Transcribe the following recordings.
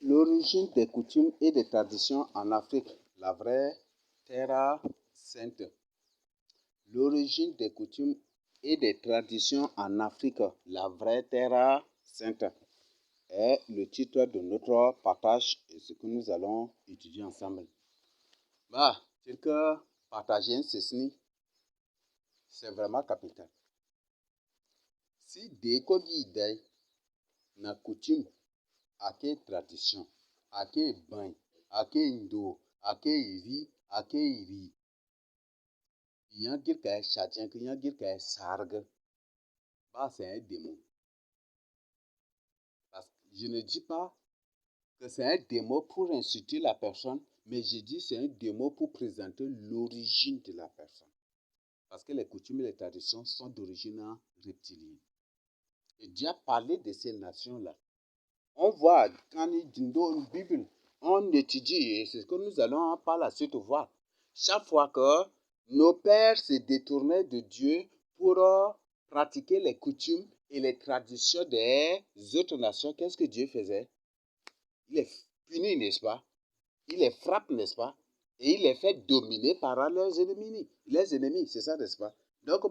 L'origine des coutumes et des traditions en Afrique, la vraie terre sainte. L'origine des coutumes et des traditions en Afrique, la vraie terre sainte, est le titre de notre partage et ce que nous allons étudier ensemble. Dire que partager ceci, c'est vraiment capital. Si dès qu'on dit na coutume, ake tradition, ake bain, ake ndo, ake iri, ake iri, yan girka chadien, yan girka sargue, c'est un démon. Parce que je ne dis pas que c'est un démon pour insulter la personne, mais je dis que c'est un démon pour présenter l'origine de la personne. Parce que les coutumes et les traditions sont d'origine reptilienne. Et Dieu a parlé de ces nations-là. On voit, quand il dit dans la Bible, on étudie, et c'est ce que nous allons par la suite voir. Chaque fois que nos pères se détournaient de Dieu pour pratiquer les coutumes et les traditions des autres nations, qu'est-ce que Dieu faisait? Il les punit, n'est-ce pas? Il les frappe, n'est-ce pas? Et il les fait dominer par leurs ennemis. Les ennemis, c'est ça, n'est-ce pas? Donc,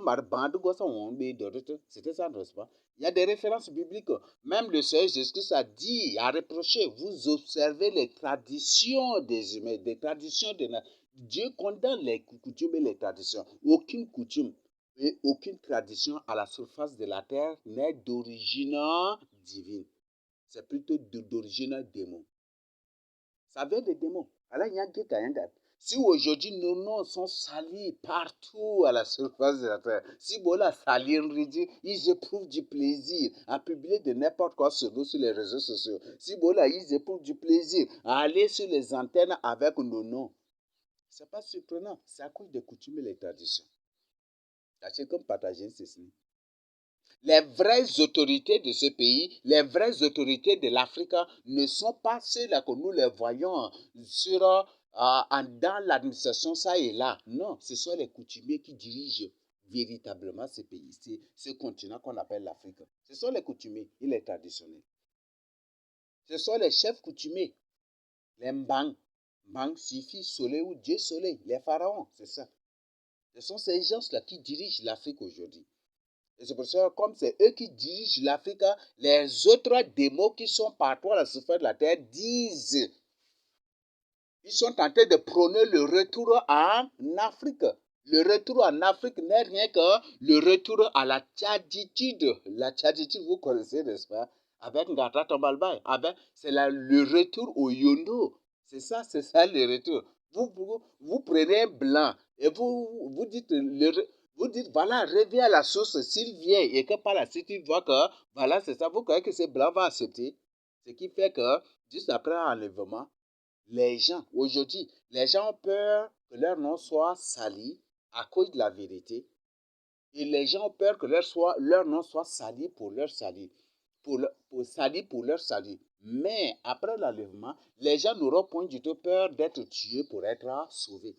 c'était ça, n'est-ce pas? Il y a des références bibliques. Même le Seigneur Jésus a dit, a reproché, vous observez les traditions des humains, des traditions de Dieu condamne les coutumes et les traditions. Aucune coutume et aucune tradition à la surface de la terre n'est d'origine divine. C'est plutôt d'origine démon. Ça vient des démons. Alors, il y a si aujourd'hui nos noms sont salis partout à la surface de la terre, si voilà salir, ils éprouvent du plaisir à publier de n'importe quoi sur nous sur les réseaux sociaux. Si voilà ils éprouvent du plaisir à aller sur les antennes avec nos noms. C'est pas surprenant, c'est à cause des coutumes et les traditions. Sachez comme partager ceci. Les vraies autorités de ce pays, les vraies autorités de l'Afrique ne sont pas ceux-là que nous les voyons dans l'administration, ça et là. Non, ce sont les coutumiers qui dirigent véritablement ce pays, ce continent qu'on appelle l'Afrique. Ce sont les coutumiers et les traditionnels. Ce sont les chefs coutumiers, les Mbang. Mbang signifie soleil ou Dieu soleil, les pharaons, c'est ça. Ce sont ces gens-là qui dirigent l'Afrique aujourd'hui. Et c'est pour ça que comme c'est eux qui dirigent l'Afrique, les autres démons qui sont partout à la surface de la terre disent, ils sont tentés de prôner le retour en Afrique. Le retour en Afrique n'est rien que le retour à la tchaditude. La tchaditude, vous connaissez, n'est-ce pas? Avec Ngata Tombalbaye. C'est le retour au Yondo. C'est ça le retour. Vous prenez un blanc et vous dites, voilà, reviens à la source s'il vient et que par la suite, il voit que, voilà, c'est ça, vous croyez que ce blanc va accepter. Ce qui fait que, juste après l'enlèvement, aujourd'hui, les gens ont peur que leur nom soit sali à cause de la vérité. Et les gens ont peur que leur nom soit sali pour leur salut. Pour leur salut. Mais après l'enlèvement, les gens n'auront point du tout peur d'être tués pour être sauvés.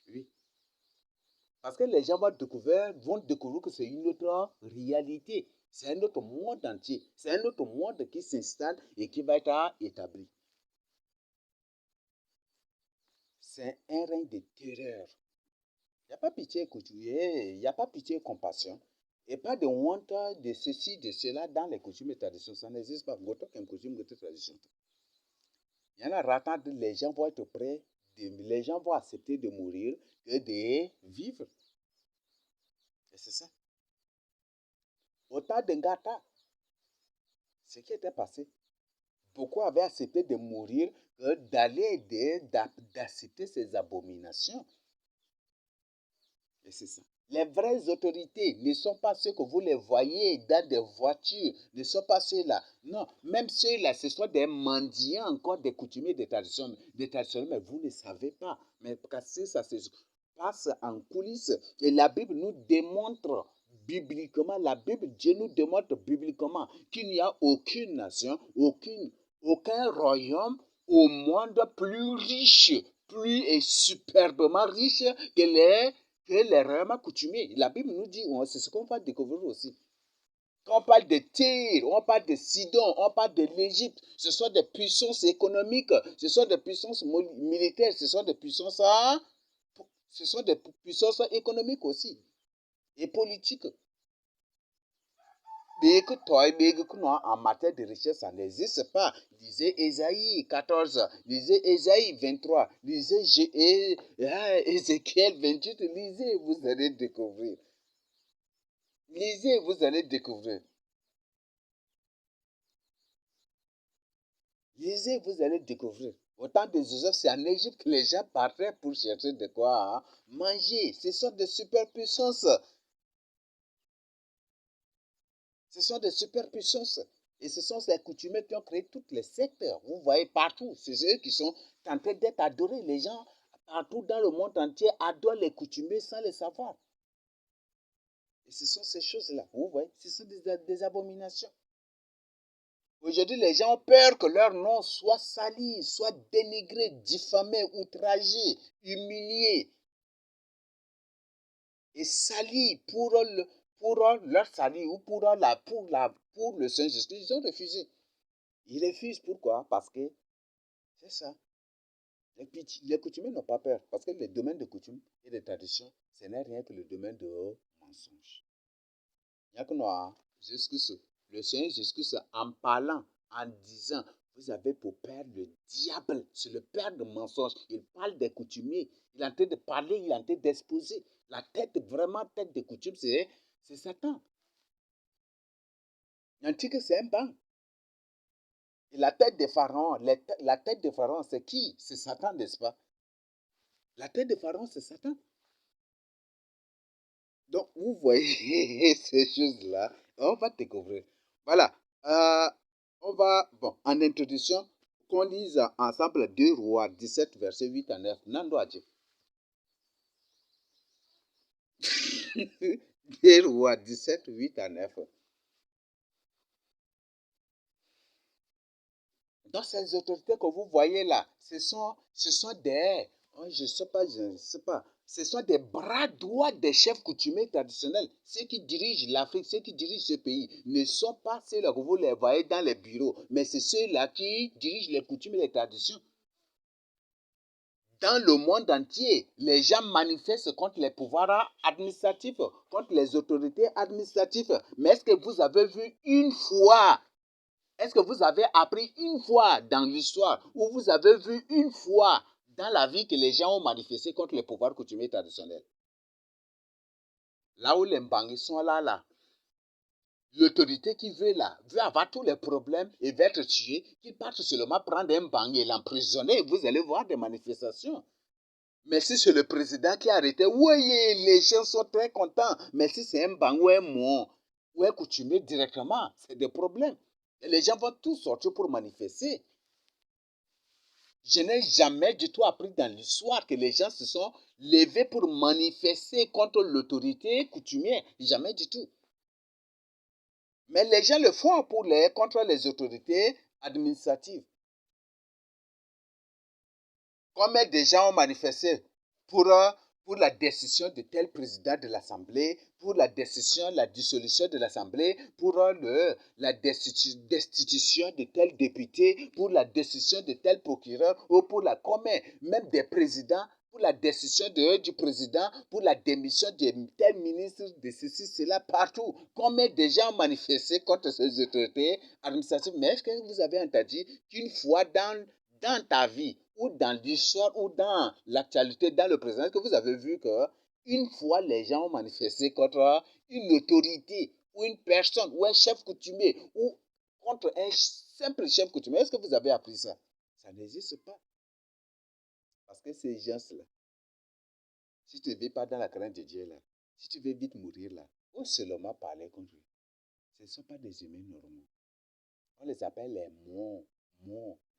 Oui. Parce que les gens vont découvrir que c'est une autre réalité. C'est un autre monde entier. C'est un autre monde qui s'installe et qui va être établi. C'est un règne de terreur. Il n'y a pas pitié coutumier, il n'y a pas pitié et compassion. Et pas de honte de ceci, de cela dans les coutumes et traditions. Ça n'existe pas. Il y en a ratant, les gens vont être prêts, les gens vont accepter de mourir que de vivre. Et c'est ça. Au temps de Ngata, ce qui était passé, beaucoup avaient accepté de mourir que d'aller d'accepter ces abominations. Et c'est ça. Les vraies autorités ne sont pas ceux que vous les voyez dans des voitures, ne sont pas ceux-là. Non, même ceux-là, ce sont des mendiants encore, des coutumiers, des traditions, mais vous ne savez pas. Mais parce que ça se passe en coulisses. Et la Bible nous démontre bibliquement, Dieu nous démontre bibliquement qu'il n'y a aucune nation, aucun royaume au monde plus riche, plus et superbement riche que les royaumes coutumiers. La Bible nous dit, c'est ce qu'on va découvrir aussi. Quand on parle de Tyr, on parle de Sidon, on parle de l'Égypte, ce sont des puissances économiques, ce sont des puissances militaires, ce sont des puissances, économiques aussi et politiques. En matière de richesse, ça n'existe pas. Lisez Ésaïe 14, lisez Ésaïe 23, lisez Ézéchiel 28, lisez, vous allez découvrir. Lisez, vous allez découvrir. Lisez, vous allez découvrir. Au temps de Joseph, c'est en Égypte que les gens partaient pour chercher de quoi manger. Ce sont des superpuissances. Ce sont des superpuissances. Et ce sont ces coutumiers qui ont créé tous les secteurs. Vous voyez partout. C'est eux qui sont en train d'être adorés. Les gens partout dans le monde entier adorent les coutumiers sans le savoir. Et ce sont ces choses-là. Vous voyez, ce sont des abominations. Aujourd'hui, les gens ont peur que leur nom soit sali, soit dénigré, diffamé, outragé, humilié et sali pour leur salut ou pour le Seigneur Jésus. Ils ont refusé. Ils refusent pourquoi? Parce que c'est ça. Les coutumiers n'ont pas peur. Parce que le domaine de coutume et de tradition, ce n'est rien que le domaine de mensonge. Il n'y a que nous, le Seigneur Jésus, en parlant, en disant, vous avez pour père le diable, c'est le père de mensonges. Il parle des coutumiers, il est en train de parler, il est en train d'exposer. La tête, vraiment tête de coutume, c'est Satan. Il dit que c'est un banc. Et la tête de Pharaon, la tête de Pharaon, c'est qui? C'est Satan, n'est-ce pas? La tête de Pharaon, c'est Satan. Donc, vous voyez ces choses-là, on va découvrir. Voilà. On va, en introduction, qu'on lise ensemble 2 Rois 17, verset 8 à 9. Nando Adjé. 2 Rois 17, 8 à 9. Donc, ces autorités que vous voyez là, ce sont des, je ne sais pas, ce sont des bras droits des chefs coutumiers traditionnels. Ceux qui dirigent l'Afrique, ceux qui dirigent ce pays, ne sont pas ceux-là que vous les voyez dans les bureaux, mais c'est ceux-là qui dirigent les coutumes et les traditions. Dans le monde entier, les gens manifestent contre les pouvoirs administratifs, contre les autorités administratives. Mais est-ce que vous avez vu une fois, est-ce que vous avez appris une fois dans l'histoire, ou vous avez vu une fois dans la vie que les gens ont manifesté contre les pouvoirs coutumiers traditionnels? Là où les Mbangui sont là, l'autorité qui veut avoir tous les problèmes et veut être tué, qu'il parte seulement prendre un Mbangui et l'emprisonner, vous allez voir des manifestations. Mais si c'est le président qui a arrêté, oui, les gens sont très contents. Mais si c'est un Mbangui ou un Mon ou un coutumier directement, c'est des problèmes. Et les gens vont tous sortir pour manifester. Je n'ai jamais du tout appris dans l'histoire que les gens se sont levés pour manifester contre l'autorité coutumière. Jamais du tout. Mais les gens le font contre les autorités administratives. Combien de gens ont manifesté pour la décision de tel président de l'Assemblée, pour la dissolution de l'Assemblée, pour la destitution de tel député, pour la destitution de tel procureur, ou pour même des présidents, pour la destitution du président, pour la démission de tel ministre, de ceci, cela, partout. Combien de gens ont manifesté contre ces autorités administratives? Mais est-ce que vous avez entendu qu'une fois dans ta vie, ou dans l'histoire, ou dans l'actualité, dans le présent, est-ce que vous avez vu qu'une fois les gens ont manifesté contre une autorité, ou une personne, ou un chef coutumier, ou contre un simple chef coutumier, est-ce que vous avez appris ça? Ça n'existe pas. Parce que ces gens-là, si tu ne vis pas dans la crainte de Dieu, là, si tu veux vite mourir, là, faut seulement parler contre eux. Ce ne sont pas des humains normaux. On les appelle les Mon.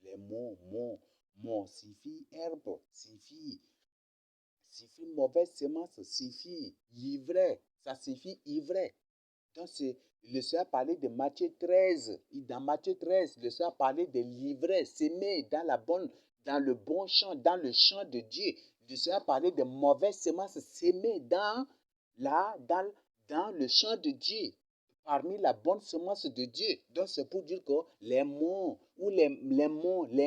Les Mon signifie herbe, signifie mauvaise semence, signifie ivraie, ça signifie ivraie. Donc, le Seigneur a parlé de Matthieu 13. Dans Matthieu 13, le Seigneur a parlé de l'ivraie, s'aimer dans le bon champ, dans le champ de Dieu. Le Seigneur a parlé de mauvaise semence, s'aimer dans le champ de Dieu. parmi la bonne semence de Dieu. Donc c'est pour dire que les mots, ou les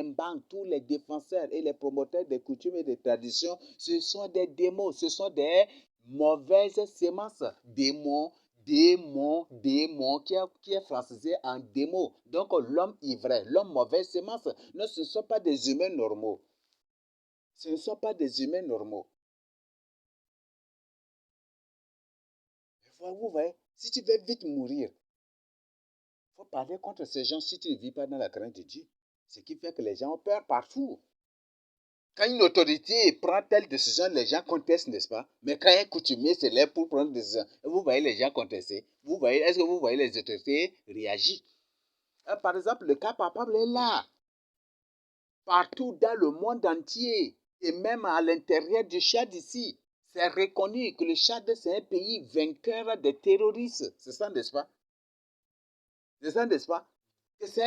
banques, tous les défenseurs et les promoteurs des coutumes et des traditions, ce sont des démons, ce sont des mauvaises semences, démons, qui est francisé en démon. Donc l'homme ivraie, l'homme mauvaise semence. Non, ce ne sont pas des humains normaux. Ce ne sont pas des humains normaux. Vous voyez, si tu veux vite mourir, il faut parler contre ces gens si tu ne vis pas dans la crainte de Dieu. Ce qui fait que les gens ont peur partout. Quand une autorité prend telle décision, les gens contestent, n'est-ce pas? Mais quand un coutumier se lève pour prendre des décisions, vous voyez les gens contester. Vous voyez, est-ce que vous voyez les autorités réagir? Par exemple, le cas palpable est là. Partout dans le monde entier, et même à l'intérieur du Tchad ici, c'est reconnu que le Tchad, c'est un pays vainqueur des terroristes. C'est ça, n'est-ce pas? C'est ça, n'est-ce pas? C'est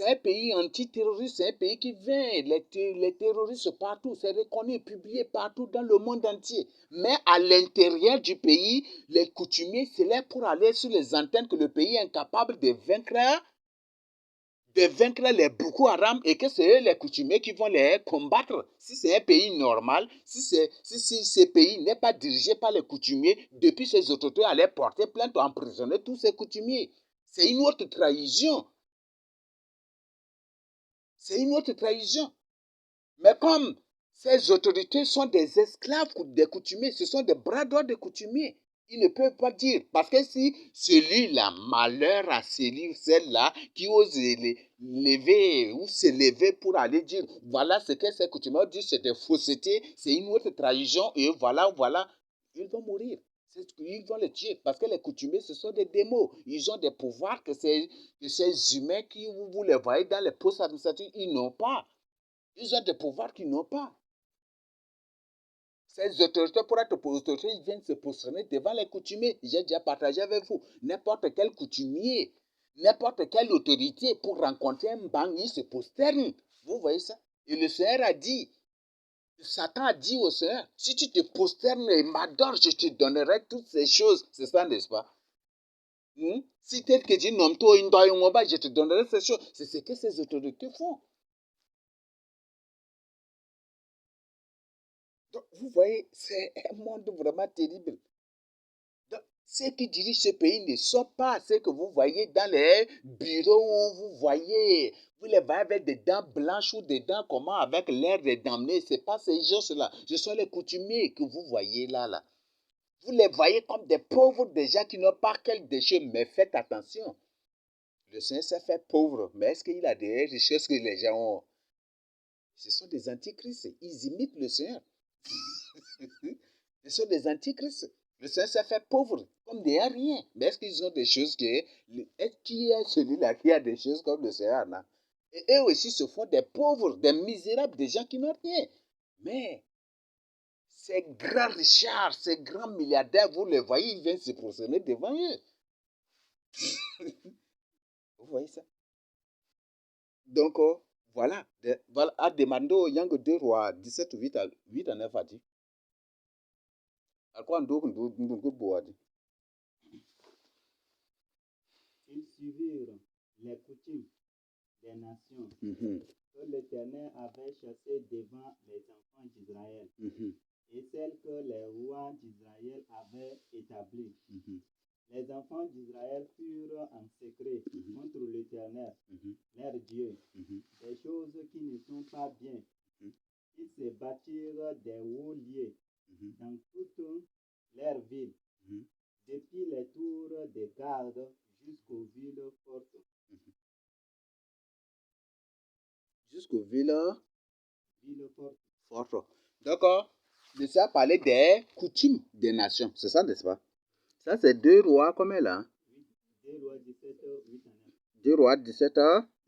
un pays antiterroriste, c'est un pays qui vainc les terroristes partout, c'est reconnu, publié partout dans le monde entier. Mais à l'intérieur du pays, les coutumiers se lèvent pour aller sur les antennes que le pays est incapable de vaincre les Boko Haram et que c'est eux les coutumiers qui vont les combattre. Si c'est un pays normal, si ce pays n'est pas dirigé par les coutumiers, depuis ces autorités allaient porter plainte ou emprisonner tous ces coutumiers. C'est une autre trahison. C'est une autre trahison. Mais comme ces autorités sont des esclaves des coutumiers, ce sont des bras droits des coutumiers, ils ne peuvent pas dire. Parce que si celui-là, malheur à celle-là, qui ose lever ou s'élever pour aller dire, voilà ce que ces coutumiers disent, c'est des faussetés, c'est une autre trahison, et voilà, ils vont mourir. Ils vont les tuer parce que les coutumiers, ce sont des démons. Ils ont des pouvoirs que ces humains qui, vous les voyez dans les postes administratifs, ils n'ont pas. Ils ont des pouvoirs qu'ils n'ont pas. Ces autorités, pour être autorités, ils viennent se positionner devant les coutumiers. J'ai déjà partagé avec vous. N'importe quel coutumier, n'importe quelle autorité, pour rencontrer un banc, il se prosterne. Vous voyez ça? Et le Seigneur a dit, Satan a dit au Seigneur, si tu te prosternes et m'adores, je te donnerai toutes ces choses. C'est ça, n'est-ce pas? Si tel que dit, non, toi, je te donnerai ces choses. C'est ce que ces autorités font. Donc, vous voyez, c'est un monde vraiment terrible. Donc, ceux qui dirigent ce pays ne sont pas ceux que vous voyez dans les bureaux où vous voyez. Vous les voyez avec des dents blanches ou des dents comment, avec l'air de damnés. Ce n'est pas ces gens-là. Ce sont les coutumiers que vous voyez là. Vous les voyez comme des pauvres, des gens qui n'ont pas quel déchet. Mais faites attention. Le Seigneur s'est fait pauvre. Mais est-ce qu'il a des richesses que les gens ont? Ce sont des antichrists. Ils imitent le Seigneur. Ce sont des antichrists. Le Seigneur s'est fait pauvre, comme des rien. Mais est-ce qu'ils ont des choses qui est celui-là qui a des choses comme le Seigneur là? Et eux aussi se font des pauvres, des misérables, des gens qui n'ont rien. Mais ces grands richards, ces grands milliardaires, vous les voyez, ils viennent se prosterner devant eux. Vous voyez ça? Donc, voilà. À demander au Yang 2 Rois 17, 8 à 9 a dit. Ils suivirent les coutumes des nations que l'Éternel avait chassées devant les enfants d'Israël et celles que les rois d'Israël avaient établies. Les enfants d'Israël furent en secret contre l'Éternel, leur Dieu, des choses qui ne sont pas bien. Ils se bâtirent des hauts lieux dans toutes leurs villes, depuis les tours des gardes jusqu'aux villes fortes. Jusqu'aux villes fortes. D'accord. Le Seigneur parlait des coutumes des nations. C'est ça, n'est-ce pas? Ça, c'est 2 Rois, combien là? 2 Rois 17, 8 à 9. 2 Rois 17,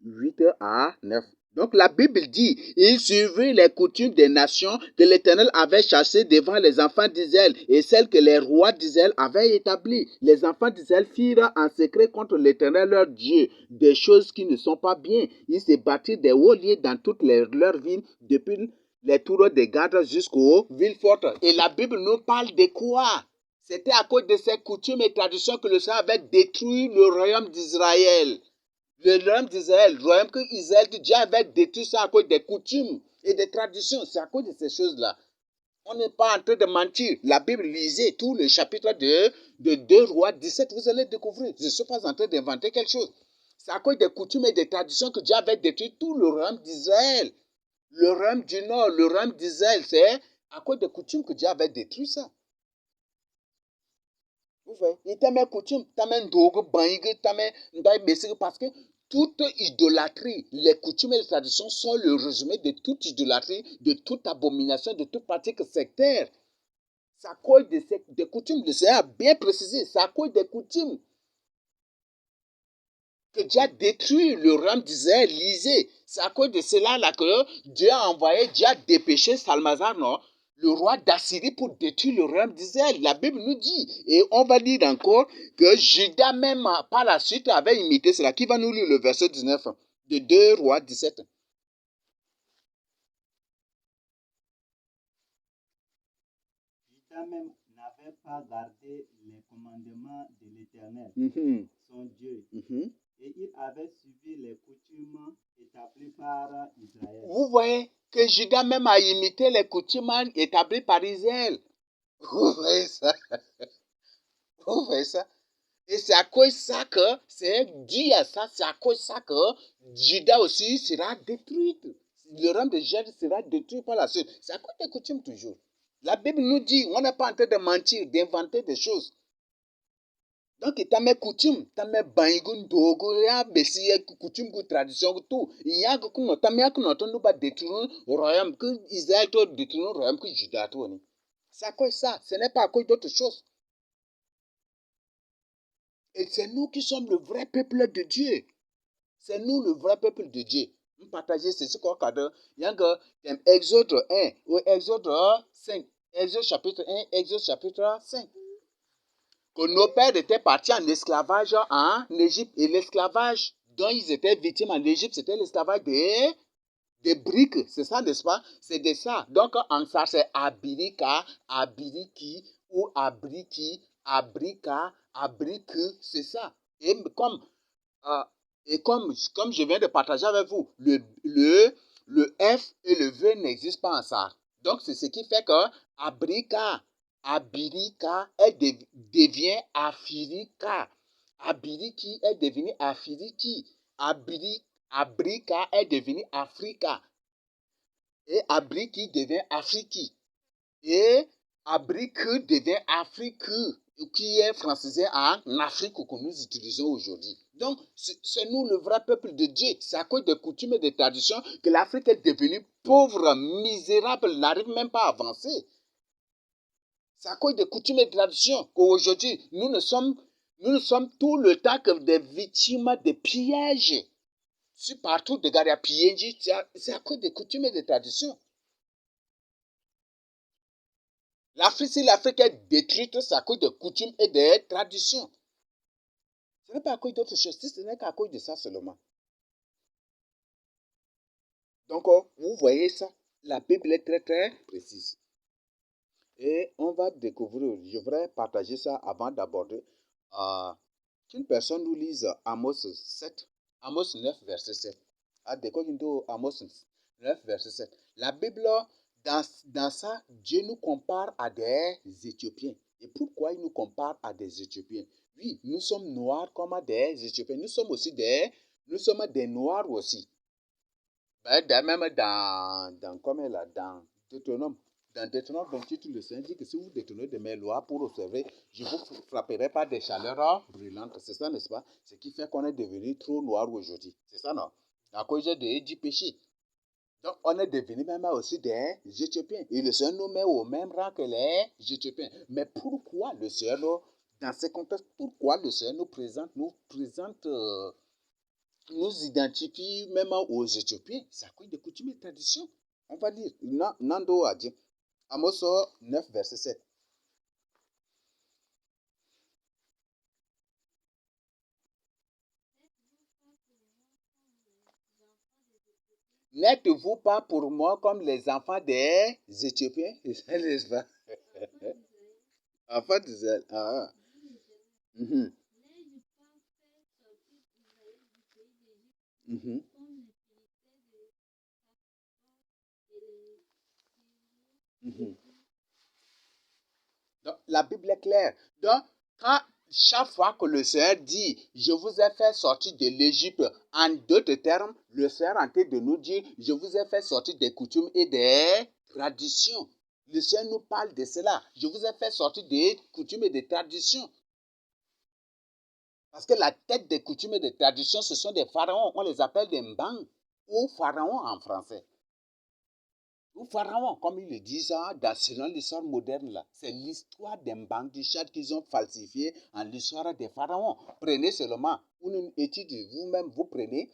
8 à 9. Donc la Bible dit, ils suivirent les coutumes des nations que l'Éternel avait chassées devant les enfants d'Israël et celles que les rois d'Israël avaient établies. Les enfants d'Israël firent en secret contre l'Éternel leur Dieu des choses qui ne sont pas bien. Ils se bâtirent des hauts lieux dans toutes leurs villes, depuis les tours des gardes jusqu'aux villes fortes. Et la Bible nous parle de quoi? C'était à cause de ces coutumes et traditions que le Seigneur avait détruit le royaume d'Israël. Le royaume d'Israël, le royaume que Israël, Dieu avait détruit ça à cause des coutumes et des traditions. C'est à cause de ces choses-là. On n'est pas en train de mentir. La Bible, lisez tout le chapitre de 2 Rois 17, vous allez découvrir. Je ne suis pas en train d'inventer quelque chose. C'est à cause des coutumes et des traditions que Dieu avait détruit tout le royaume d'Israël. Le royaume du Nord, le royaume d'Israël, c'est à cause des coutumes que Dieu avait détruit ça. Vous voyez, il t'a mis coutume, t'as mis ndogo, bangue, t'as mis parce que toute idolâtrie, les coutumes et les traditions sont le résumé de toute idolâtrie, de toute abomination, de toute pratique sectaire. C'est à cause des coutumes, le Seigneur a bien précisé, c'est à cause des coutumes que Dieu a détruit le royaume d'Israël. Lisez, c'est à cause de cela là que Dieu a envoyé, Dieu a dépêché Salmanasar, non, le roi d'Assyrie, pour détruire le royaume d'Israël. La Bible nous dit, et on va lire encore, que Judas même par la suite avait imité cela. Qui va nous lire le verset 19 de 2 Rois 17? Judas même n'avait pas gardé les commandements de l'Éternel, son Dieu, et il avait suivi les coutumes établies par Israël. Vous voyez que Judas même a imité les coutumes établies par Israël. Vous voyez ça? Vous voyez ça? Et c'est à cause de ça que, c'est dû à ça, c'est à cause de ça que Judas aussi sera détruite. Le royaume de Juda sera détruit par la suite. C'est à cause des coutumes toujours. La Bible nous dit, on n'est pas en train de mentir, d'inventer des choses. Donc, tu as mes coutumes, tu as mes bangun, dogo, coutumes, traditions, tout. Il y a que nous avons détruire le royaume, que Israël doit détruire le royaume, que Juda doit. C'est à cause de ça, ce n'est pas à cause d'autre chose. Et c'est nous qui sommes le vrai peuple de Dieu. C'est nous le vrai peuple de Dieu. Nous partageons ceci comme cadeau. Il y a un Exode 1 ou Exode 5. Exode chapitre 1, Exode chapitre 5. Que nos pères étaient partis en esclavage en Égypte. Et l'esclavage dont ils étaient victimes en Égypte, c'était l'esclavage des briques. C'est ça, n'est-ce pas? C'est de ça. Donc, en ça, c'est abirika, abiriki ou abriki, abrika, abrique. C'est ça. Et comme je viens de partager avec vous, le F et le V n'existent pas en ça. Donc, c'est ce qui fait que abrika, abirika, devient afirika. Abiriki est devenu afiriki. Abrika est devenu afrika. Et abriki devient afriki. Et abrique devient afrique, qui est francisé en Afrique que nous utilisons aujourd'hui. Donc, c'est nous le vrai peuple de Dieu. C'est à cause des coutumes et des traditions que l'Afrique est devenue pauvre, misérable, n'arrive même pas à avancer. C'est à cause des coutumes et des traditions qu'aujourd'hui, nous sommes tout le temps comme des victimes de pièges. Si partout, de garder à piéger, c'est à cause des coutumes et des traditions. L'Afrique, si l'Afrique est détruite, c'est à cause des coutumes et des traditions. Ce n'est pas à cause d'autre chose, ce n'est qu'à cause de ça seulement. Donc, vous voyez ça, la Bible est très très précise. Et on va découvrir, je voudrais partager ça avant d'aborder, qu'une personne nous lise Amos 7, Amos 9, verset 7. Amos 9, verset 7. La Bible, dans ça, Dieu nous compare à des Éthiopiens. Et pourquoi il nous compare à des Éthiopiens? Oui, nous sommes noirs comme des Éthiopiens. Nous sommes des noirs aussi. Même dans Deutéronome. Dans Deutéronome 28, le Seigneur dit que si vous détournez de mes lois pour observer, je vous frapperai par des chaleurs brûlantes. C'est ça, n'est-ce pas? Ce qui fait qu'on est devenu trop noir aujourd'hui. C'est ça, non? À cause du péché. Donc, on est devenu même aussi des Éthiopiens. Et le Seigneur nous met au même rang que les Éthiopiens. Mais pourquoi le Seigneur, dans ces contextes, pourquoi le Seigneur nous identifie même aux Éthiopiens? C'est à cause des coutumes et traditions. On va dire, Nando a dit, Amos 9, verset 7. N'êtes-vous pas pour moi comme les enfants des Éthiopiens? N'est-ce pas? Enfant d'Israël. Ah. Mhm. Mhm. Mhm. Donc, la Bible est claire. Donc, chaque fois que le Seigneur dit, je vous ai fait sortir de l'Égypte, en d'autres termes, le Seigneur est en train de nous dire, je vous ai fait sortir des coutumes et des traditions. Le Seigneur nous parle de cela. Je vous ai fait sortir des coutumes et des traditions. Parce que la tête des coutumes et des traditions, ce sont des pharaons. On les appelle des mbang ou pharaons en français. Ou pharaons, comme ils le disent selon l'histoire moderne, là. C'est l'histoire des mbang du Tchad qu'ils ont falsifié en l'histoire des pharaons. Prenez seulement une étude, vous-même, vous prenez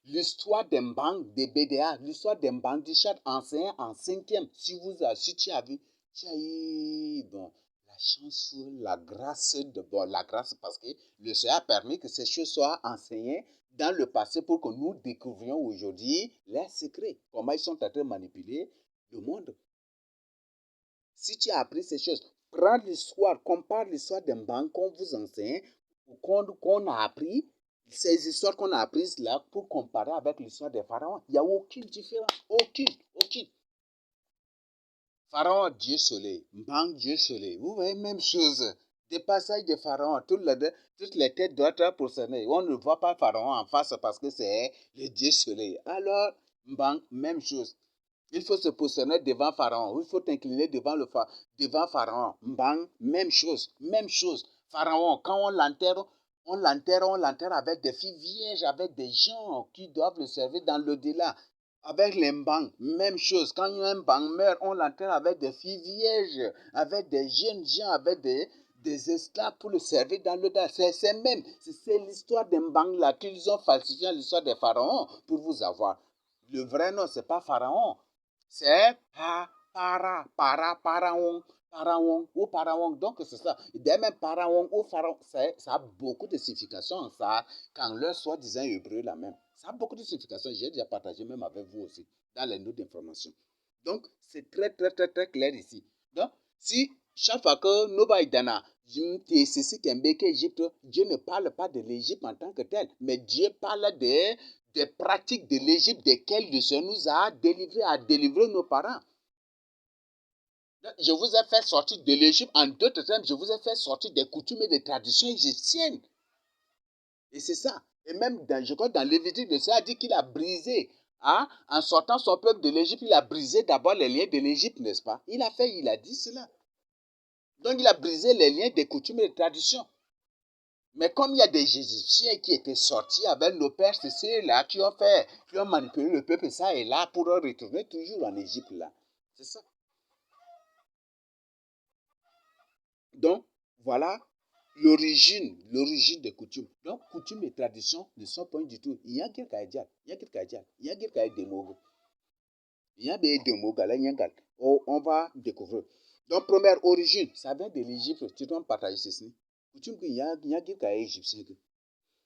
l'histoire des mbang, des BDA, l'histoire des mbang du Tchad enseignée en 5e. Si tu as vu, tu as eu la chance, la grâce, la grâce parce que le Seigneur a permis que ces choses soient enseignées dans le passé pour que nous découvrions aujourd'hui leurs secrets, comment ils sont en train de manipuler le monde. Si tu as appris ces choses, prends l'histoire, compare l'histoire des mbang qu'on vous enseigne, qu'on a appris, ces histoires qu'on a apprises là, pour comparer avec l'histoire des pharaons. Il n'y a aucune différence. Aucune. Aucune. Pharaon, Dieu soleil. Mbang, Dieu soleil. Vous voyez, même chose. Des passages de Pharaon, toutes les têtes doivent être prosternées. On ne voit pas Pharaon en face parce que c'est le Dieu soleil. Alors, Mbang, même chose. Il faut se positionner devant Pharaon. Il faut t'incliner devant Pharaon. Mbang, même chose. Même chose. Pharaon, quand on l'enterre avec des filles vierges, avec des gens qui doivent le servir dans l'au-delà. Avec les Mbang, même chose. Quand un Mbang meurt, on l'enterre avec des filles vierges, avec des jeunes gens, avec des esclaves pour le servir dans l'au-delà. C'est l'histoire des Mbang là qu'ils ont falsifié l'histoire des pharaons pour vous avoir. Le vrai nom, c'est pas Pharaon. C'est Pharaon ou Pharaon. Donc, c'est ça. Dès même Pharaon ou Pharaon, ça a beaucoup de significations, ça, quand leur soi-disant hébreu la même. Ça a beaucoup de significations. J'ai déjà partagé même avec vous aussi, dans les notes d'information. Donc, c'est très, très, très, très clair ici. Donc, si chaque fois que Nobaïdana, Égypte, Dieu ne parle pas de l'Égypte en tant que tel, mais Dieu parle des pratiques de l'Égypte desquelles le Seigneur nous a délivré nos parents. Je vous ai fait sortir de l'Égypte, en d'autres termes, je vous ai fait sortir des coutumes et des traditions égyptiennes. Et c'est ça. Et même, je crois, dans Lévitique, le Seigneur a dit qu'il a brisé, en sortant son peuple de l'Égypte, il a brisé d'abord les liens de l'Égypte, n'est-ce pas? Il a dit cela. Donc, il a brisé les liens des coutumes et des traditions. Mais comme il y a des Égyptiens qui étaient sortis avec nos pères, c'est ceux-là qui ont manipulé le peuple, ça et là, pour retourner toujours en Égypte, là. C'est ça. Donc, voilà l'origine des coutumes. Donc, coutumes et traditions ne sont pas du tout. Il y a quelqu'un qui a des mots. Il y a des mots, on va découvrir. Donc, première origine, ça vient de l'Égypte. Tu dois partager ceci. Coutume qu'il y a quelqu'un égyptien.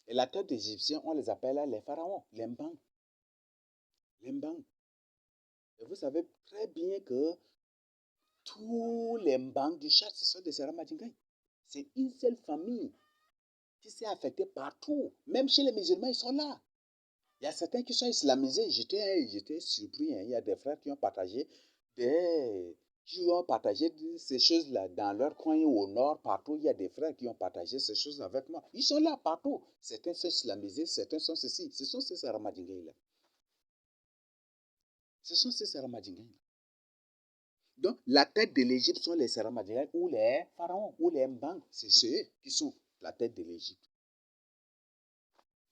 Et la tête des Égyptiens, on les appelle les pharaons, les mbang. Les mbang. Et vous savez très bien que tous les mbang du Tchad, ce sont des Seramadingaï. C'est une seule famille qui s'est affectée partout. Même chez les musulmans, ils sont là. Il y a certains qui sont islamisés. J'étais surpris. Il y a des frères qui ont partagé ces choses-là dans leur coin au nord, partout. Il y a des frères qui ont partagé ces choses avec moi. Ils sont là partout. Certains sont islamisés, certains sont ceci. Ce sont ces Seramadingaï-là. Ce sont ces Seramadingaï-là. Donc, la tête de l'Égypte sont les Seramadingaï ou les pharaons ou les mbang. C'est ceux qui sont la tête de l'Égypte.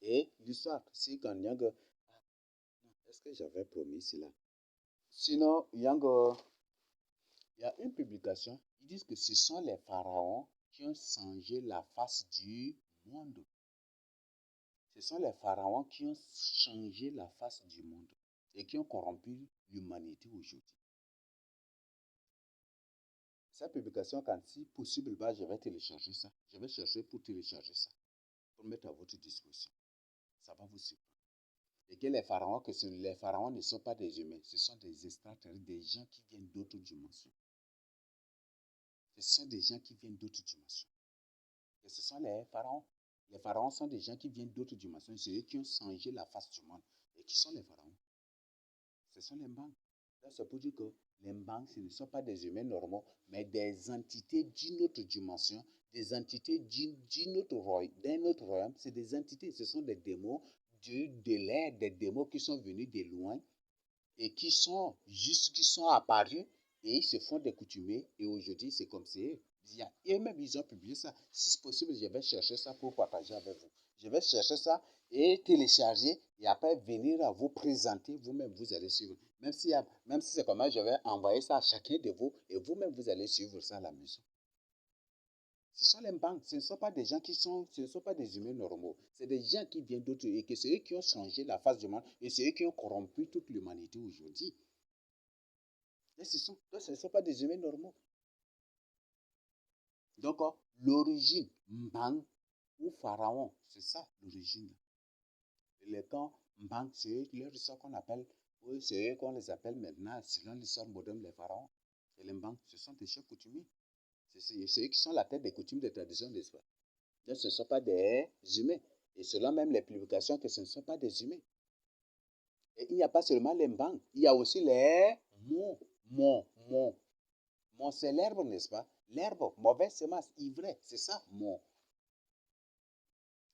Et l'histoire, si quand Yang, est-ce que j'avais promis cela? Sinon, Yang, il y a une publication, ils disent que ce sont les pharaons qui ont changé la face du monde. Ce sont les pharaons qui ont changé la face du monde et qui ont corrompu l'humanité aujourd'hui. Cette publication, quand si possible, je vais télécharger ça. Je vais chercher pour télécharger ça, pour mettre à votre disposition. Ça va vous surprendre. Et que les pharaons ne sont pas des humains, ce sont des extraterrestres, des gens qui viennent d'autres dimensions. ce sont des gens qui viennent d'autres dimensions. Et ce sont les pharaons. Les pharaons sont des gens qui viennent d'autres dimensions. C'est eux qui ont changé la face du monde. Et qui sont les pharaons? Ce sont les Mbangs. Donc, c'est pour dire que les Mbangs, ce ne sont pas des humains normaux, mais des entités d'une autre dimension, des entités d'un autre royaume. C'est des entités, ce sont des démons de l'air, des démons qui sont venus de loin et qui sont apparus et ils se font des coutumiers. Et aujourd'hui, c'est comme c'est et même ils ont publié ça. Si c'est possible, je vais chercher ça pour partager avec vous. Je vais chercher ça et télécharger et après venir à vous présenter. Vous-même, vous allez suivre. Même si c'est comme ça, je vais envoyer ça à chacun de vous et vous-même, vous allez suivre ça à la maison. Ce sont les banques, ce ne sont pas des gens ce ne sont pas des humains normaux. C'est des gens qui viennent d'autres et que c'est eux qui ont changé la face du monde et c'est eux qui ont corrompu toute l'humanité aujourd'hui. Et ce ne sont pas des humains normaux. Donc, l'origine, Mbang ou Pharaon, c'est ça l'origine. Les camps Mbang, c'est leur histoire qu'on appelle, oui, c'est eux qu'on les appelle maintenant, selon l'histoire moderne, les pharaons. Et les Mbang, ce sont des chefs coutumiers. C'est eux qui sont la tête des coutumes des traditions d'espoir. Donc, ce ne sont pas des humains. Et selon même les publications, que ce ne sont pas des humains. Et il n'y a pas seulement les Mbang, il y a aussi les Mon, c'est l'herbe, n'est-ce pas? L'herbe, mauvaise semence, ivraie, c'est ça, mon.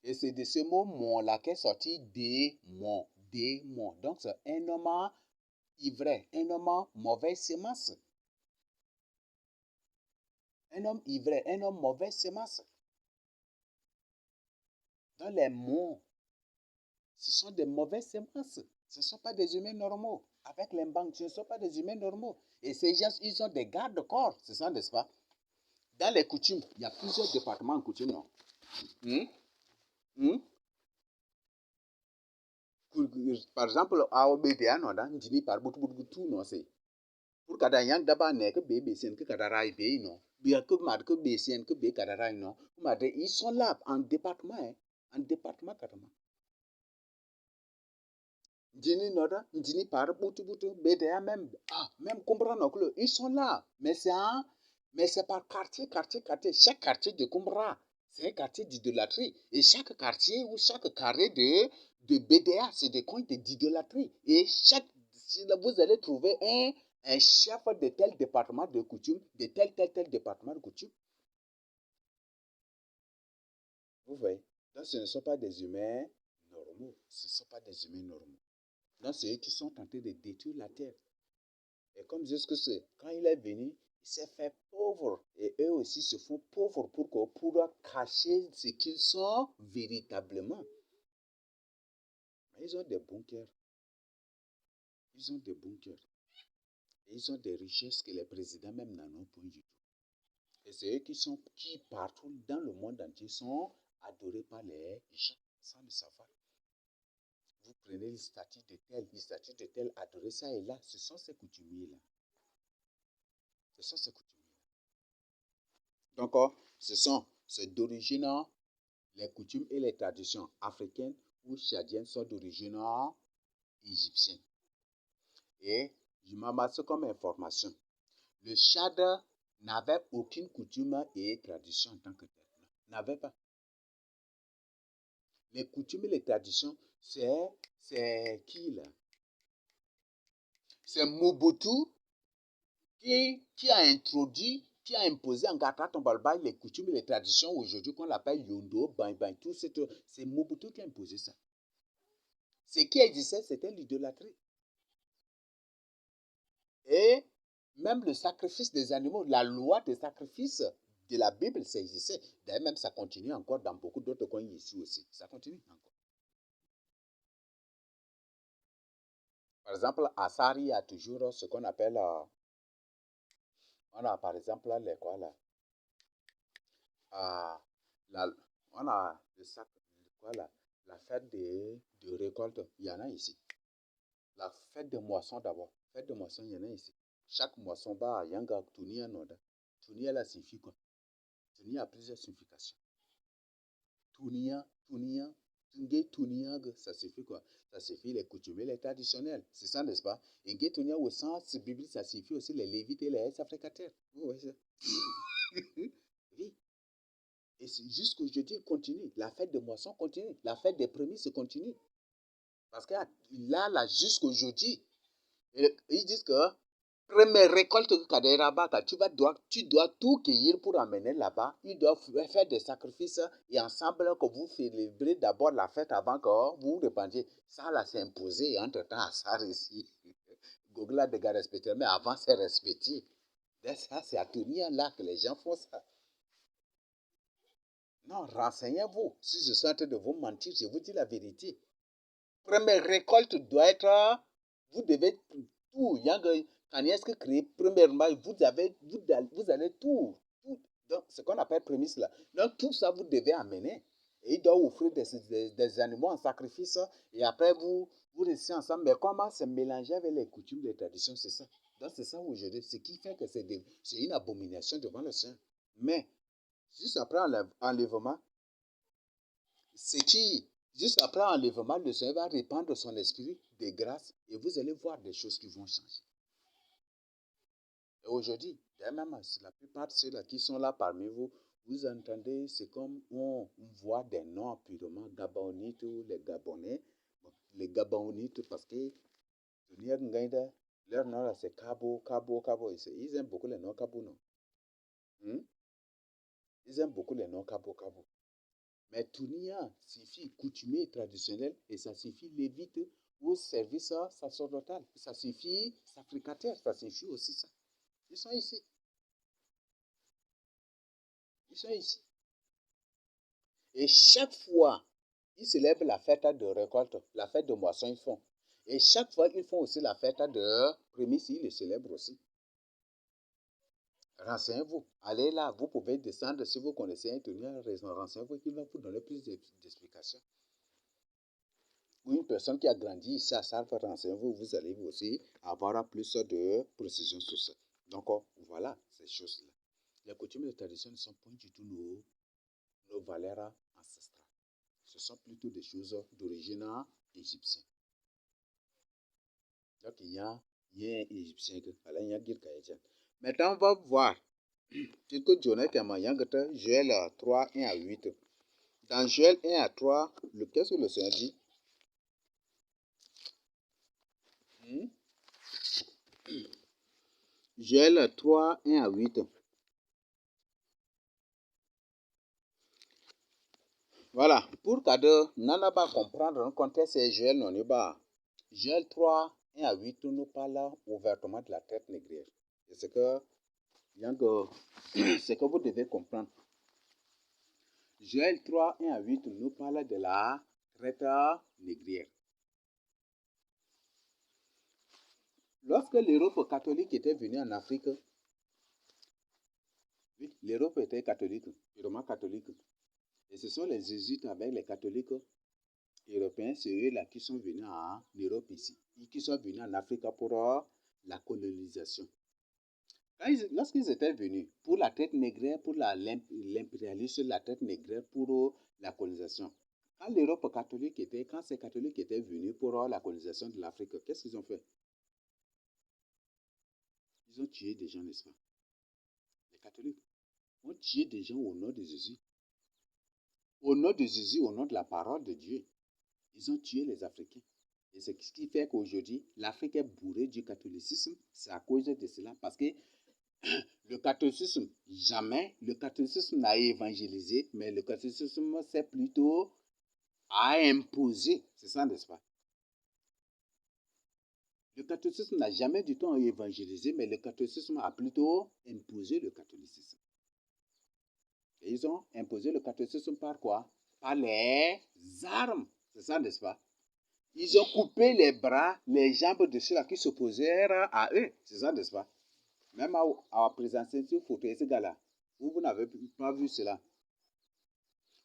Et c'est de ce mot mon-là qu'est sorti démon. Donc, c'est un homme ivraie, un homme mauvaise semence. Un homme ivraie, un homme mauvaise semence. Dans les mots, ce sont des mauvaises semences. Ce ne sont pas des humains normaux. Avec les banques, ce ne sont pas des humains normaux. Et ces gens, ils ont des gardes-corps, c'est ça, n'est-ce pas? Dans les coutumes, il y a plusieurs départements en coutume, non? Par exemple, à OBDA, non, on dit par bout tout, non, c'est. Pour kada yang daba ne que bébé sen que kada rai bé, non. Bien que mad que bé sen que bé kada rai, non. Ils sont là en département, hein. En département, carrément. Dini noda, dini par bout, BDA même, même comprendre que ils sont là. Mais c'est par quartier. Chaque quartier de Kumbra, c'est un quartier d'idolâtrie. Et chaque quartier ou chaque carré de BDA, c'est des coins d'idolâtrie. Et vous allez trouver un chef de tel département de coutume, de tel département de coutume. Vous voyez? Donc, ce ne sont pas des humains normaux. Ce ne sont pas des humains normaux. Donc, c'est eux qui sont tentés de détruire la terre. Et comme je dis que c'est, quand il est venu, il s'est fait pauvre. Et eux aussi se font pauvres pour cacher ce qu'ils sont véritablement. Mais ils ont des bunkers. Ils ont des bunkers. Et ils ont des richesses que les présidents même n'en ont point du tout. Et c'est eux qui partout dans le monde entier sont adorés par les gens sans le savoir. Vous prenez le statut de tel, adorez ça et là, ce sont ces coutumiers-là. Ce sont ces coutumiers-là. Donc, c'est d'origine, les coutumes et les traditions africaines ou tchadiennes sont d'origine égyptienne. Et je m'amasse comme information. Le Tchad n'avait aucune coutume et tradition en tant que tel. N'avait pas. Les coutumes et les traditions, c'est qui là? C'est Mobutu qui a introduit, qui a imposé en Gata Tombalbaye les coutumes et les traditions aujourd'hui qu'on appelle Yondo, Bang, tout c'est Mobutu qui a imposé ça. Ce qui existait, c'était l'idolâtrie. Et même le sacrifice des animaux, la loi des sacrifices de la Bible, ça existait. D'ailleurs, même ça continue encore dans beaucoup d'autres coins ici aussi. Ça continue encore. Par exemple, à Sari, il y a toujours ce qu'on appelle, on a par exemple les quoi là, on a le sac, quoi là, la fête de récolte, il y en a ici. La fête de moisson d'abord, fête de moisson, il y en a ici. Chaque moisson, bah, il y a un gars, Tunia Noda. Tunia là signifie quoi? Tunia a plusieurs significations. Tunia, ça signifie quoi? Ça signifie les coutumes et les traditionnels. C'est ça, n'est-ce pas? Et Tunia au sens biblique, ça signifie aussi les lévites et les africataires. Vous voyez ça? Oui. Et jusqu'aujourd'hui, il continue. La fête de moisson continue. La fête des prémices continue. Parce que là, jusqu'aujourd'hui, ils disent que première récolte que là-bas, tu dois tout cueillir pour amener là-bas. Ils doivent faire des sacrifices et ensemble que vous célébrez d'abord la fête avant que vous répandiez. Ça, là, c'est imposé entre-temps à ça ici. Google a déjà respecté, mais avant, c'est respecté. Ça, c'est à Tunia là que les gens font ça. Non, renseignez-vous. Si je suis en train de vous mentir, je vous dis la vérité. Première récolte doit être, vous devez tout, est-ce que créer, premièrement, vous allez tout, donc ce qu'on appelle prémisse là. Donc tout ça, vous devez amener. Et il doit offrir des animaux en sacrifice, et après vous restez ensemble. Mais comment se mélanger avec les coutumes, les traditions, c'est ça. Donc c'est ça aujourd'hui, ce qui fait que c'est une abomination devant le Seigneur. Mais, juste après enlèvement, ce qui, juste après enlèvement, le Seigneur va répandre son esprit de grâce et vous allez voir des choses qui vont changer. Et aujourd'hui, même la plupart de ceux-là qui sont là parmi vous, vous entendez, c'est comme on voit des noms purement gabonites ou les Gabonais. Bon, les Gabonites, parce que leur nom là, c'est Cabo. Ils aiment beaucoup les noms Cabo, non? Ils aiment beaucoup les noms Cabo. Mais Tounia signifie coutumier traditionnel et ça signifie lévite ou service sacerdotal. Ça signifie sacrificateur, ça signifie aussi ça. Ils sont ici. Ils sont ici. Et chaque fois, ils célèbrent la fête de récolte, la fête de moisson, ils font. Et chaque fois, ils font aussi la fête de prémices, ils le célèbrent aussi. Renseignez-vous. Allez là, vous pouvez descendre si vous connaissez un Tounia, renseignez-vous qu'il va vous donner plus d'explications. Ou une personne qui a grandi ici à Salve, renseignez-vous, vous allez aussi avoir plus de précision sur ça. Donc, voilà ces choses-là. Les coutumes et les traditions ne sont pas du tout nos valeurs ancestrales. Ce sont plutôt des choses d'origine égyptienne. Donc, il y a un égyptien qui il y a un. Maintenant, on va voir. Joël 3, 1 à 8. Dans Joël 1 à 3, qu'est-ce que le Seigneur dit? Joël 3, 1 à 8. Voilà, pour que nous pas comprendre un contexte, c'est Joël non pas. Joël 3, 1 à 8 nous parle ouvertement de la traite négrière. C'est ce que vous devez comprendre. Joël 3, 1 à 8 nous parle de la traite négrière. Lorsque l'Europe catholique était venue en Afrique, oui, l'Europe était catholique, purement catholique. Et ce sont les jésuites avec les catholiques européens, c'est eux-là qui sont venus en Europe ici, qui sont venus en Afrique pour la colonisation. Lorsqu'ils étaient venus pour la traite négrière, pour l'impérialisme, la traite négrière pour la colonisation, quand ces catholiques étaient venus pour la colonisation de l'Afrique, qu'est-ce qu'ils ont fait? Ils ont tué des gens, n'est-ce pas? Les catholiques ont tué des gens au nom de Jésus. Au nom de Jésus, au nom de la parole de Dieu. Ils ont tué les Africains. Et c'est ce qui fait qu'aujourd'hui, l'Afrique est bourrée du catholicisme. C'est à cause de cela. Parce que le catholicisme n'a évangélisé, mais le catholicisme, c'est plutôt à imposer. C'est ça, n'est-ce pas? Le catholicisme n'a jamais du tout évangélisé, mais le catholicisme a plutôt imposé le catholicisme. Et ils ont imposé le catholicisme par quoi? Par les armes. C'est ça, n'est-ce pas? Ils ont coupé les bras, les jambes de ceux-là qui s'opposèrent à eux. C'est ça, n'est-ce pas? Même à présenter ce photo, ce gars-là. Vous n'avez pas vu cela.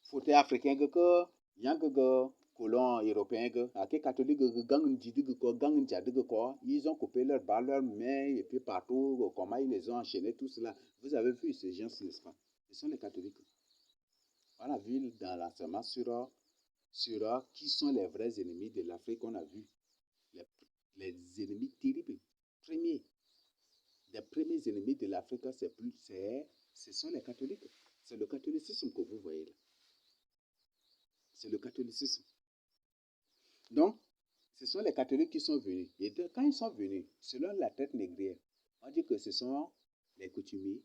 Photo africain que il y a un colon européen que catholique ils ont coupé leurs bras, leurs mains et puis partout comment ils les ont enchaînés tout cela. Vous avez vu ces gens, n'est-ce pas? Ce sont les catholiques. On a vu dans l'enseignement sur qui sont les vrais ennemis de l'Afrique. On a vu les ennemis terribles. Les premiers ennemis de l'Afrique, c'est ce sont les catholiques. C'est le catholicisme que vous voyez là. C'est le catholicisme. Donc, ce sont les catholiques qui sont venus. Et quand ils sont venus, selon la traite négrière, on dit que ce sont les coutumiers,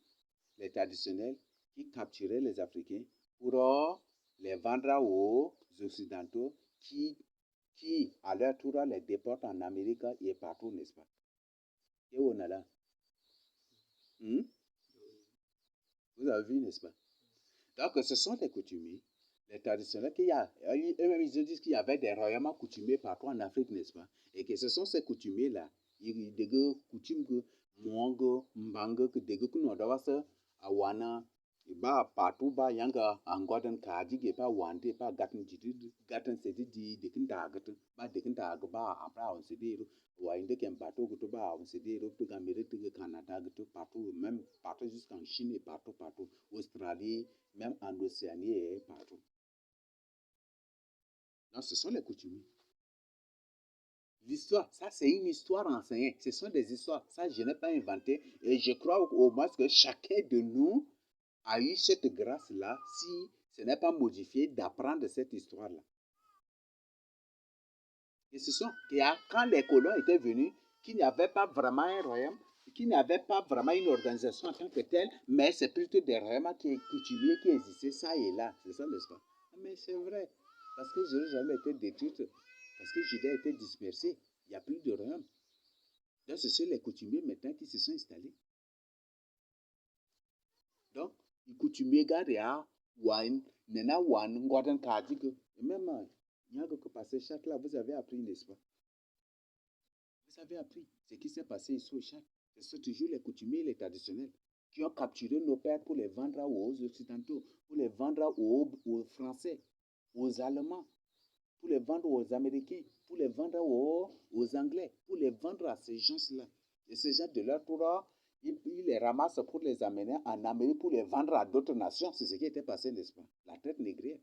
les traditionnels qui capturaient les Africains pour les vendre aux Occidentaux qui à leur tour, les déportent en Amérique et partout, n'est-ce pas? Et on a là. Vous avez vu, n'est-ce pas? Donc, ce sont les coutumiers, les traditionnels eux-mêmes, ils disent qu'il y avait des royaumes coutumiers partout en Afrique, n'est-ce pas? Et que ce sont ces coutumiers-là, ils ont coutume que Mwango, Mbanga, que des que nous avons Awana, ba partout ba yanga angodan kaji ge ba wande ba gatin jidi gatin sedi di dekin dagat ba dekin dag ba apra on sedi wa inde kem bateau guto ba on sedi to Amérique to Canada guto partout même partout jusqu'en Chine et partout Australie même en Océanie et partout. Donc ce sont les coutumes. L'histoire, ça c'est une histoire enseignée. Ce sont des histoires. Ça je n'ai pas inventé et je crois au moins que chacun de nous a eu cette grâce-là, si ce n'est pas modifié, d'apprendre cette histoire-là. Et ce sont quand les colons étaient venus, qu'il n'y avait pas vraiment un royaume, qu'il n'y avait pas vraiment une organisation en tant que telle, mais c'est plutôt des royaumes coutumiers qui existaient ça et là. C'est ça, n'est-ce pas? Mais c'est vrai, parce que Jérusalem était détruite, parce que Judée a été dispersée, il n'y a plus de royaume. Donc ce sont les coutumiers maintenant qui se sont installés. Donc, coutumier gardien, wine, nena wan, ngorden kadig, même, il y a que passer chaque là, vous avez appris, n'est-ce pas? Vous avez appris ce qui s'est passé ici au Tchad. Ce sont toujours les coutumiers, les traditionnels, qui ont capturé nos pères pour les vendre aux Occidentaux, pour les vendre aux Français, aux Allemands, pour les vendre aux Américains, pour les vendre aux Anglais, pour les vendre à ces gens-là. Et ces gens de leur tour, ils les ramassent pour les amener en Amérique, pour les vendre à d'autres nations. C'est ce qui était passé, n'est-ce pas? La traite négrière.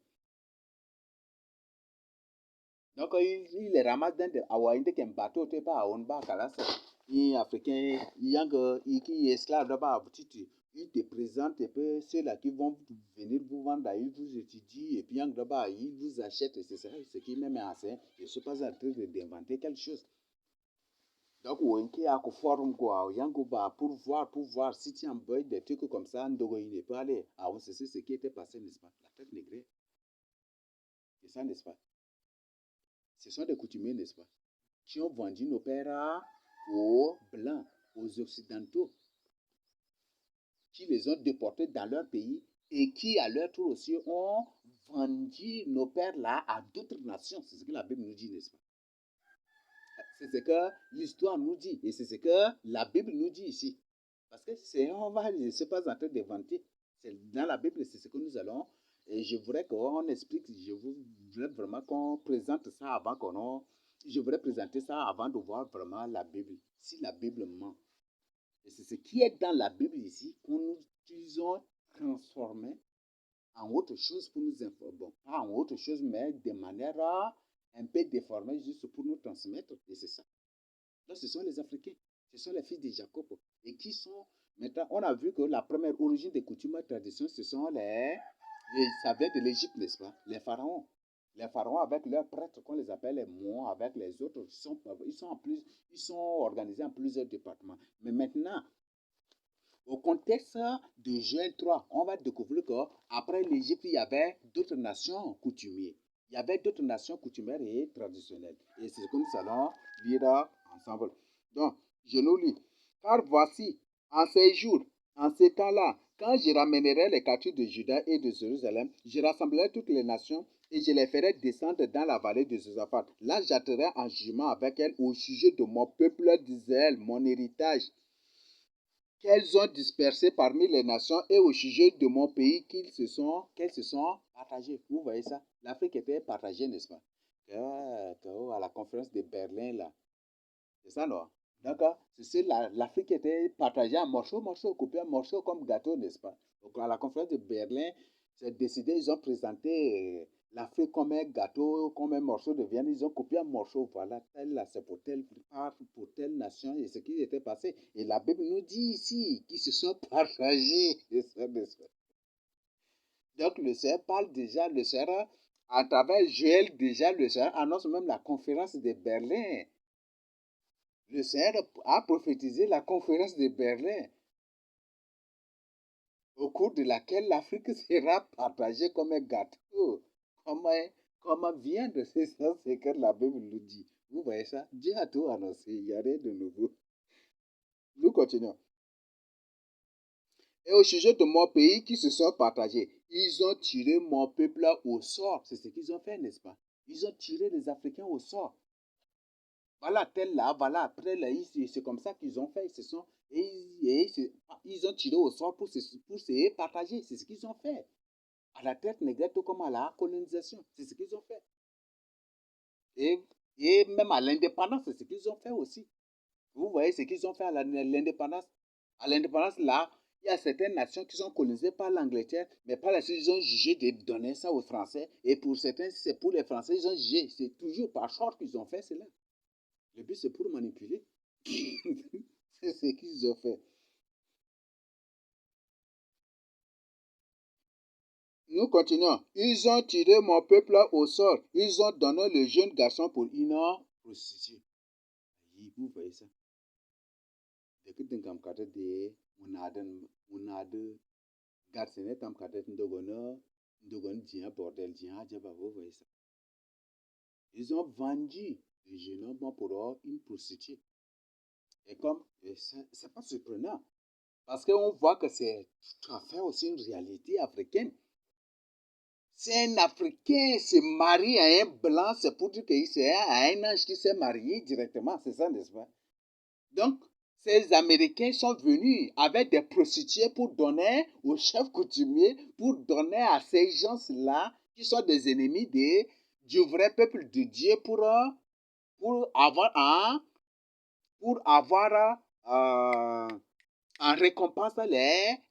Donc, ils les ramassent dans des Hawaïens qui ont bateau, tu pas à Onba, Kalas, les Africains, qui esclaves là-bas, ils te présentent un peu ceux-là qui vont venir vous vendre, ils vous étudient, et puis là-bas, ils vous achètent, et c'est ça, ce qui même est assez. Je ne suis pas en train d'inventer quelque chose. Donc, on qui a forum quoi, pour voir si tu envoies des trucs comme ça, il ne peut aller. Ah, on sait ce qui était passé, n'est-ce pas? La traite négrière. C'est ça, n'est-ce pas? Ce sont des coutumiers, n'est-ce pas? Qui ont vendu nos pères aux Blancs, aux Occidentaux, qui les ont déportés dans leur pays et qui, à leur tour aussi, ont vendu nos pères là à d'autres nations. C'est ce que la Bible nous dit, n'est-ce pas? C'est ce que l'histoire nous dit et c'est ce que la Bible nous dit ici. Parce que je ne suis pas en train d'inventer. Dans la Bible, c'est ce que nous allons. Et je voudrais qu'on explique, je voudrais vraiment qu'on présente ça avant je voudrais présenter ça avant de voir vraiment la Bible. Si la Bible ment. Et c'est ce qui est dans la Bible ici qu'on nous utilisons transformé en autre chose pour nous informer. Bon, pas en autre chose, mais de manière un peu déformée juste pour nous transmettre. Et c'est ça. Donc, ce sont les Africains. Ce sont les fils de Jacob. Et qui sont... Maintenant, on a vu que la première origine des coutumes et traditions, ce sont ça vient de l'Égypte, n'est-ce pas? Les pharaons. Les pharaons avec leurs prêtres, qu'on les appelle les mois, avec les autres, ils sont organisés en plusieurs départements. Mais maintenant, au contexte de Joël 3, on va découvrir qu'après l'Égypte, il y avait d'autres nations coutumières. Il y avait d'autres nations coutumières et traditionnelles. Et c'est ce que nous allons lire ensemble. Donc, je nous lis. Car voici, en ces jours, en ces temps-là, quand je ramènerai les captifs de Juda et de Jérusalem, je rassemblerai toutes les nations et je les ferai descendre dans la vallée de Josaphat. Là, j'atterai en jugement avec elles au sujet de mon peuple d'Israël, mon héritage, qu'elles ont dispersé parmi les nations et au sujet de mon pays qu'elles se sont partagées. Vous voyez ça? L'Afrique était partagée, n'est-ce pas? À la conférence de Berlin, là. C'est ça, non? D'accord? C'est l'Afrique était partagée en morceaux, coupés en morceaux comme gâteau, n'est-ce pas? Donc, à la conférence de Berlin, c'est décidé, ils ont présenté l'Afrique comme un gâteau, comme un morceau de viande. Ils ont copié un morceau, voilà, tel là, c'est pour telle part, pour telle nation, et ce qui était passé. Et la Bible nous dit ici qu'ils se sont partagés. Donc le Seigneur parle déjà, le Seigneur, à travers Joël, déjà, le Seigneur annonce même la conférence de Berlin. Le Seigneur a prophétisé la conférence de Berlin, au cours de laquelle l'Afrique sera partagée comme un gâteau, comme un viande. C'est ça, c'est que la Bible nous dit. Vous voyez ça? Dieu a tout annoncé, il n'y a rien de nouveau. Nous continuons. Et au sujet de mon pays qui se sont partagés, ils ont tiré mon peuple au sort. C'est ce qu'ils ont fait, n'est-ce pas? Ils ont tiré les Africains au sort. Voilà, tel là, voilà, après là, c'est comme ça qu'ils ont fait. Ils ont tiré au sort pour se partager. C'est ce qu'ils ont fait. À la traite négrette comme à la colonisation. C'est ce qu'ils ont fait. Et même à l'indépendance, c'est ce qu'ils ont fait aussi. Vous voyez ce qu'ils ont fait à l'indépendance. À l'indépendance, là, il y a certaines nations qui sont colonisées par l'Angleterre, mais par la suite, ils ont jugé de donner ça aux Français. Et pour certains, c'est pour les Français, ils ont jugé. C'est toujours par short qu'ils ont fait cela. Le but, c'est pour manipuler. C'est ce qu'ils ont fait. Nous continuons. Ils ont tiré mon peuple au sort. Ils ont donné le jeune garçon pour une prostituée. Vous voyez ça? Dès que tu as de munade garçonnet tam kadet ndogono dia bordel dia jaba, vous voyez ça? Ils ont vendu le jeune homme pour une prostituée. Et comme c'est pas surprenant, parce qu'on voit que c'est tout à fait aussi une réalité africaine. Si un Africain se marie à un blanc, c'est pour dire que c'est un ange qui s'est marié directement, c'est ça, n'est-ce pas? Donc, ces Américains sont venus avec des prostituées pour donner aux chefs coutumiers, pour donner à ces gens-là, qui sont des ennemis du vrai peuple de Dieu, pour avoir en récompense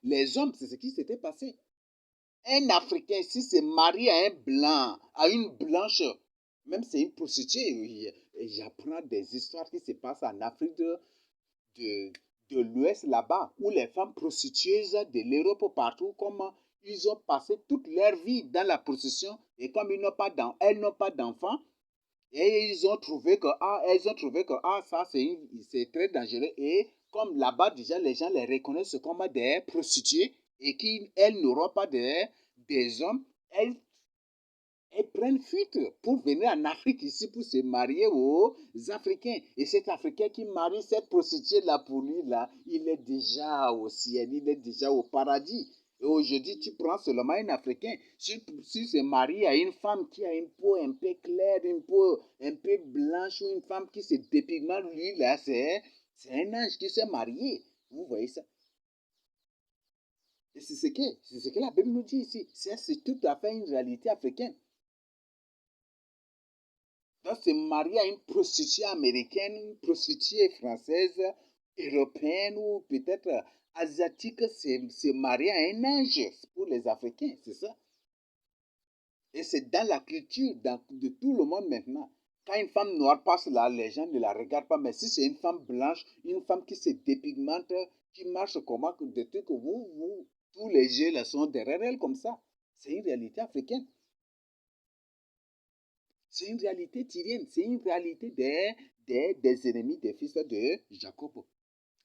les hommes. C'est ce qui s'était passé. Un Africain, si se marie à un blanc, à une blanche, même c'est une prostituée, j'apprends des histoires qui se passent en Afrique de l'Ouest là-bas, où les femmes prostituées de l'Europe partout, comme ils ont passé toute leur vie dans la prostitution, et comme elles n'ont pas d'enfants, et elles ont trouvé que ça c'est très dangereux, et comme là-bas déjà les gens les reconnaissent comme des prostituées, et qu'elles n'auront pas des hommes, elles prennent fuite pour venir en Afrique ici pour se marier aux Africains. Et cet Africain qui marie cette prostituée-là, pour lui, là, il est déjà au ciel, il est déjà au paradis. Et aujourd'hui, tu prends seulement un Africain. Si se marie à une femme qui a une peau un peu claire, une peau un peu blanche, ou une femme qui se dépigmente, lui, là, c'est un ange qui s'est marié. Vous voyez ça? Et c'est ce que la Bible nous dit ici. C'est tout à fait une réalité africaine. Donc, se marier à une prostituée américaine, une prostituée française, européenne ou peut-être asiatique, c'est se marier à un ange pour les Africains, c'est ça. Et c'est dans la culture de tout le monde maintenant. Quand une femme noire passe là, les gens ne la regardent pas. Mais si c'est une femme blanche, une femme qui se dépigmente, qui marche comment, des trucs que tous les yeux là sont derrière elle comme ça. C'est une réalité africaine. C'est une réalité tyrienne, c'est une réalité des ennemis des fils de Jacob.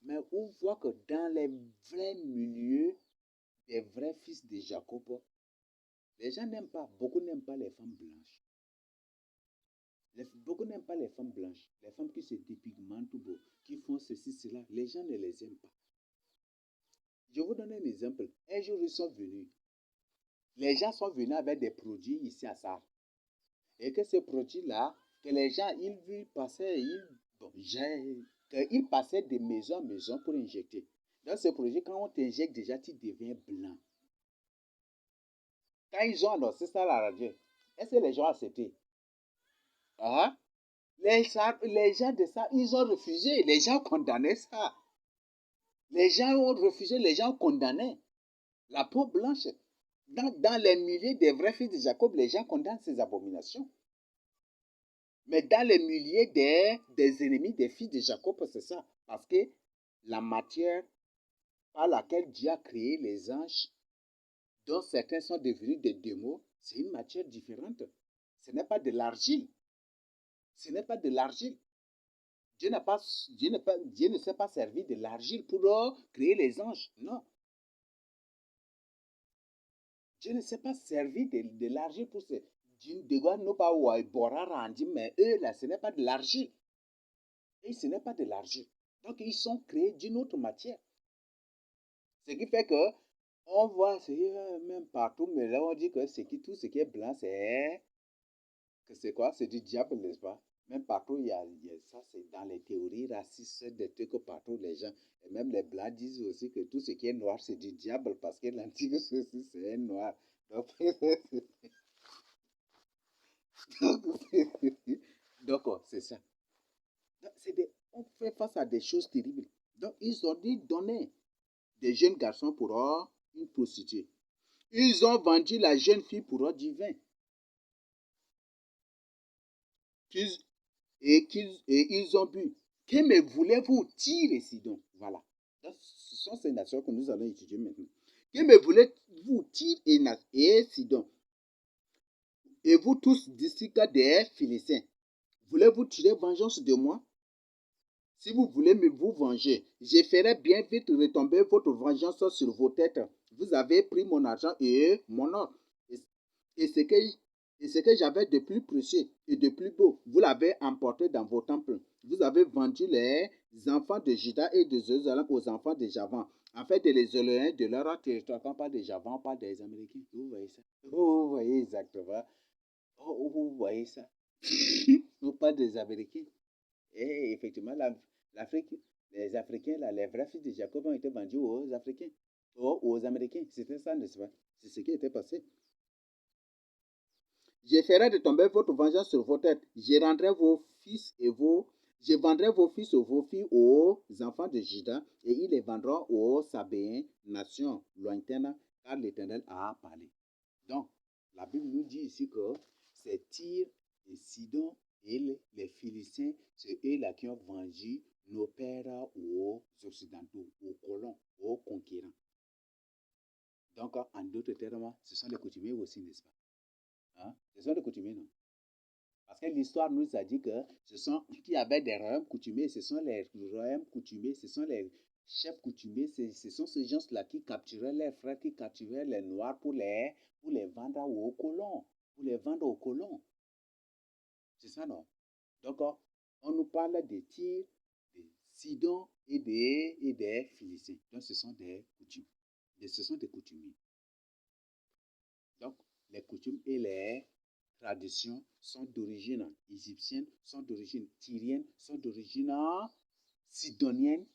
Mais on voit que dans les vrais milieux des vrais fils de Jacob, les gens n'aiment pas, beaucoup n'aiment pas les femmes blanches. Beaucoup n'aiment pas les femmes blanches, les femmes qui se dépigmentent, qui font ceci, cela. Les gens ne les aiment pas. Je vous donne un exemple. Un jour, ils sont venus. Les gens sont venus avec des produits ici à Sarre. Et que ces produits-là, que les gens, ils passaient de maison en maison pour injecter. Dans ce produit, quand on t'injecte déjà, tu deviens blanc. Quand ils ont annoncé ça à la radio, est-ce que les gens ont accepté? Les gens de ça, ils ont refusé. Les gens condamnaient ça. Les gens ont refusé, les gens condamnaient la peau blanche. Dans les milliers des vrais fils de Jacob, les gens condamnent ces abominations. Mais dans les milliers des ennemis des fils de Jacob, c'est ça. Parce que la matière par laquelle Dieu a créé les anges, dont certains sont devenus des démons, c'est une matière différente. Ce n'est pas de l'argile. Ce n'est pas de l'argile. Dieu ne s'est pas servi de l'argile pour créer les anges. Non. Dieu ne s'est pas servi de l'argile pour ce. Mais eux, là, ce n'est pas de l'argile. Et ce n'est pas de l'argile. Donc, ils sont créés d'une autre matière. Ce qui fait que on voit, même partout, mais là, on dit que tout ce qui est blanc, c'est quoi? C'est du diable, n'est-ce pas? Même partout, il y a ça, c'est dans les théories racistes, des trucs partout, les gens, et même les blancs disent aussi que tout ce qui est noir, c'est du diable, parce que l'antique aussi, c'est un noir. Donc, c'est ça. Donc, on fait face à des choses terribles. Donc, ils ont dit donner des jeunes garçons pour une prostituée. Ils ont vendu la jeune fille pour du vin. Et ils ont bu. Que me voulez-vous, Tyr et Sidon? Voilà. Donc, ce sont ces nations que nous allons étudier maintenant. Que me voulez-vous, Tyr et Sidon? Et vous tous d'ici des Philistins, voulez-vous tirer vengeance de moi? Si vous voulez vous venger, je ferai bien vite retomber votre vengeance sur vos têtes. Vous avez pris mon argent et mon or. Et ce que j'avais de plus précieux et de plus beau, vous l'avez emporté dans vos temples. Vous avez vendu les enfants de Juda et de Jérusalem aux enfants de Javan, afin de les éloigner de leur territoire. Quand on parle de Javan, on parle des Américains. Vous voyez ça? Vous voyez exactement. Vous voyez ça? On parle des Américains. Et effectivement, l'Afrique, les Africains, là, les vrais fils de Jacob ont été vendus aux Africains, aux Américains. C'était ça, n'est-ce pas? C'est ce qui était passé. Je ferai de tomber votre vengeance sur vos têtes. Je vendrai vos fils et vos filles aux enfants de Juda, et ils les vendront aux Sabéens, nations lointaines, car l'Éternel a parlé. Donc, la Bible nous dit ici que c'est Tyr et Sidon et les Philistins, c'est eux là qui ont vendu nos pères aux Occidentaux, aux colons, aux conquérants. Donc, en d'autres termes, ce sont les coutumiers aussi, n'est-ce pas? Hein? Ce sont les coutumiers, non? Parce que l'histoire nous a dit que qu'il y avait des royaumes coutumiers, ce sont les royaumes coutumiers, ce sont les chefs coutumiers, ce sont ces gens-là qui capturaient les frères, qui capturaient les noirs pour les vendre aux colons, C'est ça, non? Donc, on nous parle de Tyr, de Sidon et des Philistins. Donc, ce sont des coutumes. Ce sont des coutumiers. Donc, les coutumes et les traditions sont d'origine égyptienne, sont d'origine tyrienne, sont d'origine sidonienne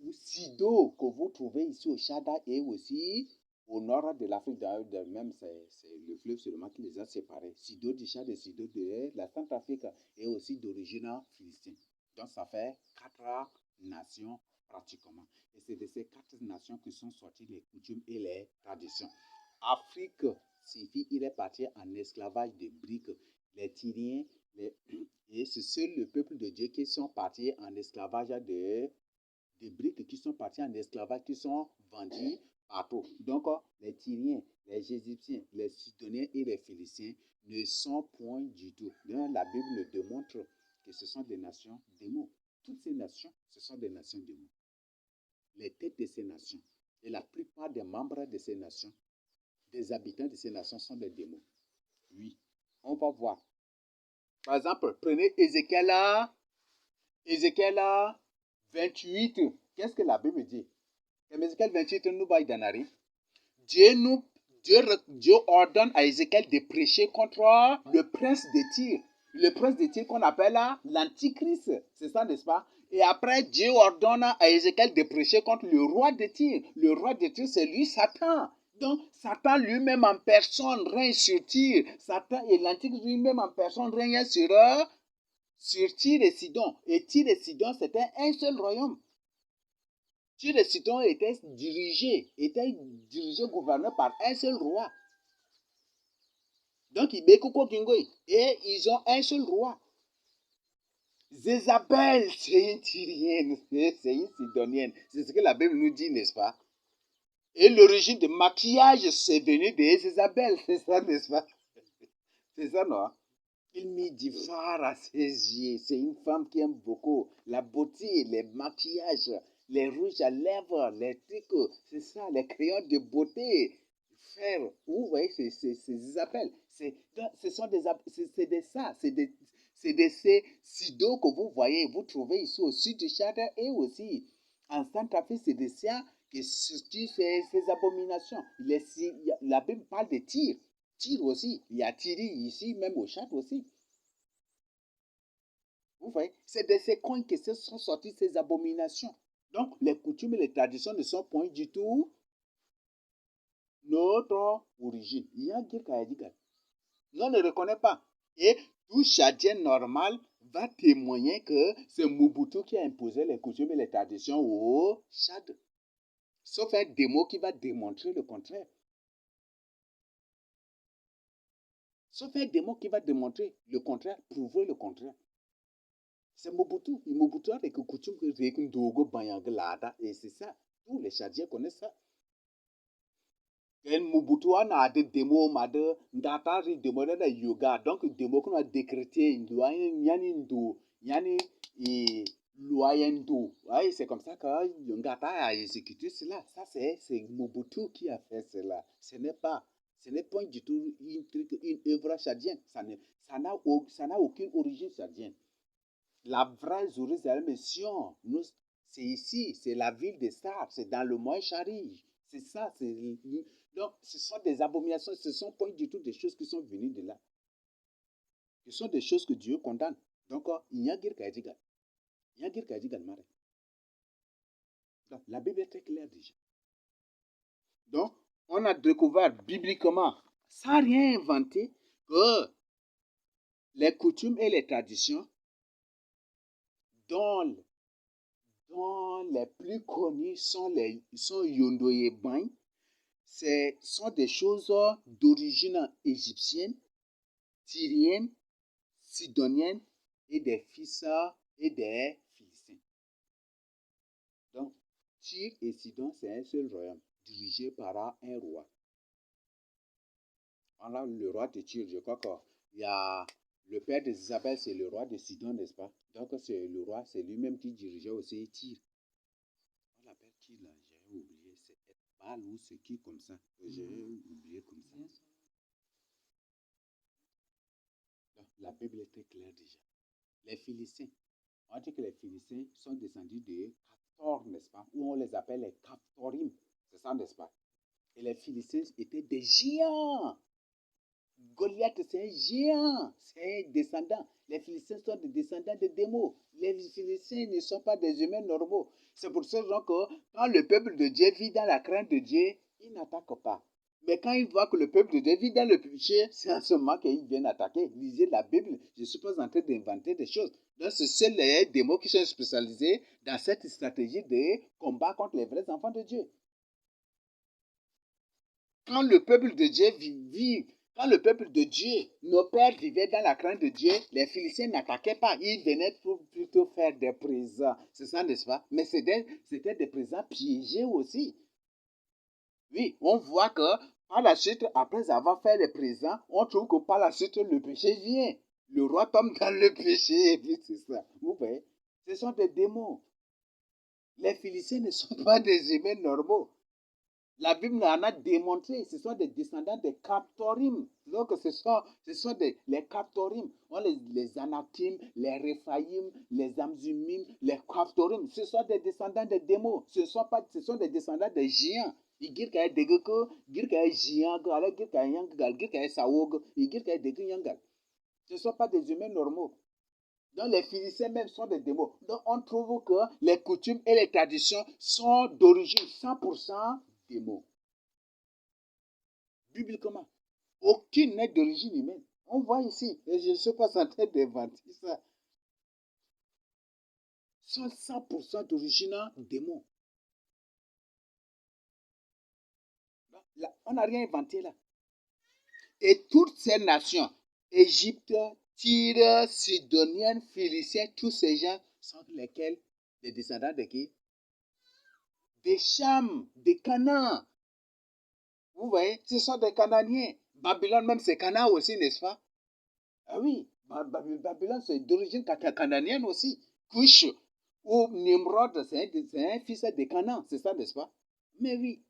ou sido que vous trouvez ici au Tchad et aussi au nord de l'Afrique. Même c'est le fleuve seulement qui les a séparés. Sido du Tchad et Sido de la Centrafrique est aussi d'origine philistine. Donc ça fait 4 nations pratiquement. Et c'est de ces 4 nations que sont sorties les coutumes et les traditions. Afrique signifie il est parti en esclavage de briques. Les Tyriens, et c'est seul le peuple de Dieu qui sont partis en esclavage de briques, qui sont partis en esclavage, qui sont vendus partout. Donc, les Tyriens, les Égyptiens, les Sidoniens et les Philistins ne sont point du tout. Donc, la Bible démontre que ce sont des nations démons. Toutes ces nations, ce sont des nations démons. Les têtes de ces nations et la plupart des membres de ces nations, des habitants de ces nations sont des démons. Oui, on va voir. Par exemple, prenez Ézéchiel 28. Qu'est-ce que la Bible dit? Ézéchiel 28 nous va y en Dieu ordonne à Ézéchiel de prêcher contre le prince de Tyr. Le prince de Tyr qu'on appelle l'Antichrist. C'est ça, n'est-ce pas? Et après, Dieu ordonne à Ézéchiel de prêcher contre le roi de Tyr. Le roi de Tyr, c'est lui, Satan. Donc, Satan lui-même en personne règne sur Tyr. Satan et l'Antichrist lui-même en personne règne sur Tyr et Sidon. Et Tyr et Sidon, c'était un seul royaume. Tyr et Sidon était dirigé, gouverné par un seul roi. Donc, ils békouko kingoy. Et ils ont un seul roi. Jézabel, c'est une Tyrienne, c'est une Sidonienne. C'est ce que la Bible nous dit, n'est-ce pas? Et l'origine de maquillage, c'est venu de Jézabel, c'est ça, n'est-ce pas? C'est ça, non? Il mit du fard à ses yeux. C'est une femme qui aime beaucoup la beauté, les maquillages, les rouges à lèvres, les trucs, c'est ça, les crayons de beauté. Faire, vous voyez, c'est Isabelle. Ce sont des, c'est de ça, c'est de ces sidos que vous voyez, vous trouvez ici au sud du Tchad et aussi en Centrafrique, c'est de ça que sortent ces abominations. La Bible parle de tir. Tir aussi. Il y a Tiri ici, même au Tchad aussi. Vous voyez, c'est de ces coins que se sont sorties ces abominations. Donc, les coutumes et les traditions ne sont point du tout notre origine. Il y a on ne reconnaît pas. Et tout Tchadien normal va témoigner que c'est Mobutu qui a imposé les coutumes et les traditions au Tchad. Sauf un démo qui va démontrer le contraire. Sauf un démon qui va démontrer le contraire, prouver le contraire. C'est Mobutu. Mobutu a des coutumes et c'est ça. Tous les Tchadiens connaissent ça. Et Mobutu a des démos, a des démos de yoga. Donc, démos qu'on a décrété, c'est comme ça que Ngata a exécuté cela. Ça, c'est Mobutu qui a fait cela. Ce n'est pas du tout une œuvre tchadienne. Ça n'a aucune origine tchadienne. La vraie Jérusalem, c'est ici, c'est la ville des stars, c'est dans le Moyen Chari. C'est ça. Donc, ce sont des abominations, ce ne sont pas du tout des choses qui sont venues de là. Ce sont des choses que Dieu condamne. Donc, il y a guerre Kajigal. Il y a guerre Kajigal Mare. Donc, la Bible est très claire déjà. Donc, on a découvert bibliquement, sans rien inventer, que les coutumes et les traditions dont les plus connus sont Yondoye Bain. Ce sont des choses d'origine égyptienne, tyrienne, sidonienne et des fils et des Philistins. Donc, Tyr et Sidon, c'est un seul royaume dirigé par un roi. Alors, le roi de Tyr, je crois qu'il y a le père d'Isabelle, c'est le roi de Sidon, n'est-ce pas? Donc, c'est le roi, c'est lui-même qui dirigeait aussi Tyr. On l'appelle qui là? J'ai oublié, c'est Etbal ou c'est qui comme ça? J'ai oublié comme ça. Donc, la Bible est très claire déjà. Les Philistins, on dit que les Philistins sont descendus de Caphtor, n'est-ce pas? Ou on les appelle les Caphtorim, c'est ça, n'est-ce pas? Et les Philistins étaient des géants. Goliath, c'est un géant, c'est un descendant. Les Philistins sont des descendants de démons. Les Philistins ne sont pas des humains normaux. C'est pour ça que quand le peuple de Dieu vit dans la crainte de Dieu, il n'attaque pas. Mais quand il voit que le peuple de Dieu vit dans le péché, c'est en ce moment qu'il vient attaquer. Lisez la Bible, je ne suis pas en train d'inventer des choses. Donc, ce sont les démons qui sont spécialisés dans cette stratégie de combat contre les vrais enfants de Dieu. Quand le peuple de Dieu quand le peuple de Dieu, nos pères vivaient dans la crainte de Dieu, les Philistins n'attaquaient pas. Ils venaient plutôt faire des présents. C'est ça, n'est-ce pas? Mais c'était des présents piégés aussi. Oui, on voit que par la suite, après avoir fait les présents, on trouve que par la suite, le péché vient. Le roi tombe dans le péché et puis c'est ça. Vous voyez? Ce sont des démons. Les Philistins ne sont pas des humains normaux. La Bible en a démontré, ce sont des descendants des Caphtorim. Donc, ce sont les Caphtorim. Les Anakim, les Rephaïm, les Amzumim, les Caphtorim. Ce sont des descendants des démons. Ce sont des descendants des géants. Ce ne sont pas des humains normaux. Donc les Philistins même sont des démons. Donc on trouve que les coutumes et les traditions sont d'origine 100% démons. Bibliquement. Aucune n'est d'origine humaine. On voit ici, et je ne suis pas en train d'inventer ça. Sont 100% d'origine démon. Là, on n'a rien inventé là. Et toutes ces nations, Égypte, Tyr, Sidonienne, Phéniciens, tous ces gens sont lesquels? Les descendants de qui? Des Cham, des Canaan. Vous voyez, ce sont des Canaaniens. Babylone même, c'est Canaan aussi, n'est-ce pas? Ah oui, Babylone, c'est d'origine canaanienne aussi. Cush ou Nimrod, c'est un fils de Canaan, c'est ça, n'est-ce pas? Mais oui,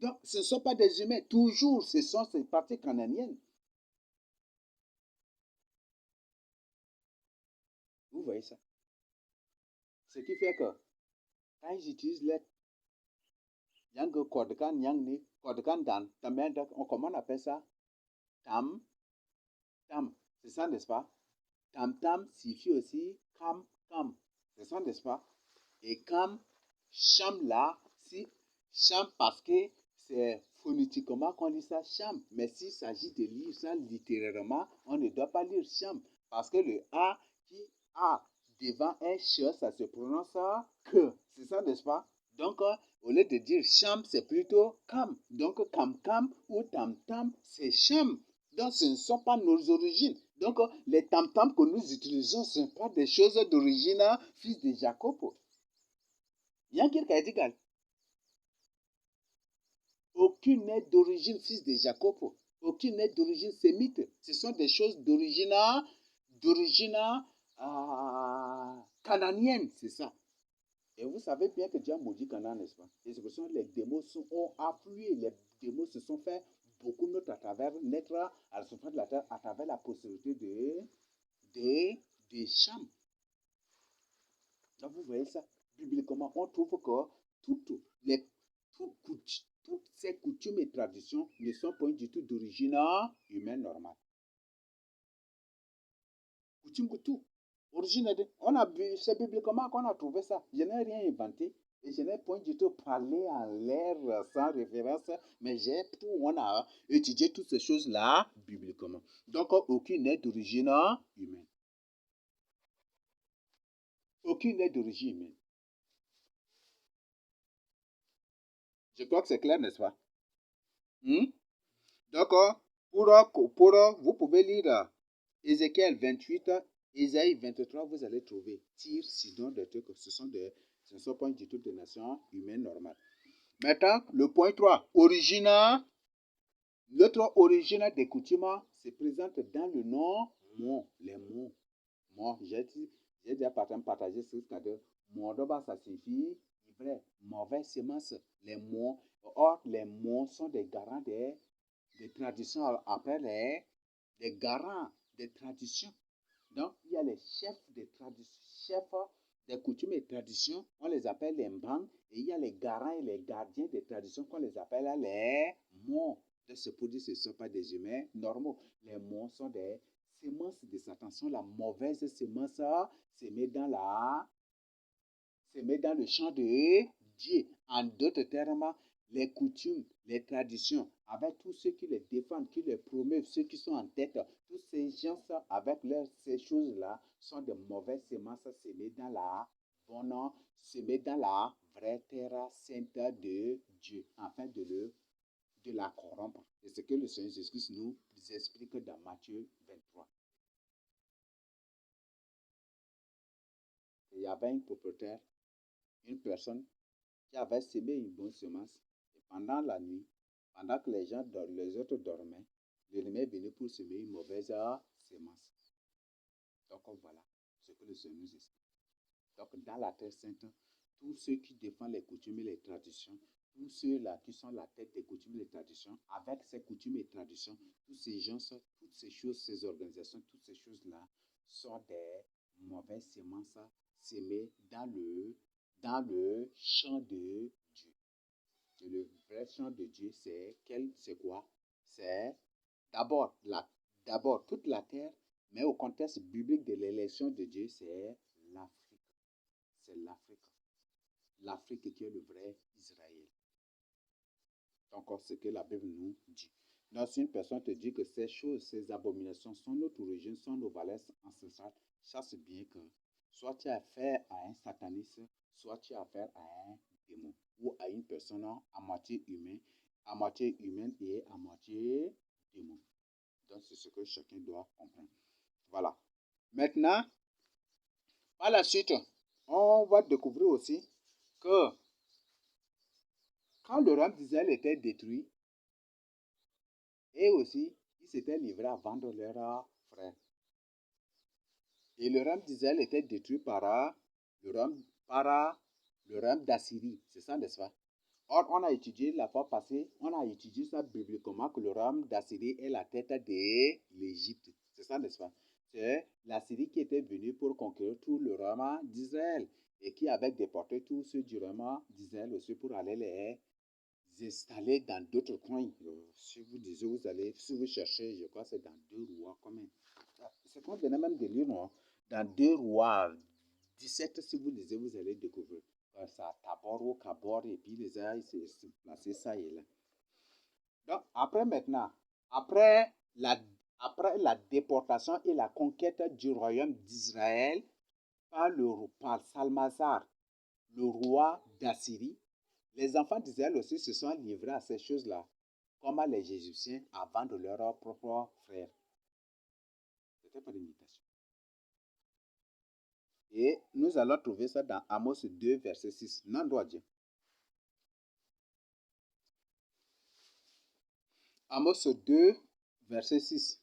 donc ce ne sont pas des humains, toujours ce sont ces parties canaaniennes. Vous voyez ça? Ce qui fait que quand ils utilisent les yang Kodkan, yang ni, Kodkan dan, comment on appelle ça? Tam, tam, c'est ça, n'est-ce pas? Tam tam signifie aussi kam, kam, c'est ça, n'est-ce pas? Et kam, cham là, si cham parce que c'est phonétiquement qu'on lit ça cham, mais s'il s'agit de lire ça littéralement, on ne doit pas lire cham parce que le a qui a devant un ch, ça se prononce que, c'est ça, n'est-ce pas? Donc, au lieu de dire cham, c'est plutôt kam. Donc, kam kam ou tam tam, c'est cham. Donc, ce ne sont pas nos origines. Donc, les tam-tams que nous utilisons, ce ne sont pas des choses d'origine fils de Jacob. Yankir Kaidigal. Aucune n'est d'origine fils de Jacob. Aucune n'est d'origine sémite. Ce sont des choses d'origine cananienne, c'est ça. Et vous savez bien que Dieu a maudit Canaan, n'est-ce pas? Et c'est pour ça que les démons ont afflué. Les démons se sont fait beaucoup naître à travers à la surface de la terre à travers la possibilité de Cham. Donc vous voyez ça, bibliquement, on trouve que toutes ces coutumes et traditions ne sont pas du tout d'origine humaine normale. Coutume que tout. C'est bibliquement qu'on a trouvé ça. Je n'ai rien inventé. Et je n'ai point du tout parlé en l'air sans référence, mais on a étudié toutes ces choses-là bibliquement. Donc, aucune n'est d'origine humaine. Aucune n'est d'origine humaine. Je crois que c'est clair, n'est-ce pas? Donc, vous pouvez lire Ézéchiel 28, Isaïe 23, vous allez trouver Tyr, Sidon, des trucs, ce ne sont pas du tout des nations humaines normales. Maintenant, le point 3, l'autre origine des coutumes se présente dans le nom mon, les mots. Moi, j'ai déjà partagé ce que mon ça signifie vrai, mauvaise semence. Les mots, or, les mots sont des garants des traditions. Après, les garants des traditions. Donc, il y a les chefs des traditions, chefs des coutumes et traditions, on les appelle les mbang, et il y a les garants et les gardiens des traditions qu'on les appelle les mots. De ce pour dire que ce ne sont pas des humains normaux. Les mots sont des semences de Satan, sont la mauvaise semence semée dans le champ de Dieu. En d'autres termes, les coutumes, les traditions, avec tous ceux qui les défendent, qui les promeuvent, ceux qui sont en tête, tous ces gens avec ces choses-là sont de mauvaises semences semées dans la vraie terre sainte de Dieu, afin de la corrompre. C'est ce que le Seigneur Jésus nous explique dans Matthieu 23. Il y avait un propriétaire, une personne qui avait semé une bonne semence. Et pendant la nuit, pendant que les autres dormaient, l'ennemi est venu pour semer une mauvaise semence. Donc voilà ce que le Seigneur nous explique. Donc dans la terre sainte, tous ceux qui défendent les coutumes et les traditions, tous ceux-là qui sont la tête des coutumes et des traditions, avec ces coutumes et traditions, tous ces gens, toutes ces choses, ces organisations, toutes ces choses-là sont des mauvaises semences semées dans le champ de Dieu. Et le vrai champ de Dieu, c'est quoi? C'est d'abord toute la terre, mais au contexte biblique de l'élection de Dieu, c'est l'Afrique. C'est l'Afrique. L'Afrique qui est le vrai Israël. Donc, ce que la Bible nous dit. Donc, si une personne te dit que ces choses, ces abominations sont notre origine, sont nos valeurs ancestrales, sache bien que soit tu as affaire à un sataniste, soit tu as affaire à un démon ou à une personne à moitié humaine et à moitié démon. Donc, c'est ce que chacun doit comprendre. Voilà. Maintenant, par la suite, on va découvrir aussi que quand le royaume d'Israël était détruit, et aussi, ils s'étaient livrés à vendre leurs frères. Et le royaume d'Israël était détruit par le royaume d'Assyrie. C'est ça, n'est-ce pas? Or, on a étudié la fois passée, on a étudié ça bibliquement, que le royaume d'Assyrie est la tête de l'Égypte. C'est ça, n'est-ce pas? C'est l'Assyrie qui était venue pour conquérir tout le royaume d'Israël et qui avait déporté tous ceux du royaume d'Israël aussi pour aller les installer dans d'autres coins. Si vous disiez, si vous cherchez, je crois que c'est dans 2 rois quand même. C'est qu'on venait même de lire, non? Dans 2 rois 17, si vous lisez, vous allez découvrir. Ça, Tabor ou Kabor, et puis les airs, c'est placé ça et là. Donc, après la déportation et la conquête du royaume d'Israël par Salmazar, le roi d'Assyrie, les enfants d'Israël aussi se sont livrés à ces choses-là, comme les Égyptiens, à vendre leurs propres frères. C'était pas l'imitation. Et nous allons trouver ça dans Amos 2, verset 6. Non, doit dire. Amos 2, verset 6.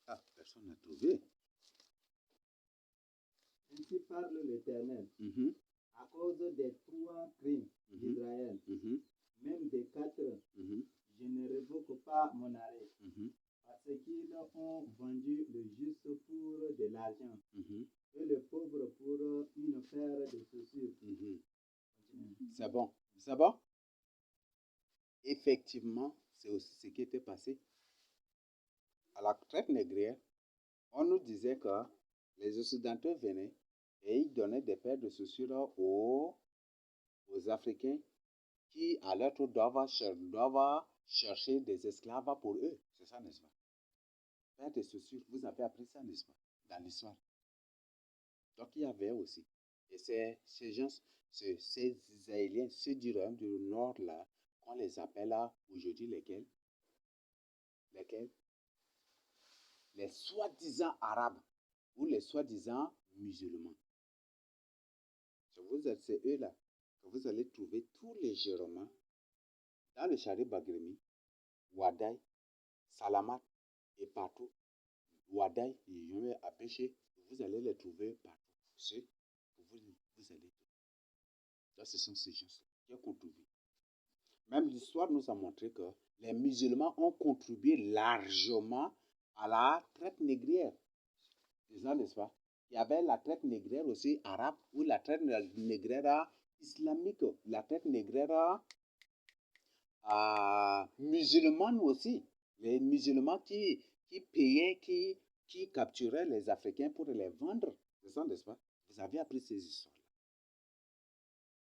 Ah, personne n'a trouvé. Ainsi parle l'Éternel. À cause des 3 crimes d'Israël, même des 4, je ne révoque pas mon arrêt. Parce qu'ils ont vendu le juste pour de l'argent et le pauvre pour une paire de chaussures. C'est bon. C'est bon? Effectivement, c'est aussi ce qui était passé. À la traite négrière, on nous disait que les Occidentaux venaient et ils donnaient des paires de chaussures aux Africains qui, à leur tour, doivent chercher des esclaves pour eux. C'est ça, n'est-ce pas? Paires de chaussures, vous avez appris ça, n'est-ce pas? Dans l'histoire. Donc, il y avait aussi. Et ces gens, ces Israéliens, ceux du royaume du Nord, là, qu'on les appelle là, aujourd'hui lesquels? Les soi-disant arabes ou les soi-disant musulmans. C'est eux là que vous allez trouver tous légèrement dans le Charib Bagremi, Wadaï, Salamat et partout. Wadaï, Yomé, Apéché, vous allez les trouver partout. Ceux que vous allez trouver. Donc, ce sont ces gens qui ont contribué. Même l'histoire nous a montré que les musulmans ont contribué largement à la traite négrière. C'est ça, n'est-ce pas? Il y avait la traite négrière aussi arabe ou la traite négrière islamique, la traite négrière musulmane aussi. Les musulmans qui payaient, qui capturaient les Africains pour les vendre. C'est ça, n'est-ce pas? Vous avez appris ces histoires-là.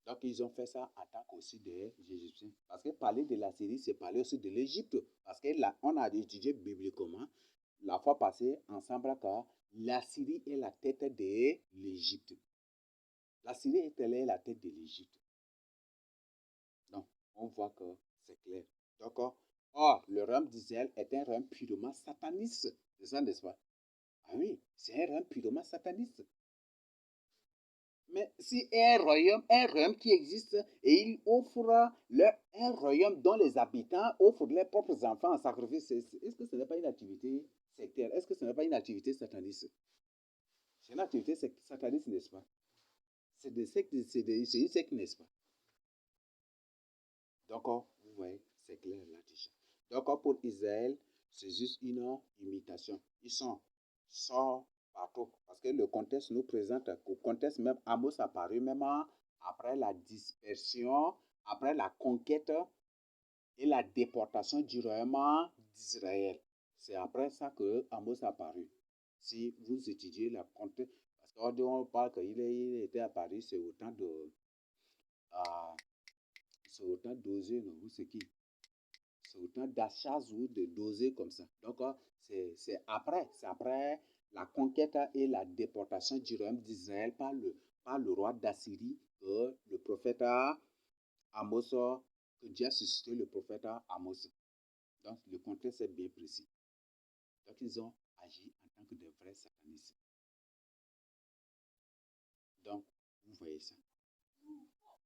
Donc, ils ont fait ça en tant qu'aussi des Égyptiens. Parce que parler de la Syrie, c'est parler aussi de l'Égypte. Parce qu'on a étudié bibliquement la fois passée ensemble que la Syrie est la tête de l'Égypte. La Syrie est la tête de l'Égypte. Donc, on voit que c'est clair. D'accord? Or, le royaume d'Israël est un royaume purement sataniste. C'est ça, n'est-ce pas? Ah oui, c'est un royaume purement sataniste. Mais si un royaume qui existe et il offre un royaume dont les habitants offrent leurs propres enfants en sacrifice, est-ce que ce n'est pas une activité sectaire? Est-ce que ce n'est pas une activité sataniste? C'est une activité sataniste, n'est-ce pas? C'est une secte, n'est-ce pas? Donc, vous voyez, c'est clair là déjà. Donc, pour Israël, c'est juste une imitation. Ils sont partout. Parce que le contexte nous présente, au contexte même, Amos a apparu même après la dispersion, après la conquête et la déportation du royaume d'Israël. C'est après ça que Amos a apparu. Si vous étudiez la contexte, parce qu'on parle qu'il était apparu, c'est autant de... c'est autant d'oser, non? C'est qui? C'est autant d'achats ou de doser comme ça. Donc, c'est après la conquête et la déportation du royaume d'Israël par le roi d'Assyrie que le prophète Amos, que Dieu a suscité le prophète Amos. Donc, le contexte est bien précis. Donc, ils ont agi en tant que de vrais satanistes. Donc, vous voyez ça.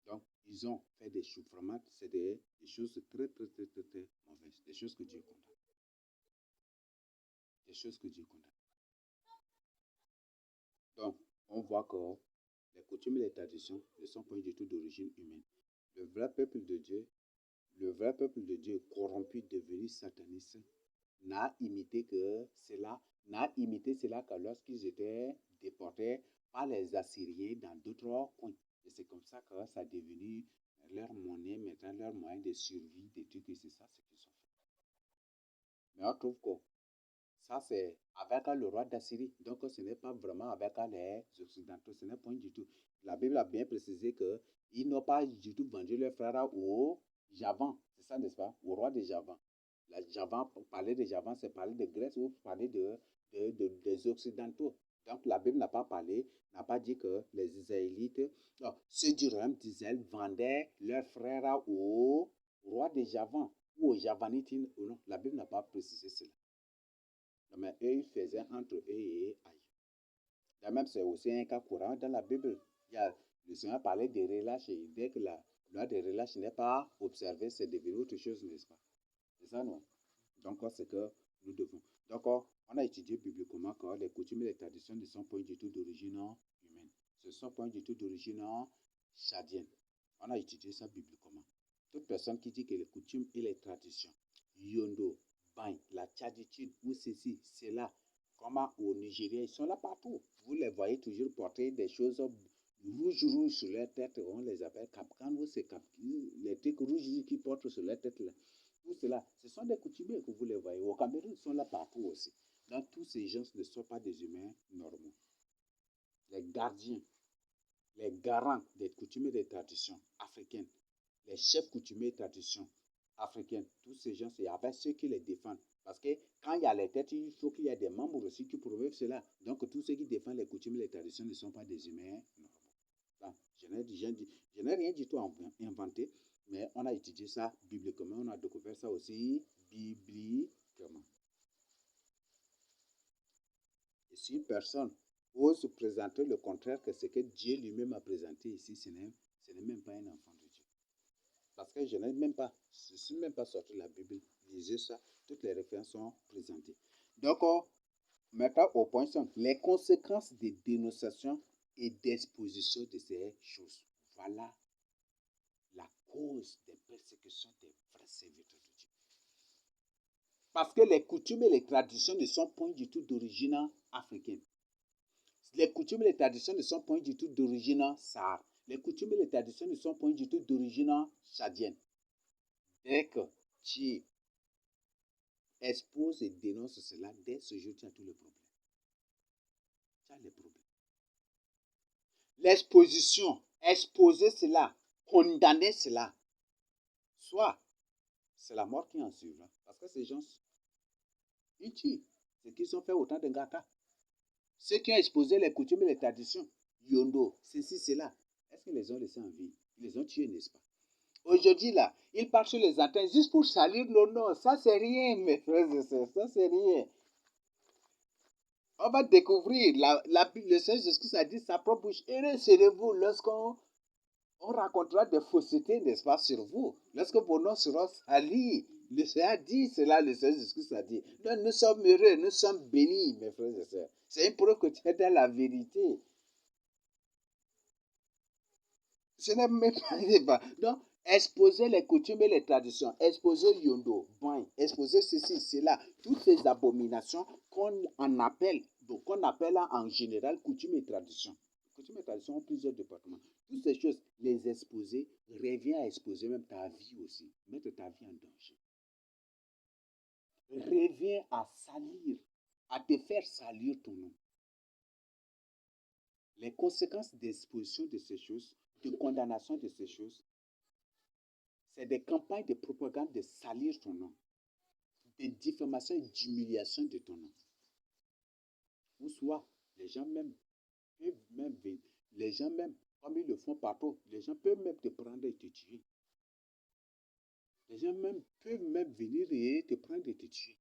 Donc, ils ont fait des choses, vraiment, c'est des choses très mauvaises. Des choses que Dieu condamne. Des choses que Dieu condamne. Donc, on voit que les coutumes et les traditions ne sont pas du tout d'origine humaine. Le vrai peuple de Dieu corrompu, devenu sataniste, n'a imité cela que lorsqu'ils étaient déportés par les Assyriens dans d'autres coins. Et c'est comme ça que ça a devenu leur monnaie, maintenant leur moyen de survie, des trucs, et c'est ça ce qu'ils ont fait. Mais on trouve que ça c'est avec le roi d'Assyrie. Donc ce n'est pas vraiment avec les Occidentaux, ce n'est pas du tout. La Bible a bien précisé qu'ils n'ont pas du tout vendu leur frère au Javan, c'est ça n'est-ce pas, au roi de Javan. Javan, parler de Javan, c'est parler de Grèce ou parler des Occidentaux. Donc la Bible n'a pas dit que les Israélites, non, ceux du royaume d'Israël vendaient leurs frères au roi de Javan ou aux Javanites. Non, la Bible n'a pas précisé cela. Non, mais eux, ils faisaient entre eux et ailleurs. Même c'est aussi un cas courant dans la Bible. Le Seigneur parlait des relâches et dès que la loi des relâches n'est pas observée, c'est devenu autre chose, n'est-ce pas? C'est ça, non? Donc, c'est que nous devons. Donc, on a étudié bibliquement que les coutumes et les traditions ne sont pas du tout d'origine humaine. Ce ne sont pas du tout d'origine chadienne. On a étudié ça bibliquement. Toute personne qui dit que les coutumes et les traditions, yondo, bain, la tchaditude ou ceci, cela, comme au Nigeria, ils sont là partout. Vous les voyez toujours porter des choses rouges sur leur tête. On les appelle capcan ou c'est les trucs rouges qui portent sur leur tête là. Tout cela, ce sont des coutumiers que vous les voyez. Au Cameroun, ils sont là partout aussi. Donc, tous ces gens ne sont pas des humains normaux. Les gardiens, les garants des coutumes et des traditions africaines, les chefs coutumiers et traditions africaines, tous ces gens, c'est avec ceux qui les défendent. Parce que quand il y a les têtes, il faut qu'il y ait des membres aussi qui prouvent cela. Donc, tous ceux qui défendent les coutumes et les traditions ne sont pas des humains normaux. Donc, je n'ai rien du tout inventé. Mais on a étudié ça bibliquement, on a découvert ça aussi bibliquement. Et si une personne ose présenter le contraire que ce que Dieu lui-même a présenté ici, ce n'est même pas un enfant de Dieu. Parce que je ne suis même pas sorti de la Bible, lisez ça, toutes les références sont présentées. Donc, maintenant au point 5, les conséquences des dénonciations et d'exposition de ces choses. Voilà la cause des persécutions des vrais serviteurs de Dieu. Parce que les coutumes et les traditions ne sont point du tout d'origine africaine. Les coutumes et les traditions ne sont point du tout d'origine sahare. Les coutumes et les traditions ne sont point du tout d'origine chadienne. Dès que tu exposes et dénonces cela, dès ce jour, tu as tous les problèmes. Tu as les problèmes. L'exposition, exposer cela, condamner cela, soit c'est la mort qui en suivra. Parce que ces gens, ils tuent. C'est qu'ils ont fait autant de Ngaka. Ceux qui ont exposé les coutumes et les traditions, Yondo, ceci, cela, est-ce qu'ils les ont laissés en vie? Ils les ont tués, n'est-ce pas? Aujourd'hui, là, ils partent sur les antennes juste pour salir le nom. Ça, c'est rien, mes frères et sœurs. Ça, c'est rien. On va découvrir, le Seigneur Jésus a dit sa propre bouche. Heureux serez-vous lorsqu'on racontera des faussetés, n'est-ce pas, sur vous. Lorsque vos noms seront salis. Le Seigneur a dit cela, le Seigneur Jésus a dit. Donc, nous sommes heureux, nous sommes bénis, mes frères et sœurs. C'est une preuve que tu es dans la vérité. Ce n'est même pas. Donc, exposer les coutumes et les traditions, exposer Yondo, exposer ceci, cela, toutes ces abominations qu'on appelle en général coutumes et traditions. Coutumes et traditions ont plusieurs départements. Toutes ces choses, les exposer, revient à exposer même ta vie aussi, mettre ta vie en danger. Revient à salir, à te faire salir ton nom. Les conséquences d'exposition de ces choses, de condamnation de ces choses, c'est des campagnes de propagande de salir ton nom, de diffamation et d'humiliation de ton nom. Ou soit, les gens même, comme ils le font partout, les gens peuvent même te prendre et te tuer. Les gens peuvent même venir et te prendre et te tuer.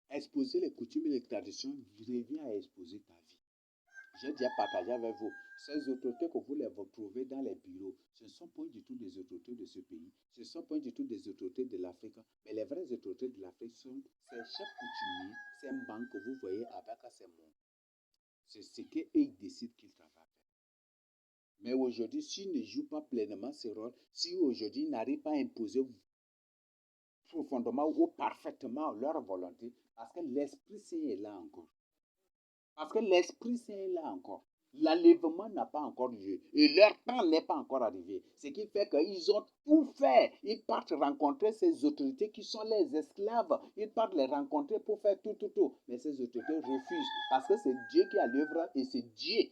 Exposer les coutumes et les traditions revient à exposer ta vie. J'ai déjà partagé avec vous. Ces autorités que vous les retrouvez dans les bureaux, ce ne sont pas du tout des autorités de ce pays, ce ne sont pas du tout des autorités de l'Afrique, mais les vraies autorités de l'Afrique sont ces chefs coutumiers, ces banques que vous voyez avec ces mots. C'est ce qu'ils décident qu'ils travaillent. Mais aujourd'hui, s'ils ne jouent pas pleinement ce rôle, si aujourd'hui ils n'arrivent pas à imposer profondément ou parfaitement leur volonté, parce que l'Esprit Saint est là encore. Parce que l'Esprit Saint est là encore. L'enlèvement n'a pas encore lieu. Et leur temps n'est pas encore arrivé. Ce qui fait qu'ils ont tout fait. Ils partent rencontrer ces autorités qui sont les esclaves. Ils partent les rencontrer pour faire tout. Mais ces autorités refusent. Parce que c'est Dieu qui a l'œuvre et c'est Dieu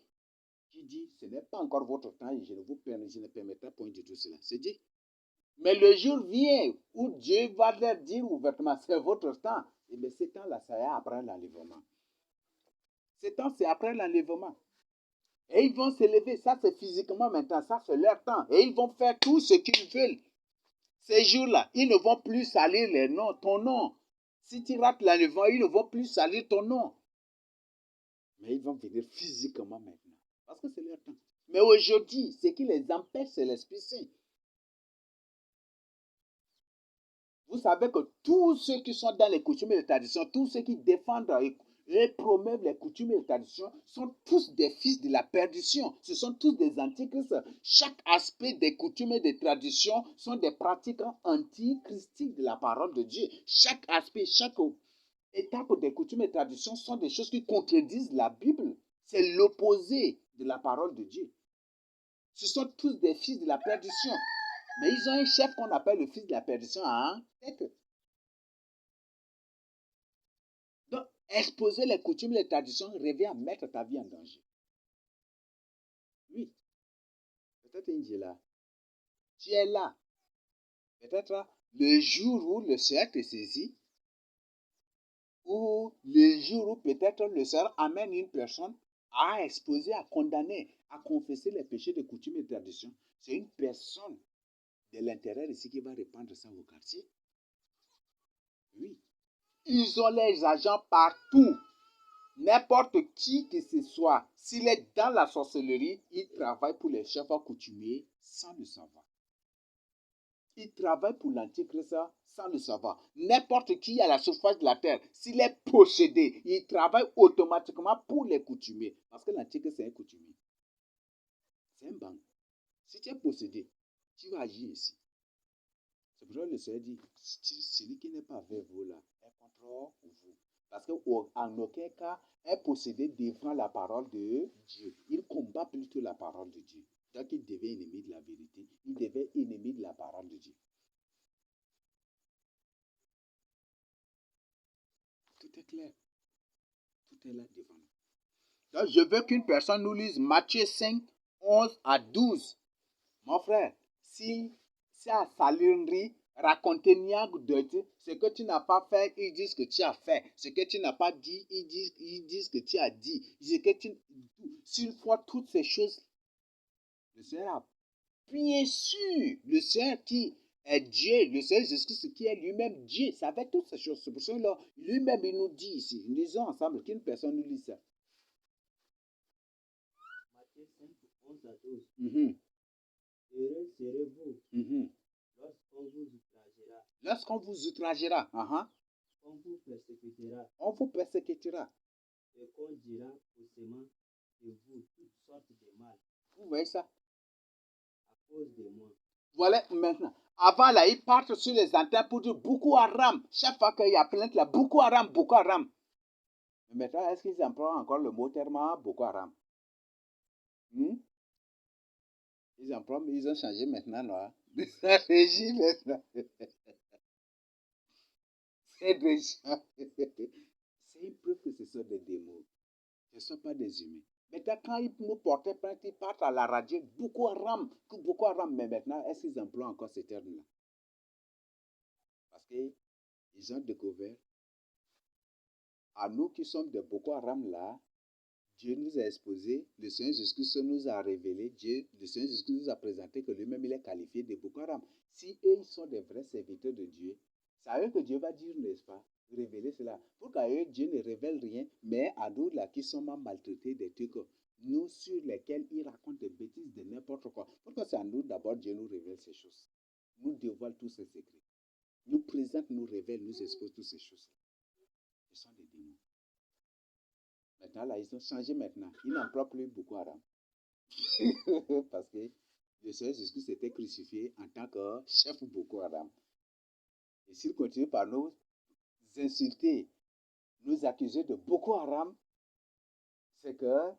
qui dit, ce n'est pas encore votre temps et je ne permettrai point du tout cela. C'est Dieu. Mais le jour vient où Dieu va leur dire ouvertement, c'est votre temps. Et bien ce temps-là, ça y est après l'enlèvement. Ce temps, c'est après l'enlèvement. Et ils vont s'élever. Ça, c'est physiquement maintenant. Ça, c'est leur temps. Et ils vont faire tout ce qu'ils veulent. Ces jours-là, ils ne vont plus salir les noms, ton nom. Si tu rates l'enlèvement, ils ne vont plus salir ton nom. Mais ils vont venir physiquement maintenant. Parce que c'est leur temps. Mais aujourd'hui, ce qui les empêche, c'est l'Esprit Saint. Vous savez que tous ceux qui sont dans les coutumes et les traditions, tous ceux qui défendent et promeuvent les coutumes et les traditions, sont tous des fils de la perdition. Ce sont tous des antichrists. Chaque aspect des coutumes et des traditions sont des pratiques antichristiques de la parole de Dieu. Chaque aspect, chaque étape des coutumes et des traditions sont des choses qui contredisent la Bible. C'est l'opposé de la parole de Dieu. Ce sont tous des fils de la perdition. Mais ils ont un chef qu'on appelle le fils de la perdition en tête. Donc, exposer les coutumes et les traditions revient à mettre ta vie en danger. Oui. Peut-être Angela, tu es là. Peut-être le jour où le Seigneur te saisit, ou le jour où peut-être le Seigneur amène une personne à exposer, à condamner, à confesser les péchés de coutumes et de traditions, c'est une personne de l'intérieur ici qui va répandre ça au quartier. Oui. Ils ont les agents partout. N'importe qui que ce soit, s'il est dans la sorcellerie, il travaille pour les chefs coutumiers sans le savoir. Il travaille pour l'antichrist sans le savoir. N'importe qui à la surface de la terre, s'il est possédé, il travaille automatiquement pour les coutumiers. Parce que l'antichrist, c'est un coutumier. C'est un banc. Si tu es possédé, tu vas agir ici. C'est pour ça que le Seigneur dit, celui qui n'est pas avec vous là, est contre vous. Parce qu'en aucun cas, un possédé défend la parole de Dieu. Il combat plutôt la parole de Dieu. Donc il devient ennemi de la vérité. Il devient ennemi de la parole de Dieu. Tout est clair. Tout est là devant nous. Donc je veux qu'une personne nous lise Matthieu 5, 11 à 12. Mon frère, si ça salinerie, raconter ce que tu n'as pas fait, ils disent que tu as fait. Ce que tu n'as pas dit, ils disent que tu as dit. S'il faut toutes ces choses, le Seigneur a bien sûr, le Seigneur qui est Dieu, le Seigneur Jésus-Christ qui est lui-même Dieu, savait toutes ces choses. C'est pour ça que lui-même il nous dit ici, nous lisons ensemble, qu'une personne nous lit ça. Matthieu 5, 11 à 12. Mm-hmm. Heureux serez-vous lorsqu'on vous outragera. Lorsqu'on vous outragera, on vous persécutera. On vous persécutera. Et qu'on dira faussement de vous toutes sortes de mal. Vous voyez ça? À cause de moi. Voilà maintenant. Avant là, ils partent sur les antennes pour dire Boko Haram. Chaque fois qu'il y a plainte là, Boko Haram, Boko Haram. Mais maintenant, est-ce qu'ils emploient encore le mot terme Boko Haram? Ils ont changé maintenant, là. Stratégie maintenant. C'est une preuve que ce sont des démons. Ce ne sont pas des humains. Maintenant, quand ils nous portaient plainte, ils partent à la radio, Boko Haram, mais maintenant, est-ce qu'ils emploient encore ce terme-là? Parce qu'ils ont découvert, à nous qui sommes de Boko Haram là, Dieu nous a exposé, le Seigneur Jésus-Christ nous a révélé, le Seigneur Jésus-Christ nous a présenté que lui-même il est qualifié de Boko Haram. Si eux ils sont des vrais serviteurs de Dieu, c'est à eux que Dieu va dire, n'est-ce pas, révéler cela. Pour qu'à eux, Dieu ne révèle rien, mais à d'autres là qui sont maltraités, des trucs, nous sur lesquels ils racontent des bêtises de n'importe quoi. Pourquoi c'est à nous d'abord Dieu nous révèle ces choses, nous dévoile tous ces secrets, nous présente, nous révèle, nous expose toutes ces choses. Ce sont des démons. Maintenant, là, ils ont changé maintenant. Ils n'emploient plus Boko Haram. Parce que le Seigneur Jésus s'était crucifié en tant que chef Boko Haram. Et s'il continue par nous insulter, nous accuser de Boko Haram, c'est que,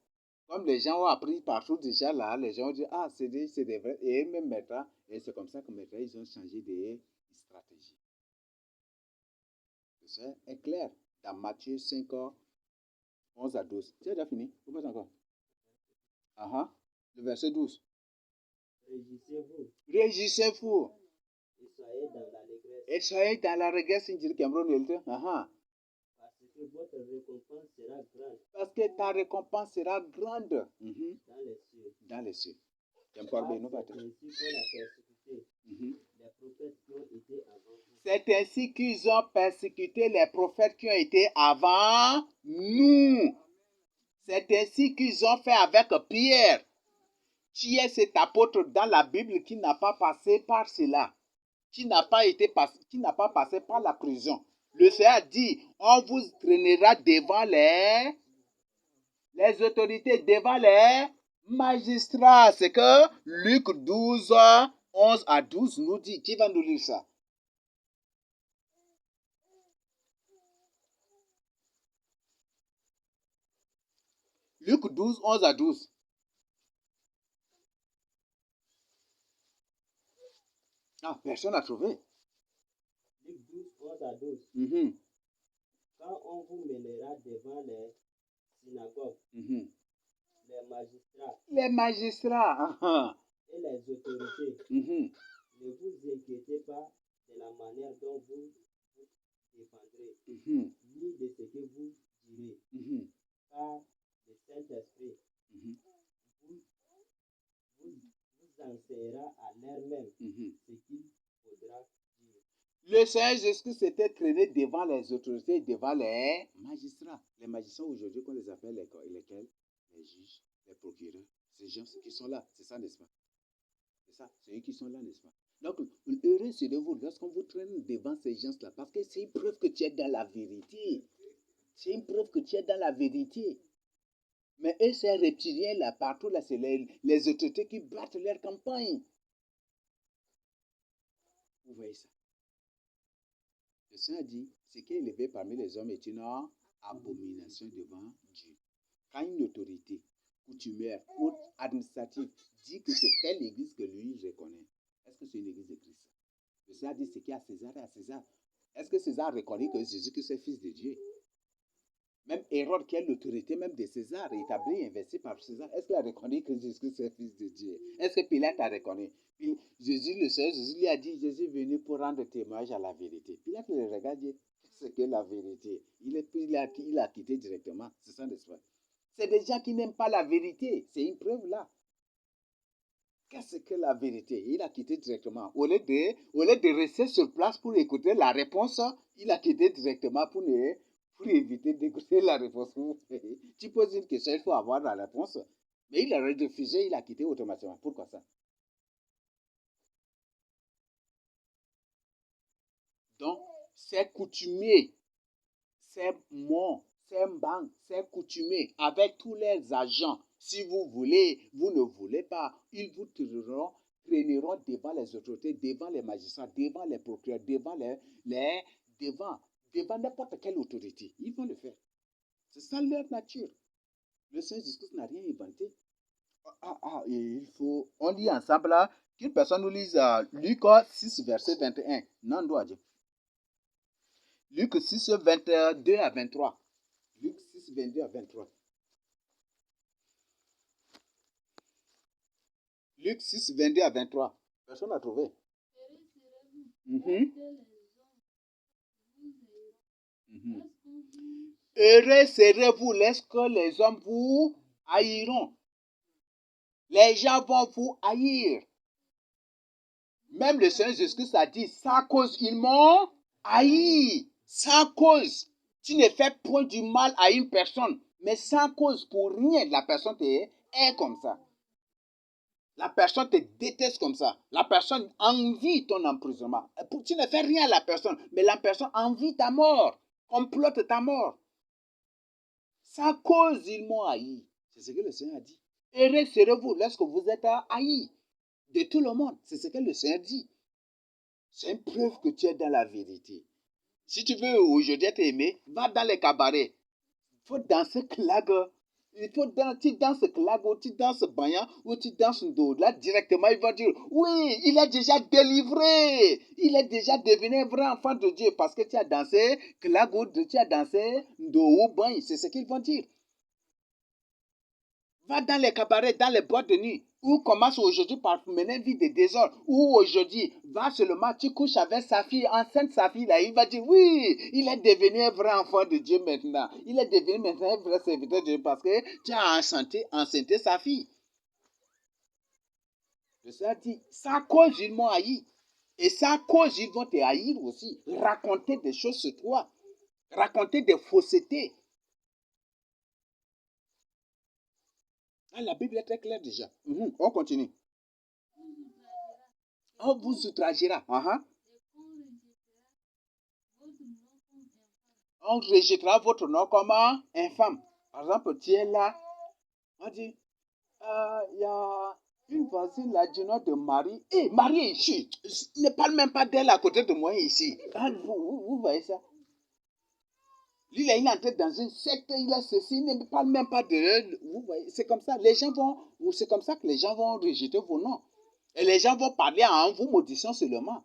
comme les gens ont appris partout déjà là, les gens ont dit, ah, c'est des vrais. Et même maintenant, et c'est comme ça que maintenant, ils ont changé de stratégie. C'est clair. Dans Matthieu 5, 11 à 12. Tu as déjà fini? Ou pas encore? Le verset 12. Réjouissez-vous. Réjouissez-vous. Et soyez dans la Et régresse. soyez dans la régresse. Parce que votre récompense sera grande. Parce que ta récompense sera grande. Dans les cieux. Dans les cieux. C'est ainsi qu'on a persécuté les prophètes qui ont été avant nous. C'est ainsi qu'ils ont persécuté les prophètes qui ont été avant nous. C'est ainsi qu'ils ont fait avec Pierre, qui est cet apôtre dans la Bible qui n'a pas passé par cela, qui n'a pas passé par la prison. Le Seigneur a dit, on vous traînera devant les autorités, devant les magistrats. C'est que Luc 12, 11 à 12 nous dit. Qui va nous lire ça? Luc 12, 11 à 12. Ah, personne n'a trouvé. Luc 12, 11 à 12. Quand on vous mènera devant les synagogues, les magistrats et les autorités, ne vous inquiétez pas de la manière dont vous vous défendrez, ni de ce que vous direz, car le Saint-Esprit vous enseignera à l'heure même ce qu'il faudra dire. Le Seigneur Jésus s'était traîné devant les autorités, devant les magistrats. Les magistrats aujourd'hui, qu'on les appelle lesquels? Les juges, les procureurs. Ces gens qui sont là, c'est ça, n'est-ce pas? C'est ça, c'est eux qui sont là, n'est-ce pas? Donc, heureux serez-vous lorsqu'on vous traîne devant ces gens-là, parce que c'est une preuve que tu es dans la vérité. C'est une preuve que tu es dans la vérité. Mais eux, ces reptiliens là, partout là, c'est les autorités qui battent leur campagne. Vous voyez ça? Le Seigneur dit, ce qui est élevé parmi les hommes est une abomination devant Dieu. Quand une autorité coutumière ou administrative dit que c'est telle église que lui reconnaît, est-ce que c'est une église de Christ? Le Seigneur dit ce qui est à César est à César. Est-ce que César reconnaît que Jésus-Christ est fils de Dieu? Même Hérode, qui est l'autorité même de César, établie et investie par César, est-ce qu'il a reconnu que Jésus-Christ est fils de Dieu? Est-ce que Pilate a reconnu? Jésus, le Seigneur Jésus lui a dit, Jésus est venu pour rendre témoignage à la vérité. Pilate le regarde et dit, c'est que la vérité. Il a quitté directement. C'est ça, n'est-ce pas? C'est des gens qui n'aiment pas la vérité. C'est une preuve là. Qu'est-ce que la vérité? Il a quitté directement. Au lieu de rester sur place pour écouter la réponse, il a quitté directement pour éviter d'écouter la réponse. Tu poses une question, il faut avoir la réponse. Mais il a refusé, il a quitté automatiquement. Pourquoi ça? Donc, c'est coutumier, c'est mon, c'est banque, c'est coutumier, avec tous les agents. Si vous voulez, vous ne voulez pas, ils vous traîneront devant les autorités, devant les magistrats, devant les procureurs, devant devant n'importe quelle autorité. Ils vont le faire. C'est ça leur nature. Le Seigneur Jésus n'a rien inventé. On lit ensemble là, qu'une personne nous lise Luc 6, verset 21. Non, doit dire. Luc 6, 22 à 23. Luc 6, 22 à 23. Luc 6, 22 à 23. Personne n'a trouvé. Heureux serez-vous lorsque les hommes vous haïront. Les gens vont vous haïr. Même le Seigneur Jésus-Christ a dit, sans cause, ils m'ont haï. Sans cause. Tu ne fais point du mal à une personne, mais sans cause, pour rien, la personne est comme ça. La personne te déteste comme ça. La personne envie ton emprisonnement. Tu ne fais rien à la personne, mais la personne envie ta mort, complote ta mort. Sans cause, ils m'ont haï. C'est ce que le Seigneur a dit. Heureux serez-vous lorsque vous êtes haï de tout le monde. C'est ce que le Seigneur dit. C'est une preuve que tu es dans la vérité. Si tu veux aujourd'hui être aimé, va dans les cabarets. Il faut danser clague. Il faut tu danses clague ou tu danses bagnant ou tu danses dos. Là, directement, il va dire, oui, il est déjà délivré. Il est déjà devenu un vrai enfant de Dieu parce que tu as dansé clague ou tu as dansé dos ou bain. C'est ce qu'ils vont dire. Va dans les cabarets, dans les boîtes de nuit, ou commence aujourd'hui par mener une vie de désordre, ou aujourd'hui, va seulement, tu couches avec sa fille, enceinte sa fille, là, il va dire, oui, il est devenu un vrai enfant de Dieu maintenant. Il est devenu maintenant un vrai serviteur de Dieu parce que tu as enceinté sa fille. Le Seigneur dit, sans cause, ils m'ont haï. Et sans cause, ils vont te haïr aussi. Raconter des choses sur toi. Raconter des faussetés. Ah, la Bible est très claire déjà. On continue. On vous outragera. On rejettera votre nom comme infâme. Par exemple, tu es là. On dit, il y a une voisine là du nom de Marie. Hé, Marie est ici. Ne parle même pas d'elle à côté de moi ici. Vous voyez ça? Lui, là, il est entré dans une secte, il a ceci, il ne parle même pas d'elle. Vous voyez, c'est comme ça. C'est comme ça que les gens vont rejeter vos noms. Et les gens vont parler en vous maudissant seulement.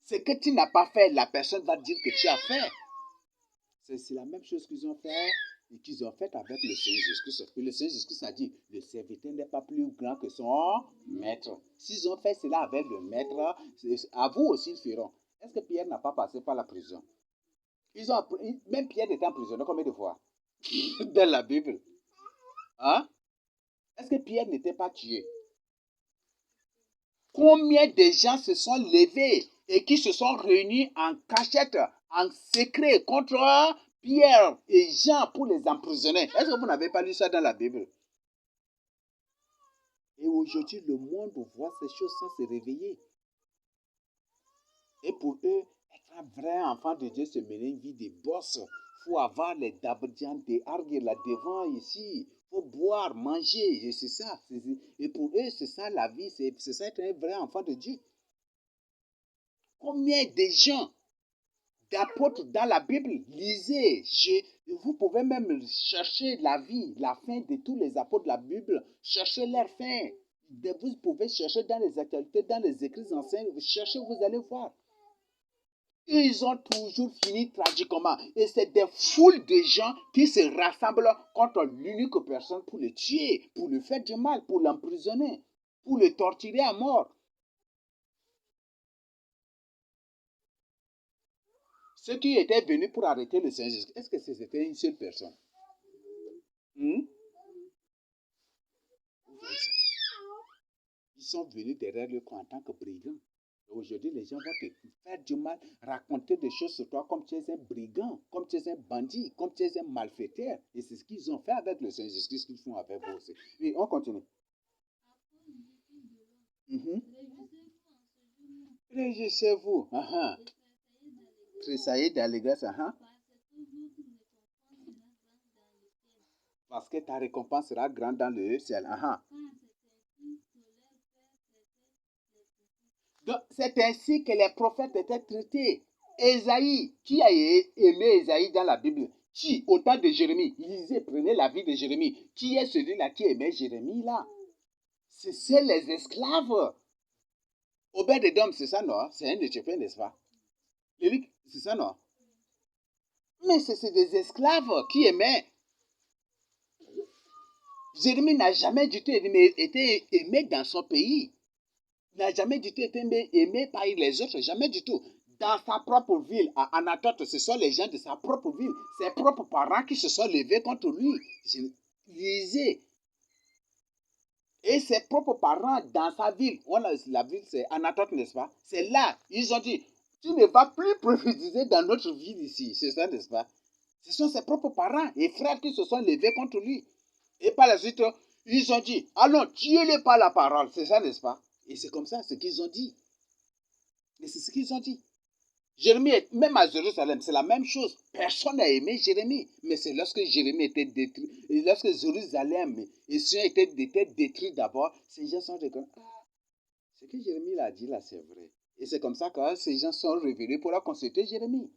Ce que tu n'as pas fait, la personne va dire que tu as fait. C'est la même chose qu'ils ont fait et qu'ils ont fait avec le Seigneur Jésus-Christ. Le Seigneur Jésus-Christ a dit, le serviteur n'est pas plus grand que son maître. S'ils ont fait cela avec le maître, à vous aussi ils feront. Est-ce que Pierre n'a pas passé par la prison? Même Pierre était emprisonné combien de fois dans la Bible? Hein? Est-ce que Pierre n'était pas tué? Combien de gens se sont levés et qui se sont réunis en cachette, en secret contre Pierre et Jean pour les emprisonner? Est-ce que vous n'avez pas lu ça dans la Bible? Et aujourd'hui, le monde voit ces choses sans se réveiller. Et pour eux, être un vrai enfant de Dieu, c'est mener une vie de boss. Il faut avoir les dabdians, des argues là devant ici. Il faut boire, manger, et c'est ça. Et pour eux, c'est ça la vie, c'est ça être un vrai enfant de Dieu. Combien de gens, d'apôtres dans la Bible, lisez, vous pouvez même chercher la vie, la fin de tous les apôtres de la Bible, cherchez leur fin. Vous pouvez chercher dans les actualités, dans les écrits anciens, cherchez, vous allez voir. Ils ont toujours fini tragiquement. Et c'est des foules de gens qui se rassemblent contre l'unique personne pour le tuer, pour lui faire du mal, pour l'emprisonner, pour le torturer à mort. Ceux qui étaient venus pour arrêter le Seigneur Jésus, est-ce que c'était une seule personne? Ils sont venus derrière le camp en tant que brigands. Aujourd'hui, les gens vont te faire du mal, raconter des choses sur toi comme tu es un brigand, comme tu es un bandit, comme tu es un malfaiteur. Et c'est ce qu'ils ont fait avec le Seigneur Jésus, ce qu'ils font avec vous aussi. Oui, on continue. Réjouissez-vous. Tressaillez d'allégresse. Parce que ta récompense sera grande dans le ciel. Donc, c'est ainsi que les prophètes étaient traités. Ésaïe, qui a aimé Ésaïe dans la Bible? Qui, au temps de Jérémie, lisez, prenez la vie de Jérémie. Qui est celui-là qui aimait Jérémie là? C'est les esclaves. Obed-Edom, c'est ça, non? C'est un Éthiopien, n'est-ce pas? C'est ça, non? Mais c'est des esclaves qui aimaient. Jérémie n'a jamais du tout été aimé dans son pays. N'a jamais du tout été aimé par les autres, jamais du tout. dans sa propre ville, à Anatote, ce sont les gens de sa propre ville, ses propres parents qui se sont levés contre lui. Lisez. Et ses propres parents dans sa ville, la ville c'est Anatote, n'est-ce pas? C'est là, ils ont dit, tu ne vas plus prophétiser dans notre ville ici, c'est ça, n'est-ce pas? Ce sont ses propres parents et frères qui se sont levés contre lui. Et par la suite, ils ont dit, allons, tuez-le par la parole, c'est ça, n'est-ce pas? Et c'est comme ça ce qu'ils ont dit. Et c'est ce qu'ils ont dit. Jérémie, même à Jérusalem, c'est la même chose. Personne n'a aimé Jérémie. Mais c'est lorsque Jérémie était détruit, et lorsque Jérusalem et Sion étaient détruits d'abord, ces gens sont reconnus. Ah, ce que Jérémie a dit là, c'est vrai. Et c'est comme ça que ces gens sont revenus pour la consulter Jérémie.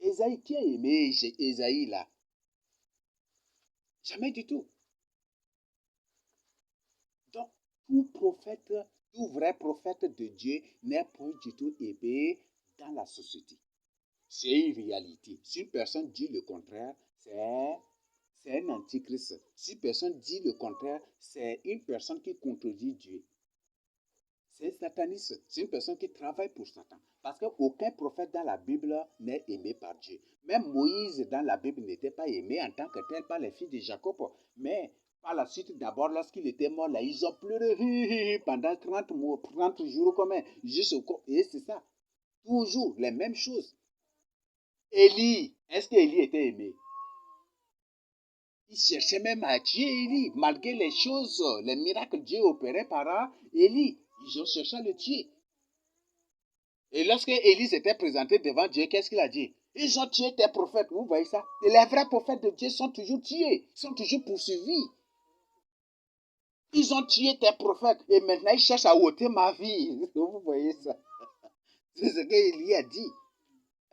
Ésaïe, qui a aimé Ésaïe là? Jamais du tout. Donc, tout vrai prophète de Dieu n'est pas du tout aimé dans la société. C'est une réalité. Si une personne dit le contraire, c'est un antichrist. Si une personne dit le contraire, c'est une personne qui contredit Dieu. C'est un sataniste. C'est une personne qui travaille pour Satan. Parce qu'aucun prophète dans la Bible n'est aimé par Dieu. Même Moïse dans la Bible n'était pas aimé en tant que tel par les filles de Jacob. Mais par la suite, d'abord, lorsqu'il était mort, là, ils ont pleuré pendant 30 jours comme un. Et c'est ça. Toujours les mêmes choses. Élie, est-ce qu'Élie était aimé? Il cherchait même à tuer Élie, malgré les choses, les miracles que Dieu opérait par Élie. Ils ont cherché à le tuer. Et lorsque Élie s'était présenté devant Dieu, qu'est-ce qu'il a dit? Ils ont tué tes prophètes, vous voyez ça? Et les vrais prophètes de Dieu sont toujours tués, sont toujours poursuivis. Ils ont tué tes prophètes et maintenant ils cherchent à ôter ma vie. Vous voyez ça? C'est ce qu'Élie a dit.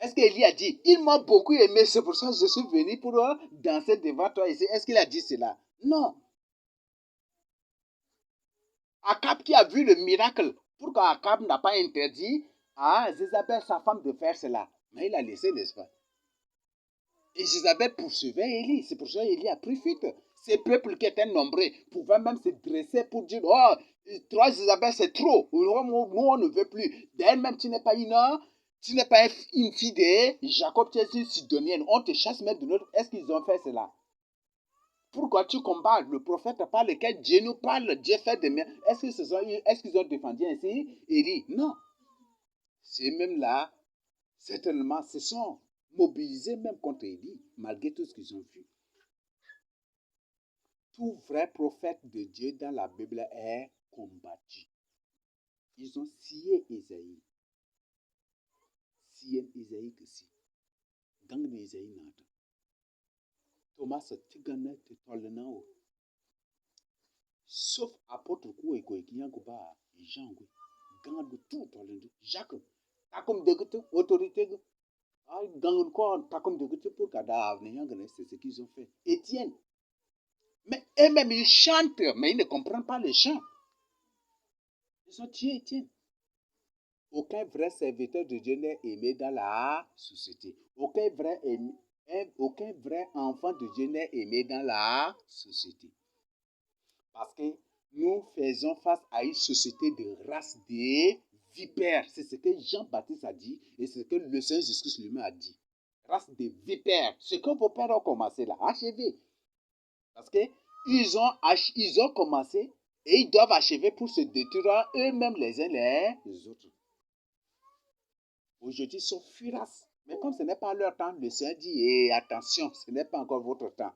Est-ce qu'Élie a dit, ils m'ont beaucoup aimé, c'est pour ça que je suis venu pour danser devant toi ici? Est-ce qu'il a dit cela? Non. Akab qui a vu le miracle, pourquoi Akab n'a pas interdit à Jézabel, sa femme, de faire cela? Mais il a laissé, n'est-ce pas? Et Jézabel poursuivait Élie, c'est pour ça qu'Élie a pris fuite. Ces peuples qui étaient nombreux pouvaient même se dresser pour dire, oh, toi Jézabel c'est trop, nous on ne veut plus. D'elle-même tu n'es pas une fille de Jacob, tu es une Sidonienne. On te chasse même de notre. Est-ce qu'ils ont fait cela? Pourquoi tu combats le prophète par lequel Dieu nous parle? Dieu fait des miracles. Est-ce qu'ils ont défendu ainsi Élie? Non. C'est même là, certainement, se sont mobilisés même contre Élie, malgré tout ce qu'ils ont vu. Tout vrai prophète de Dieu dans la Bible est combattu. Ils ont scié Ésaïe. Scié Ésaïe que si. Gang Ésaïe nata. Thomas tigana te tolnao. Sauf apôtre ko e ko kiyan ko ba Jean ko. Gang de tout tolnao. Jacques. Takom de autorité. Ay gang ko takom de pour kada ne c'est ce qu'ils ont fait. Étienne. Mais eux-mêmes ils chantent mais ils ne comprennent pas les chants. Ils ont tué Étienne. Aucun vrai serviteur de Dieu n'est aimé dans la société. Aucun vrai enfant de Dieu n'est aimé dans la société. Parce que nous faisons face à une société de race des vipères. C'est ce que Jean-Baptiste a dit et c'est ce que le Seigneur Jésus-Christ lui-même a dit. Race des vipères. Ce que vos pères ont commencé là, achevé. Parce qu'ils ont commencé et ils doivent achever pour se détruire eux-mêmes les uns les autres. Aujourd'hui, ils sont fuiraces. Mais comme ce n'est pas leur temps, le Seigneur dit, attention, ce n'est pas encore votre temps.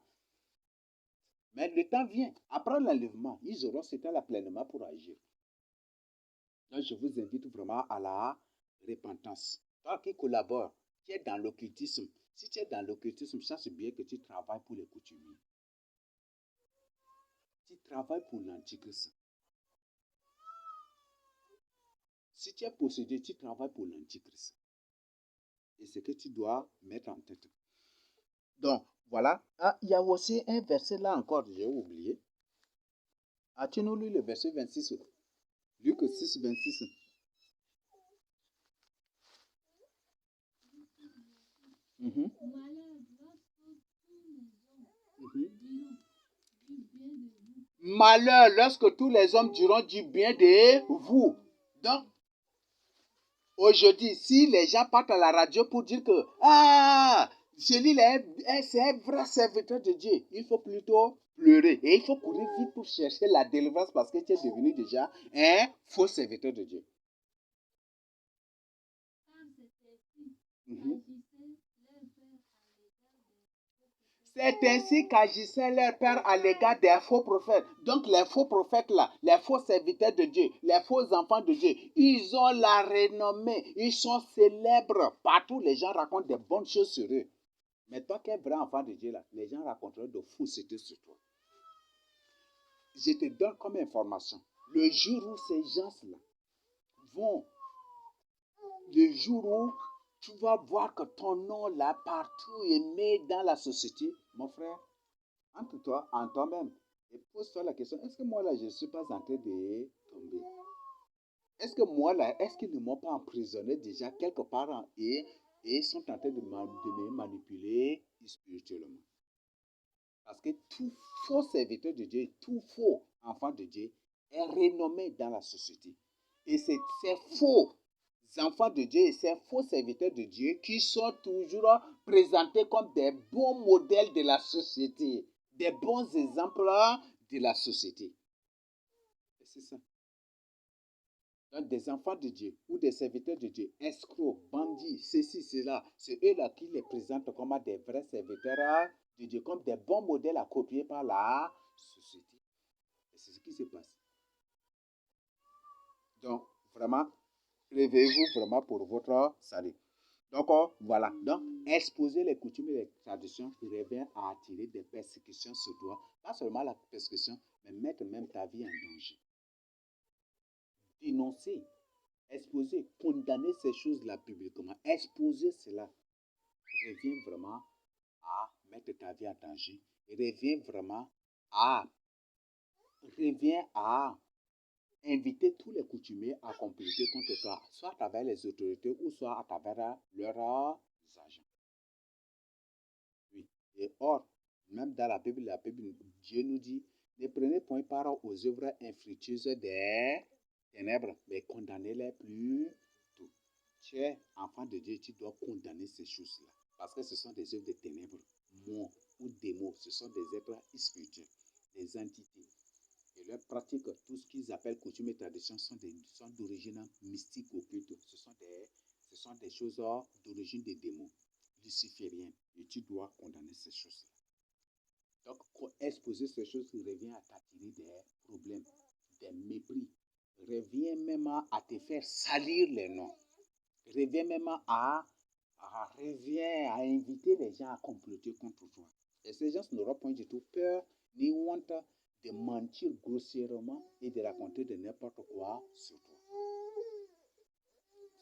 Mais le temps vient. Après l'enlèvement, ils auront ce temps-là pleinement pour agir. Donc, je vous invite vraiment à la repentance. Toi qui collabores, qui es dans l'occultisme, si tu es dans l'occultisme, sache bien que tu travailles pour les coutumiers. Tu travailles pour l'antichrist. Si tu es possédé, tu travailles pour l'antichrist. Et c'est ce que tu dois mettre en tête. Donc, voilà. Ah, il y a aussi un verset là encore, j'ai oublié. As-tu nous lu le verset 26? Luc 6, 26. Malheur lorsque tous les hommes diront du bien de vous. Donc, Aujourd'hui, si les gens partent à la radio pour dire que celui-là, c'est un vrai serviteur de Dieu, il faut plutôt pleurer. Et il faut courir vite pour chercher la délivrance parce que tu es devenu déjà un faux serviteur de Dieu. C'est ainsi qu'agissait leur père à l'égard des faux prophètes. Donc les faux prophètes là, les faux serviteurs de Dieu, les faux enfants de Dieu, ils ont la renommée, ils sont célèbres. Partout les gens racontent des bonnes choses sur eux. Mais toi qui es vrai enfant de Dieu là, les gens raconteront de faussetés sur toi. Je te donne comme information, le jour où ces gens-là vont, le jour où tu vas voir que ton nom là partout est mis dans la société, mon frère, entre toi, en toi-même, et pose-toi la question, est-ce que moi là, je ne suis pas en train de tomber? Est-ce que moi là, est-ce qu'ils ne m'ont pas emprisonné déjà quelque part et sont en train de me manipuler spirituellement? Parce que tout faux serviteur de Dieu, tout faux enfant de Dieu est renommé dans la société. Et c'est ces faux enfants de Dieu et ces faux serviteurs de Dieu qui sont toujours présentés comme des bons modèles de la société, des bons exemples de la société. Et c'est ça. Donc, des enfants de Dieu ou des serviteurs de Dieu, escrocs, bandits, ceci, cela, c'est eux-là qui les présentent comme des vrais serviteurs de Dieu, comme des bons modèles à copier par la société. Et c'est ce qui se passe. Donc, vraiment, réveillez-vous vraiment pour votre salut. Donc, voilà. Donc, exposer les coutumes et les traditions revient à attirer des persécutions sur toi. Pas seulement la persécution, mais mettre même ta vie en danger. Dénoncer, exposer, condamner ces choses-là publiquement, exposer cela revient vraiment à mettre ta vie en danger. Revient vraiment à inviter tous les coutumiers à compléter contre toi, soit à travers les autorités ou soit à travers leurs agents. Oui. Et or, même dans la Bible, Dieu nous dit, ne prenez point part aux œuvres infructueuses des ténèbres, mais condamnez-les plus tôt. Tu es enfant de Dieu, tu dois condamner ces choses-là. Parce que ce sont des œuvres de ténèbres, mots ou démons. Ce sont des êtres spirituels, des entités. Et leurs pratiques, tout ce qu'ils appellent coutumes et traditions, sont d'origine mystique occulte. Ce sont des choses d'origine des démons, lucifériens. Et tu dois condamner ces choses-là. Donc, exposer ces choses revient à t'attirer des problèmes, des mépris. Revient même à te faire salir les noms. Revient même à inviter les gens à comploter contre toi. Et ces gens n'auront point du tout peur ni honte de mentir grossièrement et de raconter de n'importe quoi sur toi.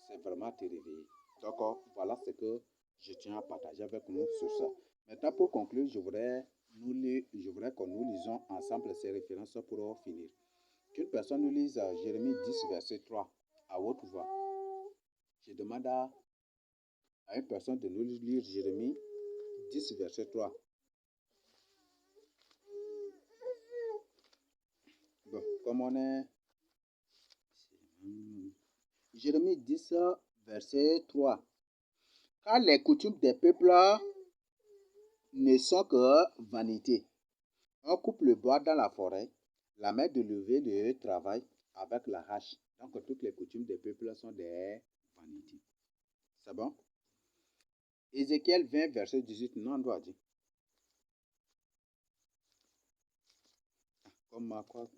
C'est vraiment te réveiller. Donc, voilà ce que je tiens à partager avec nous sur ça. Maintenant, pour conclure, je voudrais que nous lisons ensemble ces références pour finir. Qu'une personne nous lise Jérémie 10, verset 3, à haute voix. Je demande à une personne de nous lire Jérémie 10, verset 3. Bon, comme on est... Jérémie 10, verset 3. Car les coutumes des peuples ne sont que vanité. On coupe le bois dans la forêt, la main de lever le travail avec la hache. Donc toutes les coutumes des peuples sont des vanités. C'est bon? Ézéchiel 20, verset 18, non, on doit dire. Comme quoi,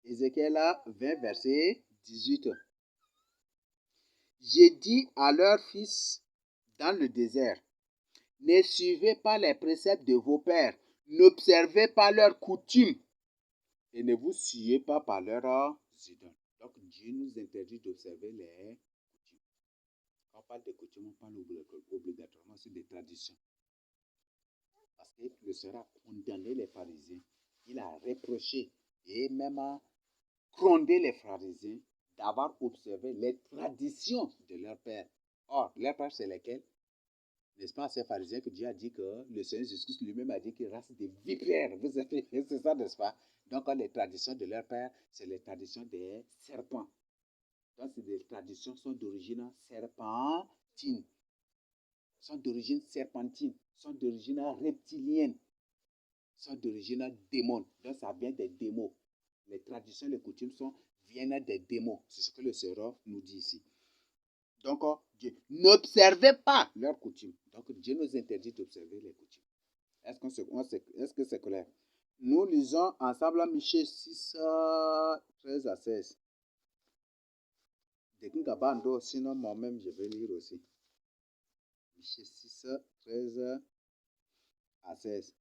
Ézéchiel 20, verset 18. J'ai dit à leurs fils dans le désert, ne suivez pas les préceptes de vos pères, n'observez pas leurs coutumes et ne vous suivez pas par leurs idoles. Donc Dieu nous interdit d'observer les coutumes. Quand on parle de coutumes, on parle obligatoirement sur des traditions. Parce que le Seigneur a condamné les pharisiens, il a reproché et même grondé les pharisiens d'avoir observé les traditions de leur père. Or, leur père, c'est lesquels? N'est-ce pas, ces pharisiens que Dieu a dit que le Seigneur Jésus lui-même a dit qu'il race des vipères. Vous savez, c'est ça, n'est-ce pas? Donc, les traditions de leur père, c'est les traditions des serpents. Donc, ces traditions sont d'origine serpentine. Sont d'origine serpentine. Sont d'origine reptilienne. Sont d'origine démon. Donc, ça vient des démons. Les traditions, les coutumes viennent des démons. C'est ce que le Seigneur nous dit ici. Donc, Dieu, n'observez pas leurs coutumes. Donc, Dieu nous interdit d'observer les coutumes. Est-ce que c'est clair? Nous lisons ensemble à Michée 6, 13 à 16. Sinon, moi-même, je vais lire aussi. Michée 6, 13 à 16.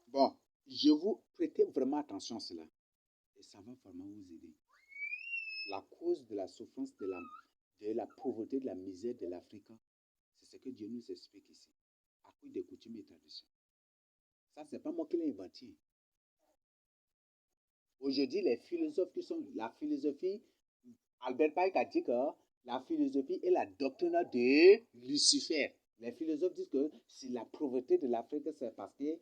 Bon, je vous prêtez vraiment attention à cela. Et ça va vraiment vous aider. La cause de la souffrance, de la pauvreté, de la misère de l'Afrique, c'est ce que Dieu nous explique ici. À cause des coutumes et traditions. Ça, c'est pas moi qui l'ai inventé. Aujourd'hui, les philosophes qui sont la philosophie, Albert Pike a dit que la philosophie est la doctrine de Lucifer. Les philosophes disent que si la pauvreté de l'Afrique, c'est parce que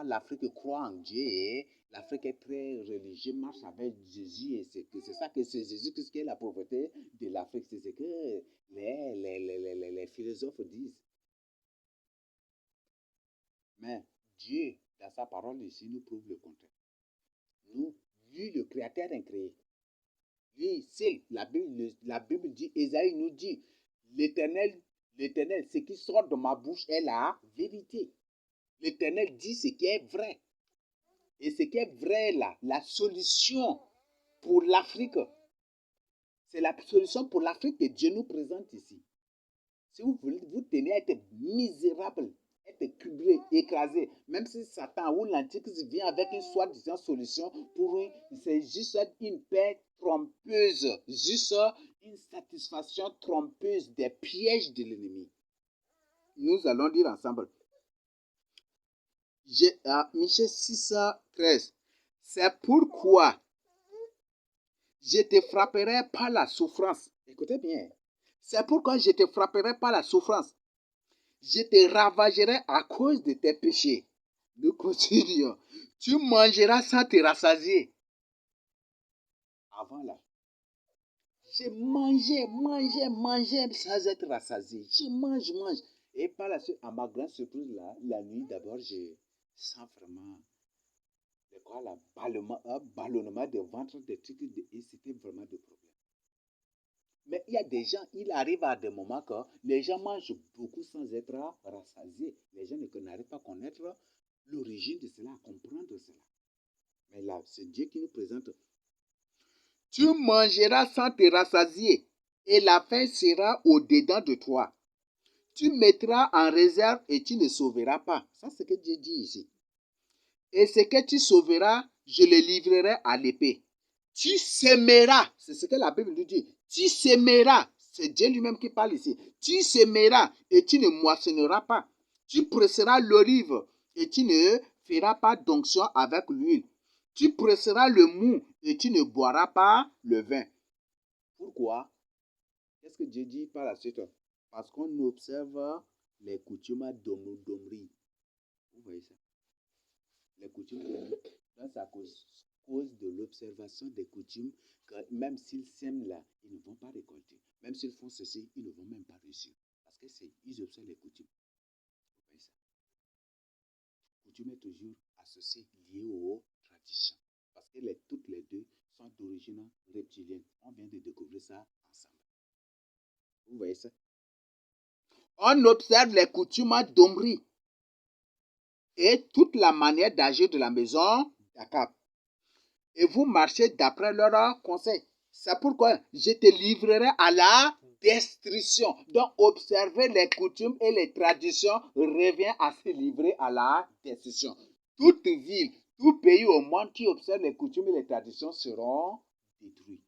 l'Afrique croit en Dieu et l'Afrique est très religieuse, marche avec Jésus et c'est ça que c'est Jésus qui est la pauvreté de l'Afrique. C'est ce que les philosophes disent. Mais Dieu, dans sa parole ici, nous prouve le contraire. Lui, le créateur incréé. Lui, c'est la Bible dit, Ésaïe nous dit, l'Éternel, ce qui sort de ma bouche est la vérité. L'Éternel dit ce qui est vrai. Et ce qui est vrai là, la solution pour l'Afrique, c'est la solution pour l'Afrique que Dieu nous présente ici. Si vous tenez à être misérable, être criblé, écrasé, même si Satan ou l'Antichrist vient avec une soi-disant solution, c'est juste une paix trompeuse, juste une satisfaction trompeuse des pièges de l'ennemi. Nous allons dire ensemble. Michée 6, 13. C'est pourquoi je te frapperai par la souffrance. Écoutez bien. C'est pourquoi je te frapperai par la souffrance. Je te ravagerai à cause de tes péchés. Nous continuons. Tu mangeras sans te rassasier. Avant là, j'ai mangé sans être rassasié. Je mange. Et par la suite, à ma grande surprise, là, la nuit, d'abord, je sens vraiment un ballonnement de ventre, des trucs, et c'était vraiment des problèmes. Mais il y a des gens, il arrive à des moments que les gens mangent beaucoup sans être rassasiés. Les gens n'arrivent pas à connaître l'origine de cela, à comprendre cela. Mais là, c'est Dieu qui nous présente. Tu mangeras sans te rassasier, et la faim sera au-dedans de toi. Tu mettras en réserve et tu ne sauveras pas. Ça, c'est ce que Dieu dit ici. Et ce que tu sauveras, je le livrerai à l'épée. Tu sèmeras, c'est ce que la Bible nous dit. Tu sèmeras, c'est Dieu lui-même qui parle ici. Tu sèmeras et tu ne moissonneras pas. Tu presseras l'olive et tu ne feras pas d'onction avec l'huile. Tu presseras le mou et tu ne boiras pas le vin. Pourquoi? Qu'est-ce que Dieu dit par la suite? Parce qu'on observe les coutumes d'Omri. Vous voyez ça? Les coutumes d'Omri. C'est à cause de l'observation des coutumes que même s'ils sèment là, ils ne vont pas récolter. Même s'ils font ceci, ils ne vont même pas réussir. Parce qu'ils observent les coutumes. Vous voyez ça? Coutume est toujours associée, liée aux traditions. Parce que toutes les deux sont d'origine reptilienne. On vient de découvrir ça ensemble. Vous voyez ça? On observe les coutumes d'Omri et toute la manière d'agir de la maison d'Akab. Et vous marchez d'après leurs conseils. C'est pourquoi je te livrerai à la destruction. Donc, observer les coutumes et les traditions revient à se livrer à la destruction. Toute ville, tout pays au monde qui observe les coutumes et les traditions seront détruits.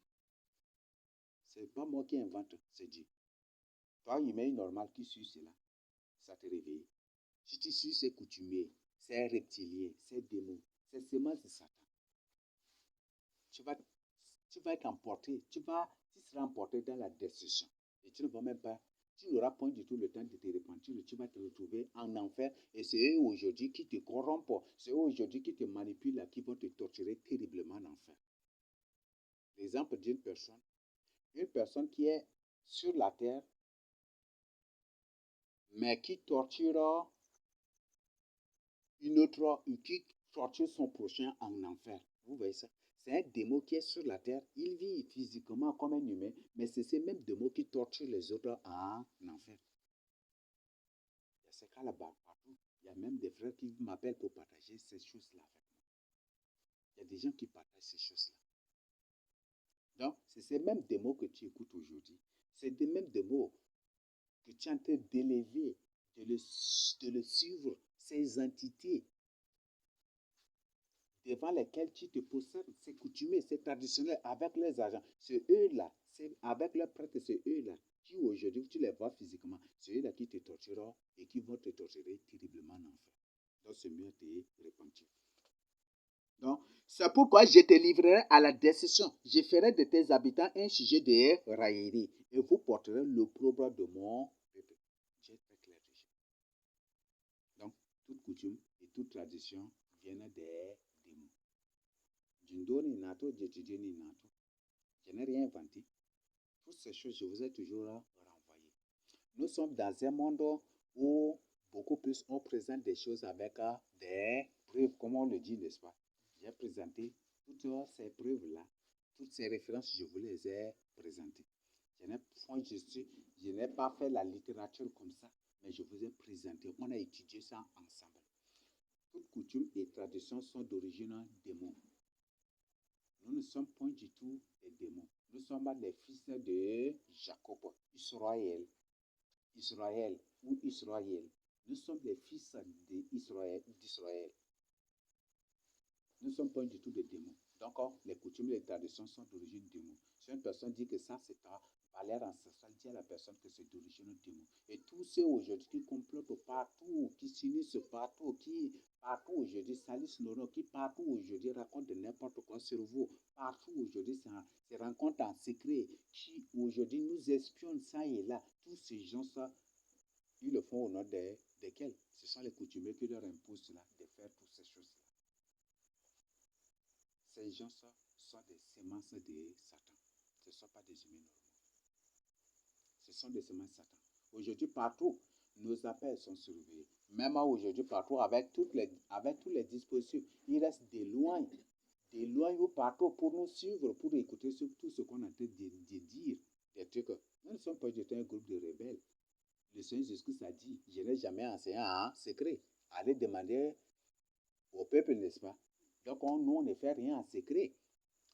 Ce n'est pas moi qui invente, c'est Dieu. Toi, humain normal qui suit cela, ça te réveille. Si tu suis ces coutumiers, ces reptiliens, ces démons, ces semences de Satan, tu vas être emporté, tu seras emporté dans la destruction. Et tu ne vas même pas, tu n'auras point du tout le temps de te repentir, tu vas te retrouver en enfer. Et c'est eux aujourd'hui qui te corrompent, c'est eux aujourd'hui qui te manipulent, qui vont te torturer terriblement en enfer. L'exemple d'une personne qui est sur la terre, mais qui torture qui torture son prochain en enfer. Vous voyez ça? C'est un démon qui est sur la terre. Il vit physiquement comme un humain, mais c'est ces mêmes démons qui torturent les autres en enfer. Il y a ces cas là-bas partout. Il y a même des frères qui m'appellent pour partager ces choses-là avec moi. Il y a des gens qui partagent ces choses-là. Donc, c'est ces mêmes démons que tu écoutes aujourd'hui. C'est des mêmes démons que tu es en train d'élever, de le suivre, ces entités devant lesquels tu te possèdes, c'est coutumier, c'est traditionnel, avec les agents. C'est eux-là, c'est avec leurs prêtres, c'est eux-là qui aujourd'hui, tu les vois physiquement, c'est eux-là qui te tortureront et qui vont te torturer terriblement en enfer. Donc, c'est mieux de te repentir. Donc, c'est pourquoi je te livrerai à la décision. Je ferai de tes habitants un sujet de raillerie et vous porterez l'opprobre de mon peuple. J'ai très clair déjà. Donc, toute coutume et toute tradition viennent des démons. Je n'ai rien inventé. Toutes ces choses, je vous ai toujours renvoyé. Nous sommes dans un monde où beaucoup plus on présente des choses avec des preuves, comme on le dit, n'est-ce pas? J'ai présenté toutes ces preuves-là, toutes ces références, je vous les ai présentées. Je n'ai pas fait la littérature comme ça, mais je vous ai présenté. On a étudié ça ensemble. Toutes coutumes et traditions sont d'origine démon. Nous ne sommes point du tout des démons. Nous sommes les fils de Jacob, Israël ou Israël. Nous sommes les fils d'Israël. Nous ne sommes pas du tout des démons. Donc, les coutumes et les traditions sont d'origine démon. Si une personne dit que ça, c'est ta valeur ancestrale, dit à la personne que c'est d'origine démon. Et tous ceux aujourd'hui qui complotent partout, qui s'unissent partout, qui partout aujourd'hui salissent nos noms, qui partout aujourd'hui racontent de n'importe quoi sur vous, partout aujourd'hui se rencontrent en secret, qui aujourd'hui nous espionnent ça et là, tous ces gens-là, ils le font au nom desquels? Ce sont les coutumiers qui leur imposent cela, de faire toutes ces choses-là. Ces gens sont des semences de Satan. Ce ne sont pas des humains normaux. Ce sont des semences de Satan. Aujourd'hui, partout, nos appels sont surveillés. Même aujourd'hui, partout, avec tous les dispositifs, il reste des loin ou partout pour nous suivre, pour écouter tout ce qu'on a en train de dire. Des trucs. Nous ne sommes pas du tout un groupe de rebelles. Le Seigneur Jésus-Christ a dit, je n'ai jamais enseigné en secret. Allez demander au peuple, n'est-ce pas? Donc, nous, on ne fait rien en secret.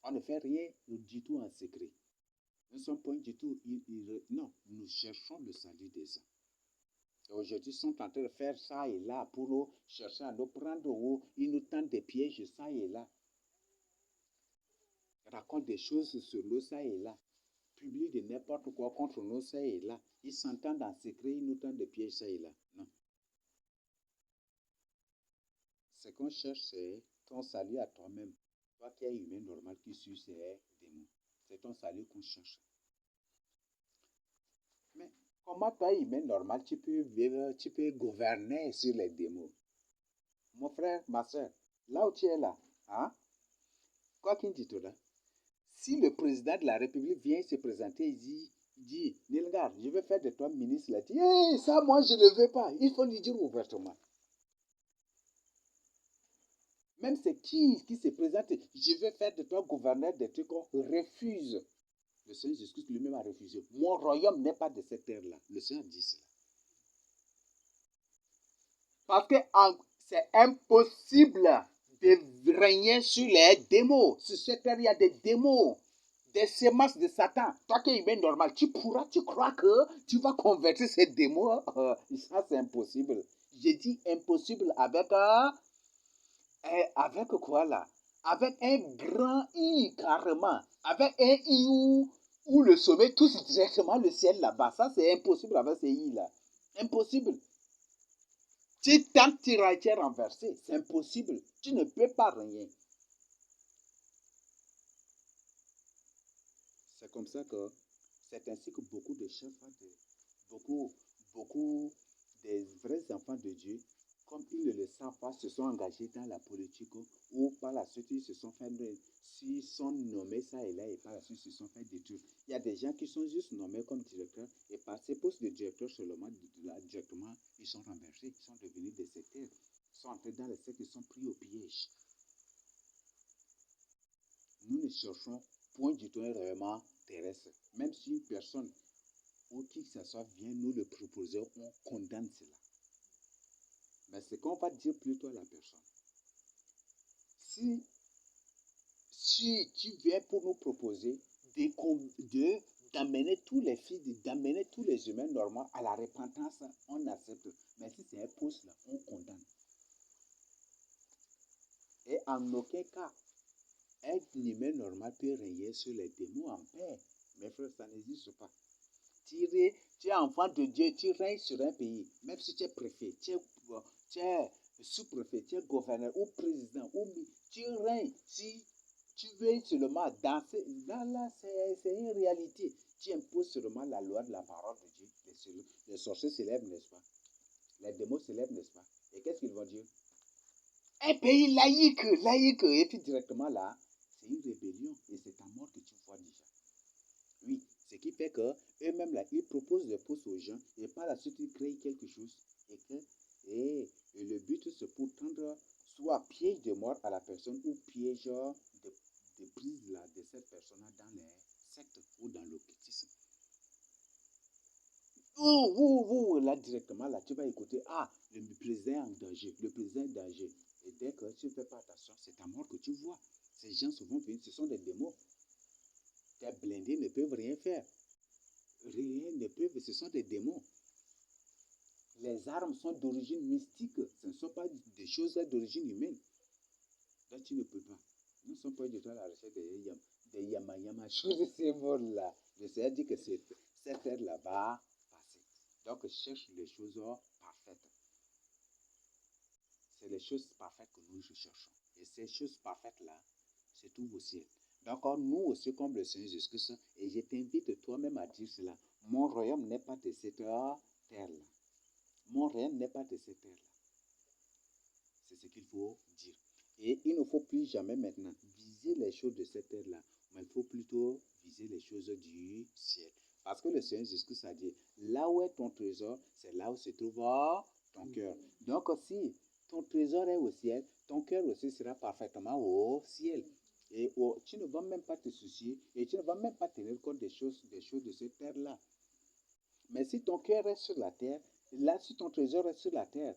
On ne fait rien du tout en secret. Nous ne sommes pas du tout... Non, nous cherchons le salut des hommes. Aujourd'hui, ils sont en train de faire ça et là pour nous chercher à nous prendre où ils nous tendent des pièges ça et là. Ils racontent des choses sur nous ça et là. Publient de n'importe quoi contre nous ça et là. Ils s'entendent en secret, ils nous tendent des pièges ça et là. Non. Ce qu'on cherche, c'est ton salut à toi-même. Toi qui es humain normal, qui suit ces démons. C'est ton salut qu'on cherche. Mais comment toi, humain normal, tu peux vivre, tu peux gouverner sur les démons? Mon frère, ma soeur, là où tu es là, hein? Quoi qu'il dise là, si le président de la République vient se présenter, il dit, Nilgar, je vais faire de toi ministre, il dit, hey, ça moi je ne veux pas. Il faut lui dire ouvertement. Même c'est qui se présente, je vais faire de toi gouverneur des trucs, on refuse. Le Seigneur Jésus-Christ lui-même a refusé. Mon royaume n'est pas de cette terre-là. Le Seigneur dit cela. Parce que c'est impossible de régner sur les démons. Sur cette terre, il y a des démons, des semences de Satan. Toi qui es humain normal, tu crois que tu vas convertir ces démons? Ça, c'est impossible. J'ai dit impossible avec quoi là? Avec un grand I carrément. Avec un I où le sommet touche directement le ciel là-bas. Ça, c'est impossible avec ces I là. Impossible. Tu tentes, tu es renversé. C'est impossible. Tu ne peux pas rien. C'est comme ça que c'est ainsi que beaucoup de chefs beaucoup des vrais enfants de Dieu, comme ils ne le savent pas, se sont engagés dans la politique ou par la suite ils se sont fait, s'ils sont nommés ça et là et par la suite ils se sont fait détruire. Il y a des gens qui sont juste nommés comme directeurs et par ces postes de directeur seulement, directement, ils sont renversés, ils sont devenus des sectaires, ils sont entrés dans les sectes, ils sont pris au piège. Nous ne cherchons point du tout un règlement terrestre, même si une personne ou qui que ce soit vient nous le proposer, on condamne cela. Mais ce qu'on va dire plutôt à la personne, si tu viens pour nous proposer d'amener tous les fils, d'amener tous les humains normaux à la repentance, on accepte. Mais si c'est un poste là, on condamne. Et en aucun cas, un humain normal peut régner sur les démons en paix. Mes frères, ça n'existe pas. Tu es enfant de Dieu, tu règnes sur un pays, même si tu es préfet, tu es sous-préfet, tu es gouverneur ou président, tu règnes. Si tu veux seulement danser, là, c'est une réalité. Tu imposes seulement la loi de la parole de Dieu. Les sorciers s'élèvent, n'est-ce pas? Les démons s'élèvent, n'est-ce pas? Et qu'est-ce qu'ils vont dire? Un pays laïque, et puis directement là, c'est une rébellion et c'est ta mort que tu vois déjà. Oui, ce qui fait que eux-mêmes là, ils proposent des postes aux gens et par la suite ils créent quelque chose et le but c'est pour tendre soit piège de mort à la personne ou piège de prise là, de cette personne dans les sectes ou dans l'occultisme. Là directement là, tu vas écouter, le président est en danger, le président est en danger. Et dès que tu ne fais pas attention, c'est ta mort que tu vois. Ces gens souvent venus, ce sont des démons. Tes blindés ne peuvent rien faire. Rien ne peut, ce sont des démons. Les armes sont d'origine mystique, ce ne sont pas des choses d'origine humaine. Donc tu ne peux pas. Nous ne sommes pas du tout à la recherche des yama choses, ces mots-là. Je sais dire que cette terre là-bas passer. Donc cherche les choses parfaites. C'est les choses parfaites que nous recherchons. Et ces choses parfaites-là, c'est tout au ciel. Donc nous aussi, comme le Seigneur Jésus-Christ, et je t'invite toi-même à dire cela, mon royaume n'est pas de cette terre-là. Mon royaume n'est pas de cette terre-là. C'est ce qu'il faut dire. Et il ne faut plus jamais maintenant viser les choses de cette terre-là, mais il faut plutôt viser les choses du ciel. Parce que le Seigneur Jésus-Christ a dit, là où est ton trésor, c'est là où se trouve ton cœur. Donc si ton trésor est au ciel, ton cœur aussi sera parfaitement au ciel. Et tu ne vas même pas te soucier et tu ne vas même pas tenir compte des choses de cette terre-là. Mais si ton cœur est sur la terre, là, si ton trésor est sur la terre,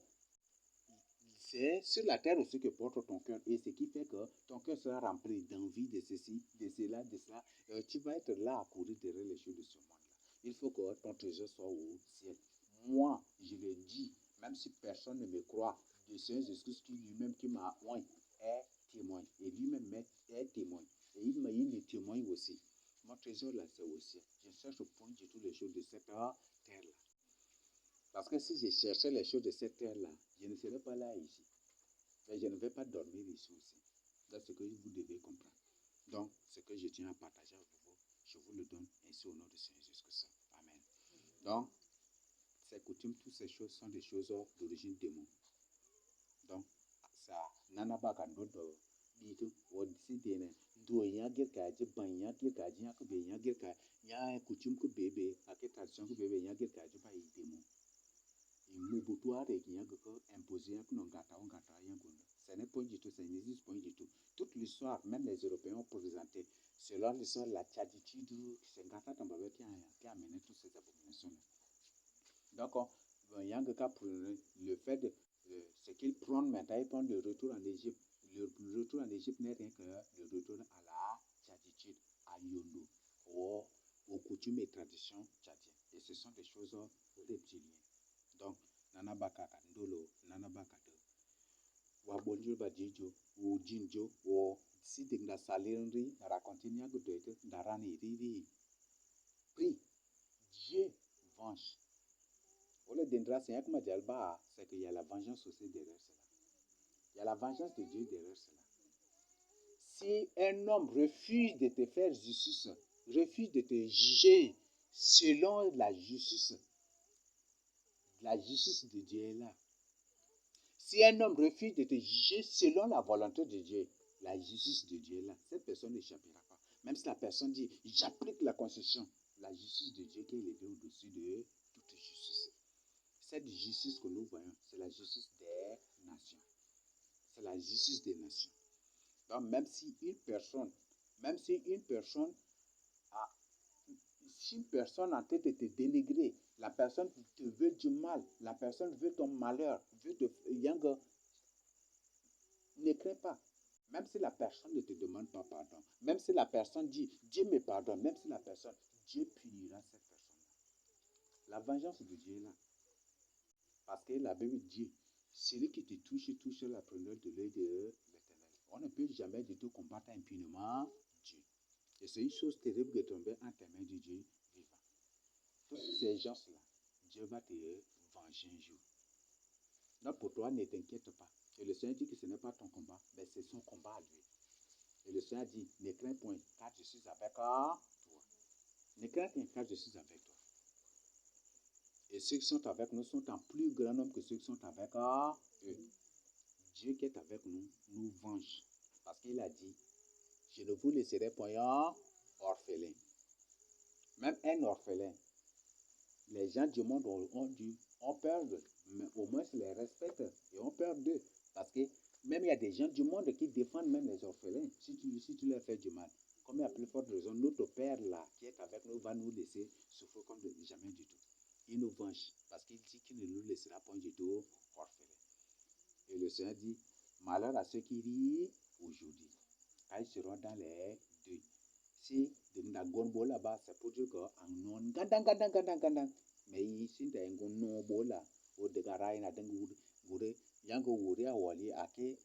c'est sur la terre aussi que porte ton cœur. Et ce qui fait que ton cœur sera rempli d'envie de ceci, de cela, de cela. Et tu vas être là à courir derrière les choses de ce monde-là. Il faut que ton trésor soit au ciel. Moi, je le dis, même si personne ne me croit, le Seigneur Jésus qui lui-même qui m'a oint est témoin. Et lui-même est témoin. Et il me témoigne aussi. Mon trésor là, c'est au ciel. Je cherche au point de toutes les choses de cette terre-là. Parce que si je cherchais les choses de cette terre-là, je ne serais pas là ici. Et je ne vais pas dormir ici aussi. C'est ce que vous devez comprendre. Donc, ce que je tiens à partager avec vous, je vous le donne ainsi au nom de Seigneur Jésus-Christ. Amen. Donc, ces coutumes, toutes ces choses sont des choses d'origine démon. Donc, ça nana ba ka dodo bitu wodisi dene do ya girka ji ban ya girka ji ya ku be ya girka ya coutume ku bebe ake tradition ku bebe ya girka ji ba yi démon. Mubutua de qui a imposé que nous gâtons ce n'est pas du tout, ça n'existe pas du tout. Toute l'histoire, même les Européens ont présenté, selon l'histoire, la tchaditude, c'est Gata Tambabe qui a amené toutes ces abominations. Donc, il y a un cas pour le fait de ce qu'ils prennent maintenant, ils prennent le retour en Égypte. Le retour en Égypte n'est rien que le retour à la tchaditude, à Yondo, aux coutumes et traditions tchadiennes. Et ce sont des choses reptiliennes. Donc, nanabaka ndolo nanabaka de wabonjo badijo ou jinjo ou si de salinri raconter nyago de darani riri prie Dieu venge. Au lieu d'indra c'est comme dialba c'est qu'il y a la vengeance aussi derrière cela. Il y a la vengeance de Dieu derrière cela. Si un homme refuse de te faire justice, refuse de te juger selon la justice, La justice de Dieu est là. Si un homme refuse de te juger selon la volonté de Dieu, la justice de Dieu est là. Cette personne n'échappera pas. Même si la personne dit, j'applique la Constitution, la justice de Dieu qui est élevée au-dessus de toute justice. Cette justice que nous voyons, c'est la justice des nations. C'est la justice des nations. Donc, même si une personne en tête de te dénigrer, la personne te veut du mal, la personne veut ton malheur, veut te... Ne crains pas. Même si la personne ne te demande pas pardon, même si la personne dit, Dieu me pardonne, même si la personne, Dieu punira cette personne-là. La vengeance de Dieu est là. Parce que la Bible dit, celui qui te touche la prunelle de l'œil de l'Éternel. On ne peut jamais du tout combattre impunément Dieu. Et c'est une chose terrible de tomber entre les mains de Dieu vivant. Tous ces gens-là, Dieu va te venger un jour. Donc pour toi, ne t'inquiète pas. Et le Seigneur dit que ce n'est pas ton combat, mais c'est son combat à lui. Et le Seigneur dit, ne crains point, car je suis avec toi. Ne crains point, car je suis avec toi. Et ceux qui sont avec nous sont en plus grand nombre que ceux qui sont avec eux. Dieu qui est avec nous, nous venge. Parce qu'il a dit, je ne vous laisserai point orphelin. Même un orphelin, les gens du monde ont peur d'eux, mais au moins ils les respectent et ont peur d'eux. Parce que même il y a des gens du monde qui défendent même les orphelins si tu leur fais du mal. Comme il y a plus forte raison, notre Père là qui est avec nous va nous laisser souffrir comme jamais du tout. Il nous venge parce qu'il dit qu'il ne nous laissera point du tout orphelins. Et le Seigneur dit, malheur à ceux qui rient aujourd'hui, car ils seront dans les deuils. Si de la gonbo là-bas, c'est pour dire qu'en non gandang, mais ici de un non là, ou de garay na dengue gouré, yango gouré à wali à que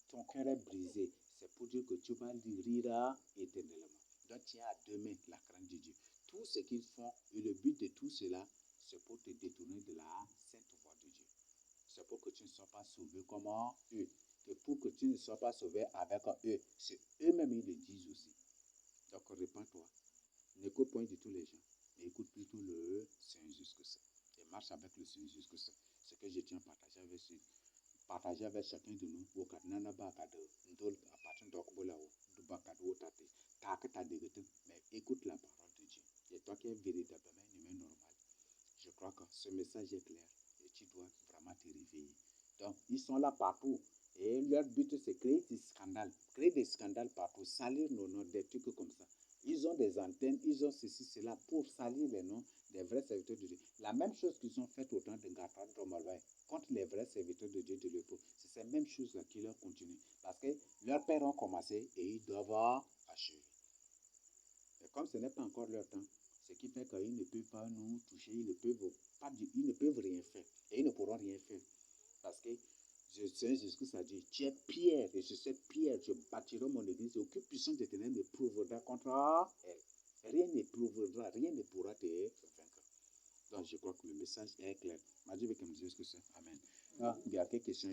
ton cœur est brisé, c'est pour dire que tu vas rire éternellement. Donc tiens à deux mains la crainte de Dieu. Tout ce qu'ils font, et le but de tout cela, c'est pour te détourner de la sainte voie de Dieu. C'est pour que tu ne sois pas sauvé comme eux. Et pour que tu ne sois pas sauvé avec eux. C'est eux-mêmes, ils le disent aussi. Donc, répands-toi. N'écoute point du tout les gens, mais écoute plutôt le Seigneur jusque-là. Et marche avec le Seigneur jusque-là. Ce que je tiens à partager avec chacun de nous. Mais écoute la parole de Dieu. Et toi qui es véritablement un humain normal, je crois que ce message est clair et tu dois vraiment te réveiller. Donc, ils sont là partout. Et leur but, c'est créer des scandales partout, salir nos noms, des trucs comme ça. Ils ont des antennes, ils ont ceci, cela, pour salir les noms des vrais serviteurs de Dieu. La même chose qu'ils ont faite au temps de Gatran Dromalway contre les vrais serviteurs de Dieu de l'époque. C'est cette même chose-là qui leur continue. Parce que leurs pères ont commencé et ils doivent achever. Et comme ce n'est pas encore leur temps, ce qui fait qu'ils ne peuvent pas nous toucher, ils ne peuvent rien faire. Et ils ne pourront rien faire. Parce que je sais ce que ça dit. Tu es pierre, et sur cette pierre, je bâtirai mon église. Et aucune puissance de ténèbres ne prouvera contre elle. Rien ne prouvera, rien ne pourra te vaincre. Donc je crois que le message est clair. Amen. Ah, il y a quelques questions.